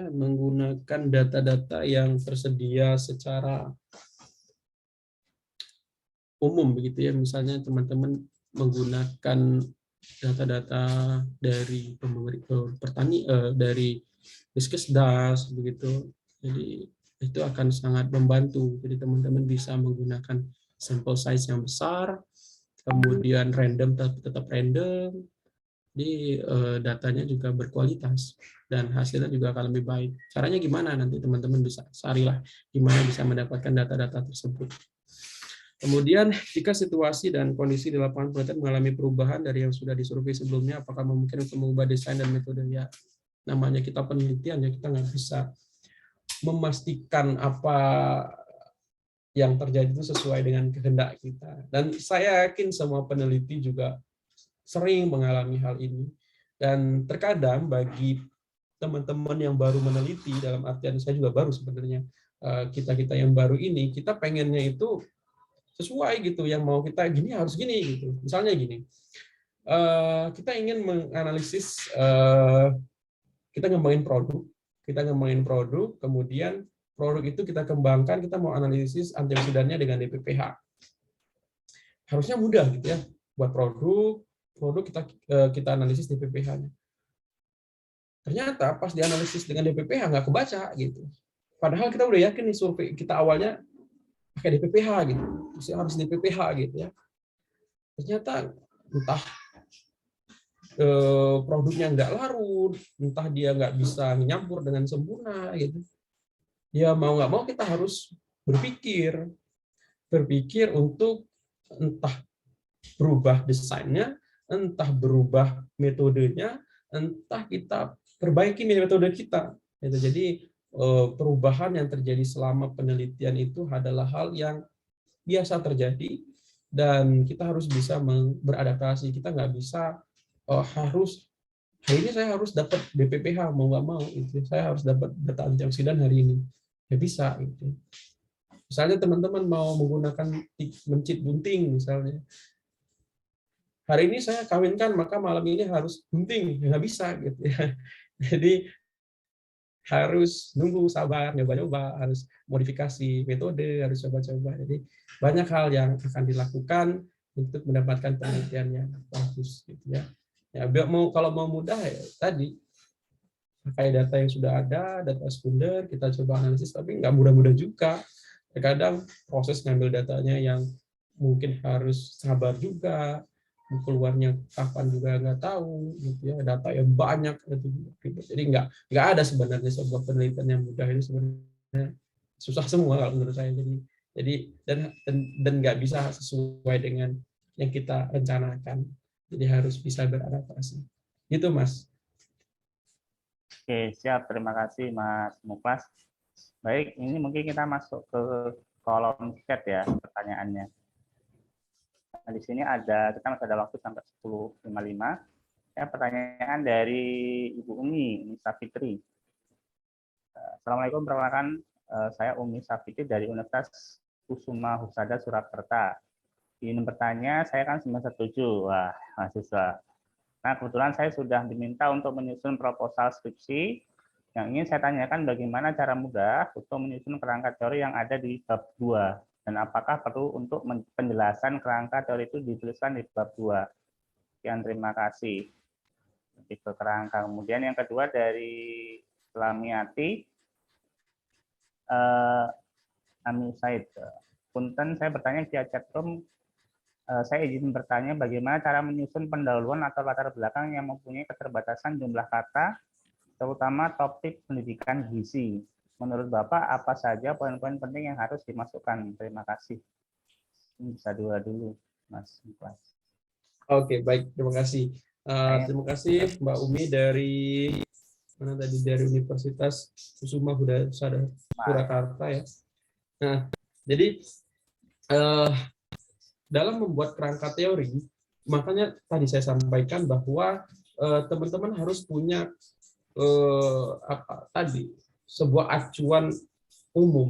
menggunakan data-data yang tersedia secara umum begitu ya. Misalnya teman-teman menggunakan data-data dari petani, dari Diskesdas begitu. Jadi itu akan sangat membantu. Jadi teman-teman bisa menggunakan sampel size yang besar, kemudian random tetap random, jadi datanya juga berkualitas dan hasilnya juga akan lebih baik. Caranya gimana? Nanti teman-teman bisa carilah gimana bisa mendapatkan data-data tersebut. Kemudian jika situasi dan kondisi di lapangan penelitian mengalami perubahan dari yang sudah disurvei sebelumnya, apakah mungkin untuk mengubah desain dan metode? Ya, namanya kita penelitian ya, kita nggak bisa memastikan apa yang terjadi itu sesuai dengan kehendak kita. Dan saya yakin semua peneliti juga sering mengalami hal ini. Dan terkadang bagi teman-teman yang baru meneliti, dalam artian saya juga baru sebenarnya, kita-kita yang baru ini, kita pengennya itu sesuai gitu, yang mau kita gini harus gini gitu. Misalnya gini, kita ingin menganalisis, kita ngembangin produk, kemudian produk itu kita kembangkan, kita mau analisis antioksidannya dengan DPPH. Harusnya mudah gitu ya, buat produk kita analisis DPPH-nya. Ternyata pas dianalisis dengan DPPH nggak kebaca gitu. Padahal kita udah yakin nih survei kita awalnya pakai DPPH gitu, terus harus DPPH gitu ya. Ternyata entah produknya nggak larut, entah dia nggak bisa nyampur dengan sempurna gitu. Ya mau nggak mau kita harus berpikir berpikir untuk entah berubah desainnya, entah berubah metodenya, entah kita perbaiki metode kita. Jadi perubahan yang terjadi selama penelitian itu adalah hal yang biasa terjadi dan kita harus bisa beradaptasi. Kita nggak bisa harus hari ini saya harus dapat BPPH mau nggak mau, gitu. Saya harus dapat data antioksidan hari ini. Ya bisa. Gitu. Misalnya teman-teman mau menggunakan mencit bunting misalnya. Hari ini saya kawinkan, maka malam ini harus bunting. Nggak bisa. Gitu ya. Jadi harus nunggu, sabar, nyoba-nyoba, harus modifikasi metode, harus coba-coba. Jadi banyak hal yang akan dilakukan untuk mendapatkan penelitian yang bagus. Gitu ya. Ya, kalau mau mudah ya tadi pakai data yang sudah ada, data sekunder, kita coba analisis, tapi nggak mudah-mudah juga. Terkadang proses ngambil datanya yang mungkin harus sabar juga, keluarnya kapan juga nggak tahu, gitu ya. Data yang banyak, jadi nggak ada sebenarnya sebuah penelitian yang mudah. Itu sebenarnya susah semua kalau menurut saya. Jadi dan nggak bisa sesuai dengan yang kita rencanakan. Jadi harus bisa beradaptasi. Gitu, Mas. Oke, siap. Terima kasih, Mas Muklas. Baik, ini mungkin kita masuk ke kolom chat ya, pertanyaannya. Nah, di sini kita masih ada waktu sampai 10.55. Ya, pertanyaan dari Ibu Umi Safitri. Assalamualaikum, perkenalkan saya Umi Safitri dari Universitas Kusuma Husada Surakarta. Ingin bertanya, saya kan semester 7. Wah, mahasiswa. Nah, kebetulan saya sudah diminta untuk menyusun proposal skripsi. Yang ingin saya tanyakan bagaimana cara mudah untuk menyusun kerangka teori yang ada di bab 2. Dan apakah perlu untuk penjelasan kerangka teori itu dituliskan di bab 2. Sekian, terima kasih. Itu kerangka. Kemudian yang kedua dari Lamiati, Ami Said. Punten, saya bertanya via chatroom. Saya izin bertanya bagaimana cara menyusun pendahuluan atau latar belakang yang mempunyai keterbatasan jumlah kata, terutama topik pendidikan gizi. Menurut Bapak, apa saja poin-poin penting yang harus dimasukkan? Terima kasih. Ini bisa dulu, Mas Muklas. Oke, baik. Terima kasih. Terima kasih Mbak Umi dari mana tadi, dari Universitas Kusuma Husada Surakarta ya. Nah, jadi dalam membuat kerangka teori, makanya tadi saya sampaikan bahwa teman-teman harus punya sebuah acuan umum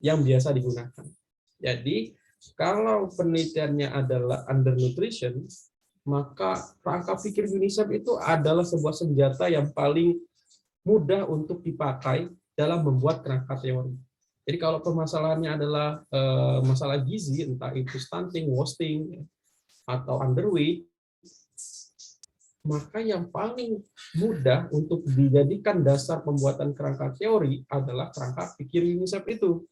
yang biasa digunakan. Jadi kalau penelitiannya adalah undernutrition, maka kerangka pikir UNICEF itu adalah sebuah senjata yang paling mudah untuk dipakai dalam membuat kerangka teori. Jadi kalau permasalahannya adalah masalah gizi, entah itu stunting, wasting, atau underweight, maka yang paling mudah untuk dijadikan dasar pembuatan kerangka teori adalah kerangka pikir UNICEF itu.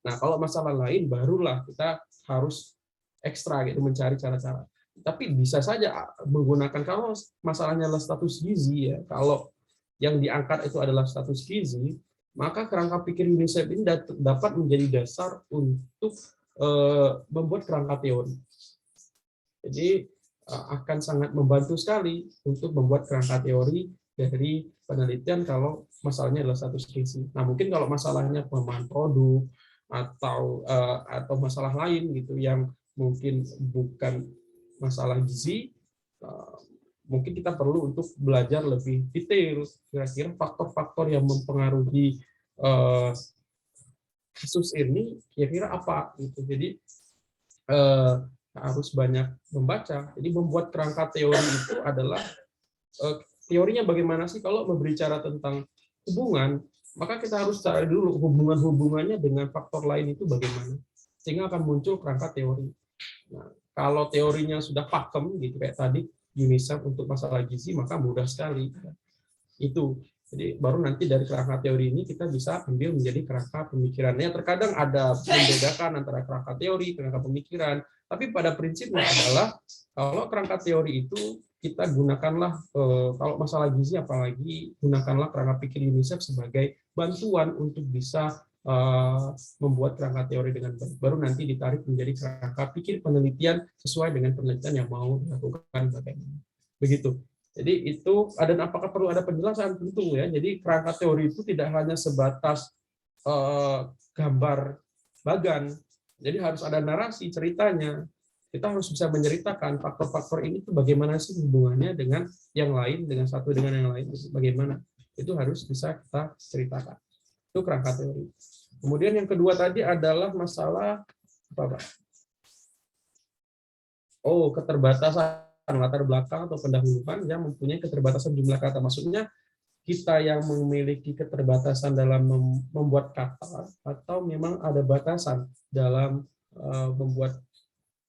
Nah, kalau masalah lain barulah kita harus ekstra gitu, mencari cara-cara. Tapi bisa saja menggunakan, kalau masalahnya adalah status gizi ya, kalau yang diangkat itu adalah status gizi, maka kerangka pikir UNICEF ini dapat menjadi dasar untuk membuat kerangka teori. Jadi akan sangat membantu sekali untuk membuat kerangka teori dari penelitian kalau masalahnya adalah status gizi. Nah, mungkin kalau masalahnya pengembangan produk atau masalah lain gitu yang mungkin bukan masalah gizi, mungkin kita perlu untuk belajar lebih detail kira-kira faktor-faktor yang mempengaruhi kasus ini kira-kira apa gitu. Jadi harus banyak membaca. Jadi membuat kerangka teori itu adalah teorinya bagaimana sih. Kalau berbicara tentang hubungan, maka kita harus cari dulu hubungannya dengan faktor lain itu bagaimana, sehingga akan muncul kerangka teori. Nah, kalau teorinya sudah pakem gitu kayak tadi UNICEF untuk masalah gizi, maka mudah sekali itu. Jadi baru nanti dari kerangka teori ini kita bisa ambil menjadi kerangka pemikirannya. Terkadang ada membedakan antara kerangka teori, kerangka pemikiran, tapi pada prinsipnya adalah kalau kerangka teori itu kita gunakanlah, kalau masalah gizi apalagi, gunakanlah kerangka pikir UNICEF sebagai bantuan untuk bisa membuat kerangka teori dengan baik. Baru nanti ditarik menjadi kerangka pikir penelitian sesuai dengan penelitian yang mau dilakukan bagaimana. Begitu. Jadi itu, dan apakah perlu ada penjelasan? Tentu ya. Jadi kerangka teori itu tidak hanya sebatas gambar bagan. Jadi harus ada narasi ceritanya. Kita harus bisa menceritakan faktor-faktor ini itu bagaimana sih hubungannya dengan yang lain, dengan satu dengan yang lain, bagaimana. Itu harus bisa kita ceritakan. Itu kerangka teori. Kemudian yang kedua tadi adalah masalah apa, Pak? Oh, keterbatasan latar belakang atau pendahuluan yang mempunyai keterbatasan jumlah kata. Maksudnya kita yang memiliki keterbatasan dalam membuat kata atau memang ada batasan dalam membuat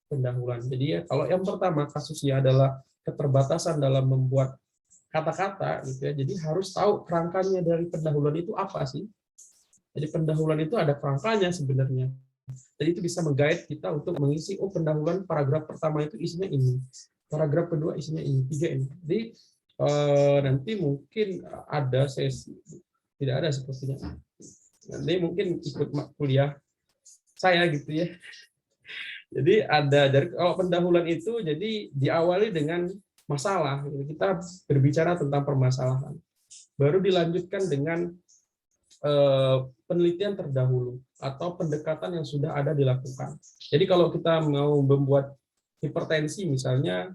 pendahuluan. Jadi ya, kalau yang pertama kasusnya adalah keterbatasan dalam membuat kata-kata, gitu ya. Jadi harus tahu kerangkanya dari pendahuluan itu apa sih. Jadi pendahuluan itu ada kerangkanya sebenarnya. Jadi itu bisa menggait kita untuk mengisi, oh pendahuluan paragraf pertama itu isinya ini, paragraf kedua isinya ini, tiga ini. Jadi nanti mungkin ada sesi, tidak ada sepertinya. Nanti mungkin ikut kuliah saya gitu ya. Jadi ada dari kalau pendahuluan itu jadi diawali dengan masalah. Kita berbicara tentang permasalahan. Baru dilanjutkan dengan penelitian terdahulu atau pendekatan yang sudah ada dilakukan. Jadi kalau kita mau membuat hipertensi misalnya,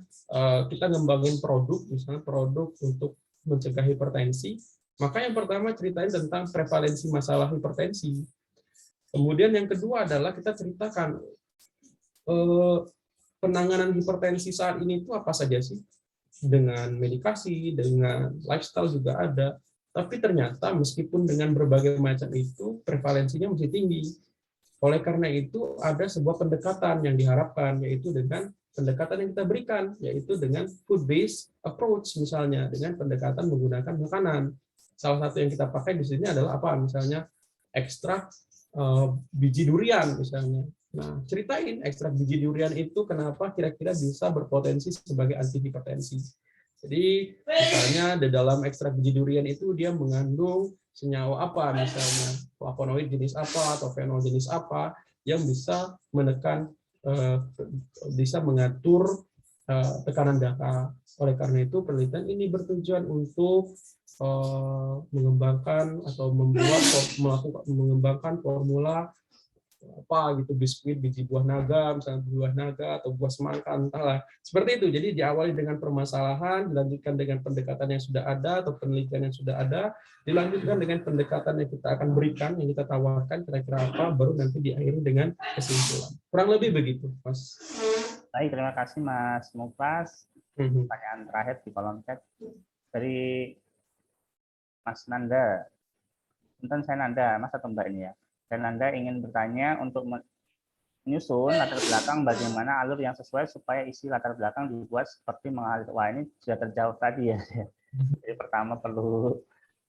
kita ngembangin produk, misalnya produk untuk mencegah hipertensi, maka yang pertama ceritain tentang prevalensi masalah hipertensi. Kemudian yang kedua adalah kita ceritakan penanganan hipertensi saat ini itu apa saja sih? Dengan medikasi, dengan lifestyle juga ada. Tapi ternyata meskipun dengan berbagai macam itu, prevalensinya masih tinggi. Oleh karena itu, ada sebuah pendekatan yang diharapkan, yaitu dengan pendekatan yang kita berikan, yaitu dengan food-based approach, misalnya, dengan pendekatan menggunakan makanan. Salah satu yang kita pakai di sini adalah apa? Misalnya, ekstrak biji durian, misalnya. Nah, ceritain ekstrak biji durian itu kenapa kira-kira bisa berpotensi sebagai antihipertensi. Jadi misalnya di dalam ekstrak biji durian itu dia mengandung senyawa apa, misalnya flavonoid jenis apa atau fenol jenis apa yang bisa menekan, bisa mengatur tekanan darah. Oleh karena itu penelitian ini bertujuan untuk mengembangkan atau mengembangkan formula apa gitu, biskuit biji buah naga, misalnya buah naga atau buah semangka, entahlah seperti itu. Jadi diawali dengan permasalahan, dilanjutkan dengan pendekatan yang sudah ada atau penelitian yang sudah ada, dilanjutkan dengan pendekatan yang kita akan berikan, yang kita tawarkan kira-kira apa, baru nanti diakhiri dengan kesimpulan. Kurang lebih begitu, Mas. Baik, terima kasih Mas Muklas. Pertanyaan terakhir di kolom chat dari Mas Nanda. Tentang saya Nanda, Mas atau Mbak ini ya. Dan Anda ingin bertanya untuk menyusun latar belakang bagaimana alur yang sesuai supaya isi latar belakang dibuat seperti mengalir. Wah, ini sudah terjawab tadi ya. Jadi pertama perlu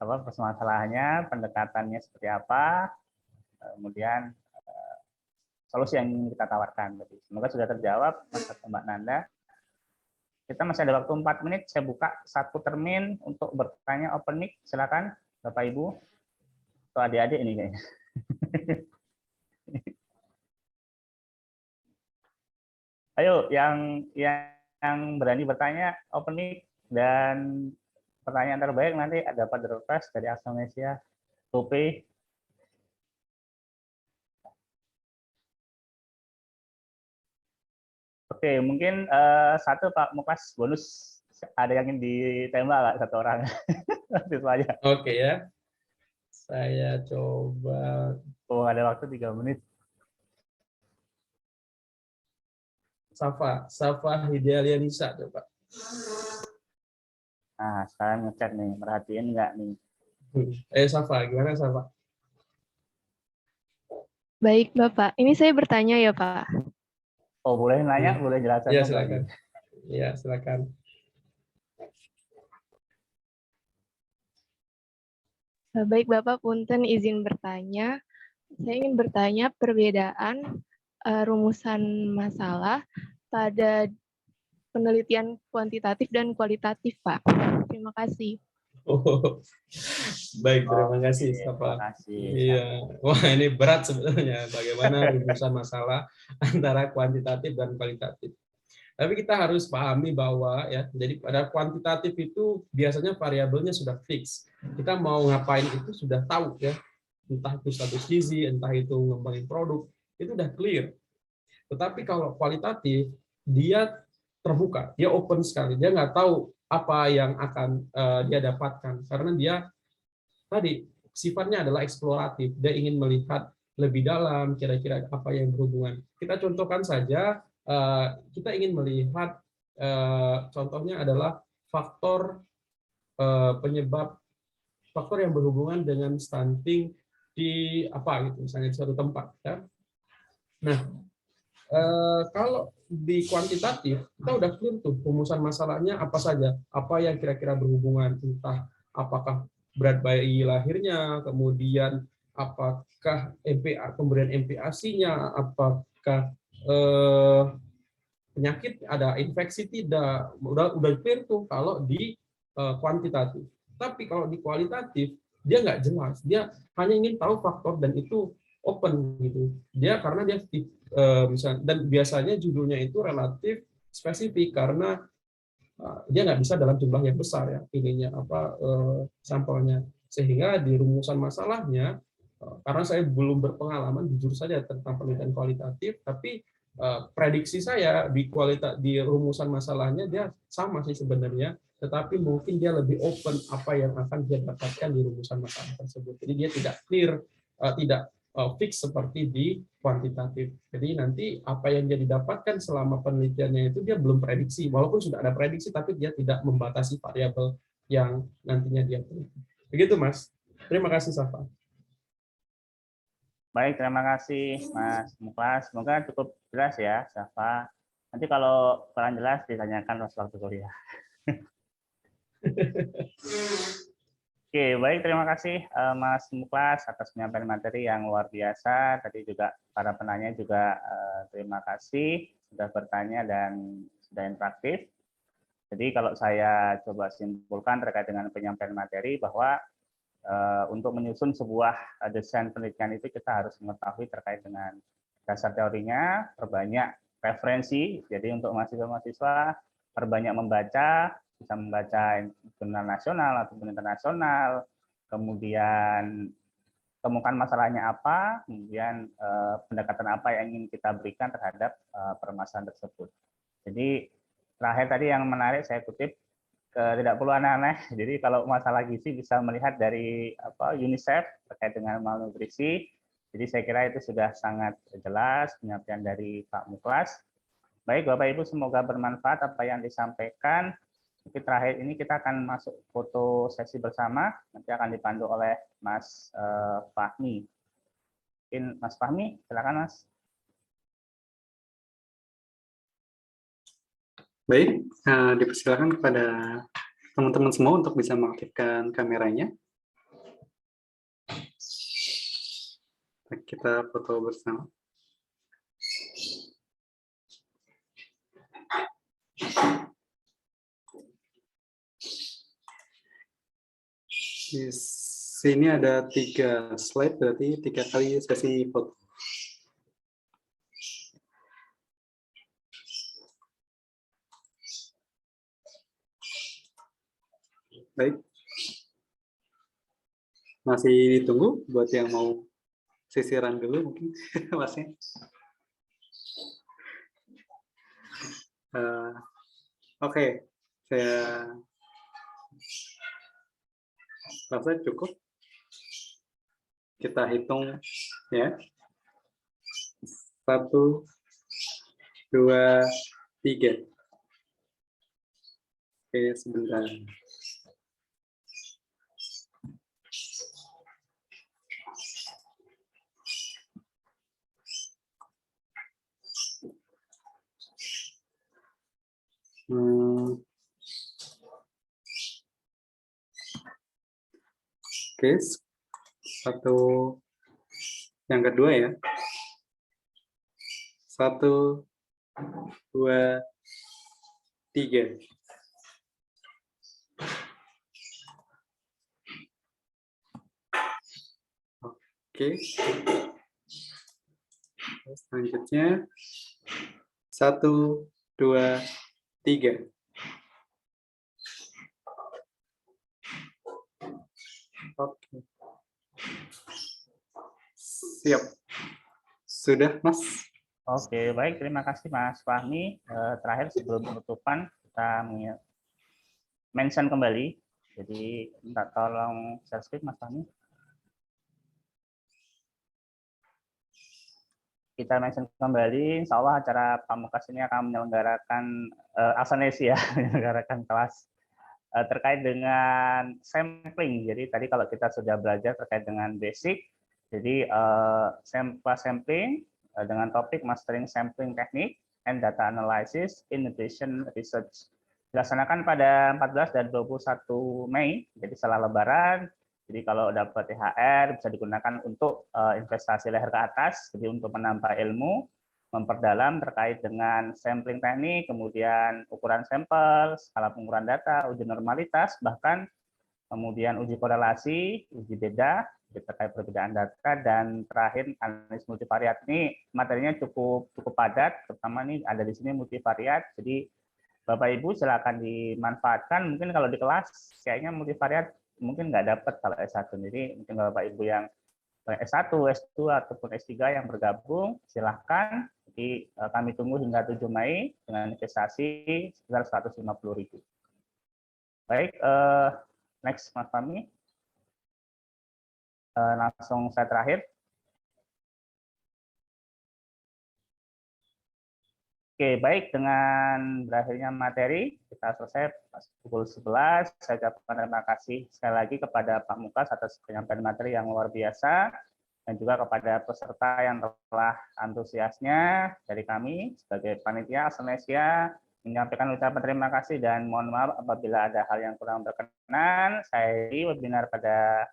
apa permasalahannya, pendekatannya seperti apa, kemudian solusi yang ingin kita tawarkan. Jadi, semoga sudah terjawab Mas atau Mbak Nanda. Kita masih ada waktu 4 menit. Saya buka satu termin untuk bertanya open mic. Silakan Bapak Ibu atau adik-adik ini kayaknya. Ayo yang berani bertanya open mic, dan pertanyaan terbaik nanti ada pada request dari Astronesia, Tope. Oke, mungkin satu Pak Muklas bonus, ada yang ingin ditembak nggak satu orang? Itu aja. Oke ya. Saya coba. Oh, ada waktu 3 menit. Safa Hidayalianisa coba. Nah, sekarang ngecek nih, perhatiin nggak nih? Safa, gimana Safa? Baik Bapak, ini saya bertanya ya Pak. Oh, boleh nanya, boleh jelasin? Ya silakan. Ya silakan. Baik Bapak, punten izin bertanya. Saya ingin bertanya perbedaan rumusan masalah pada penelitian kuantitatif dan kualitatif, Pak. Terima kasih. Oh, baik, terima kasih, Oke, terima Safa. kasih. Iya, wah ini berat sebenarnya bagaimana rumusan masalah antara kuantitatif dan kualitatif. Tapi kita harus pahami bahwa ya, jadi pada kuantitatif itu biasanya variabelnya sudah fix. Kita mau ngapain itu sudah tahu ya, entah itu status gizi, entah itu ngembangin produk, itu udah clear. Tetapi kalau kualitatif, dia terbuka, dia open sekali, dia nggak tahu apa yang akan dia dapatkan karena dia tadi sifatnya adalah eksploratif, dia ingin melihat lebih dalam kira-kira apa yang berhubungan. Kita contohkan saja, kita ingin melihat contohnya adalah faktor penyebab faktor yang berhubungan dengan stunting di apa gitu, misalnya di suatu tempat. Ya. Nah, kalau di kuantitatif kita udah clear tuh rumusan masalahnya apa saja, apa yang kira-kira berhubungan, entah apakah berat bayi lahirnya, kemudian apakah MPA pemberian MPASI-nya, apakah penyakit ada infeksi tidak, udah clear tuh kalau di kuantitatif. Tapi kalau di kualitatif dia nggak jelas, dia hanya ingin tahu faktor dan itu open gitu. Dia karena dia misalnya, dan biasanya judulnya itu relatif spesifik karena dia nggak bisa dalam jumlah yang besar ya ininya apa sampelnya, sehingga di rumusan masalahnya karena saya belum berpengalaman jujur saja tentang penelitian kualitatif, tapi prediksi saya di rumusan masalahnya dia sama sih sebenarnya, tetapi mungkin dia lebih open apa yang akan dia dapatkan di rumusan masalah tersebut. Jadi dia tidak clear, tidak fix seperti di kuantitatif. Jadi nanti apa yang dia didapatkan selama penelitiannya itu dia belum prediksi, walaupun sudah ada prediksi tapi dia tidak membatasi variabel yang nantinya dia teliti. Begitu Mas. Terima kasih Safa. Baik, terima kasih Mas Muklas. Semoga cukup jelas ya, Safa. Nanti kalau kurang jelas ditanyakan waktu kuliah. Oke, baik, terima kasih Mas Muklas atas penyampaian materi yang luar biasa. Tadi juga para penanya juga terima kasih sudah bertanya dan sudah interaktif. Jadi kalau saya coba simpulkan terkait dengan penyampaian materi bahwa untuk menyusun sebuah desain penelitian itu kita harus mengetahui terkait dengan dasar teorinya, perbanyak referensi. Jadi untuk mahasiswa-mahasiswa perbanyak membaca, bisa membaca jurnal nasional ataupun internasional, kemudian temukan masalahnya apa, kemudian pendekatan apa yang ingin kita berikan terhadap permasalahan tersebut. Jadi terakhir tadi yang menarik saya kutip, tidak perlu aneh-aneh. Jadi kalau masalah gizi bisa melihat dari UNICEF terkait dengan malnutrisi. Jadi saya kira itu sudah sangat jelas penyampaian dari Pak Muklas. Baik Bapak Ibu, semoga bermanfaat apa yang disampaikan. Tapi terakhir ini kita akan masuk foto sesi bersama. Nanti akan dipandu oleh Mas Fahmi. Mungkin Mas Fahmi, silakan Mas. Baik, dipersilakan kepada teman-teman semua untuk bisa mengaktifkan kameranya. Kita foto bersama. Di sini ada 3 slide, berarti 3 kali sesi foto. Baik. Masih ditunggu buat yang mau sisiran dulu mungkin, Masnya. Oke, saya rasa cukup. Kita hitung ya. 1, 2, 3. Oke, sebentar. Oke, satu yang kedua ya. 1, 2, 3. Oke. Selanjutnya 1, 2, 3. Oke. Siap. Sudah, Mas? Oke, baik. Terima kasih Mas Fahmi. Terakhir sebelum penutupan, kita mention kembali. Jadi minta tolong share screen Mas Fahmi. Kita mention kembali, insya Allah acara Pamungkas ini akan menyelenggarakan Asanesia, menyelenggarakan kelas terkait dengan sampling. Jadi tadi kalau kita sudah belajar terkait dengan basic, jadi kelas sampling dengan topik Mastering Sampling Technique and Data Analysis in Nutrition Research. Dilaksanakan pada 14 dan 21 Mei, jadi setelah Lebaran. Jadi kalau dapat THR bisa digunakan untuk investasi leher ke atas, jadi untuk menambah ilmu, memperdalam terkait dengan sampling teknik, kemudian ukuran sampel, skala pengukuran data, uji normalitas, bahkan kemudian uji korelasi, uji beda, terkait perbedaan data, dan terakhir analisis multivariat. Ini materinya cukup padat, terutama ini ada di sini multivariat, jadi Bapak Ibu silakan dimanfaatkan. Mungkin kalau di kelas kayaknya multivariat mungkin nggak dapat kalau S1. Jadi mungkin Bapak Ibu yang S1, S2 ataupun S3 yang bergabung silahkan. Jadi kami tunggu hingga 7 Mei dengan investasi sekitar 150.000. Baik, next Mas Fahmi. Langsung saya terakhir. Oke, baik, dengan berakhirnya materi, kita selesai pukul 11. Saya ucapkan terima kasih sekali lagi kepada Pak Mukas atas penyampaian materi yang luar biasa, dan juga kepada peserta yang telah antusiasnya dari kami sebagai panitia Asanesia, menyampaikan ucapan terima kasih dan mohon maaf apabila ada hal yang kurang berkenan. Saya di webinar pada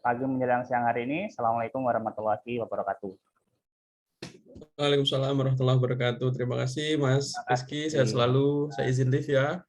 pagi menjelang siang hari ini. Assalamualaikum warahmatullahi wabarakatuh. Waalaikumsalam warahmatullahi wabarakatuh. Terima kasih Mas Rizky, sehat selalu. Saya izin live ya.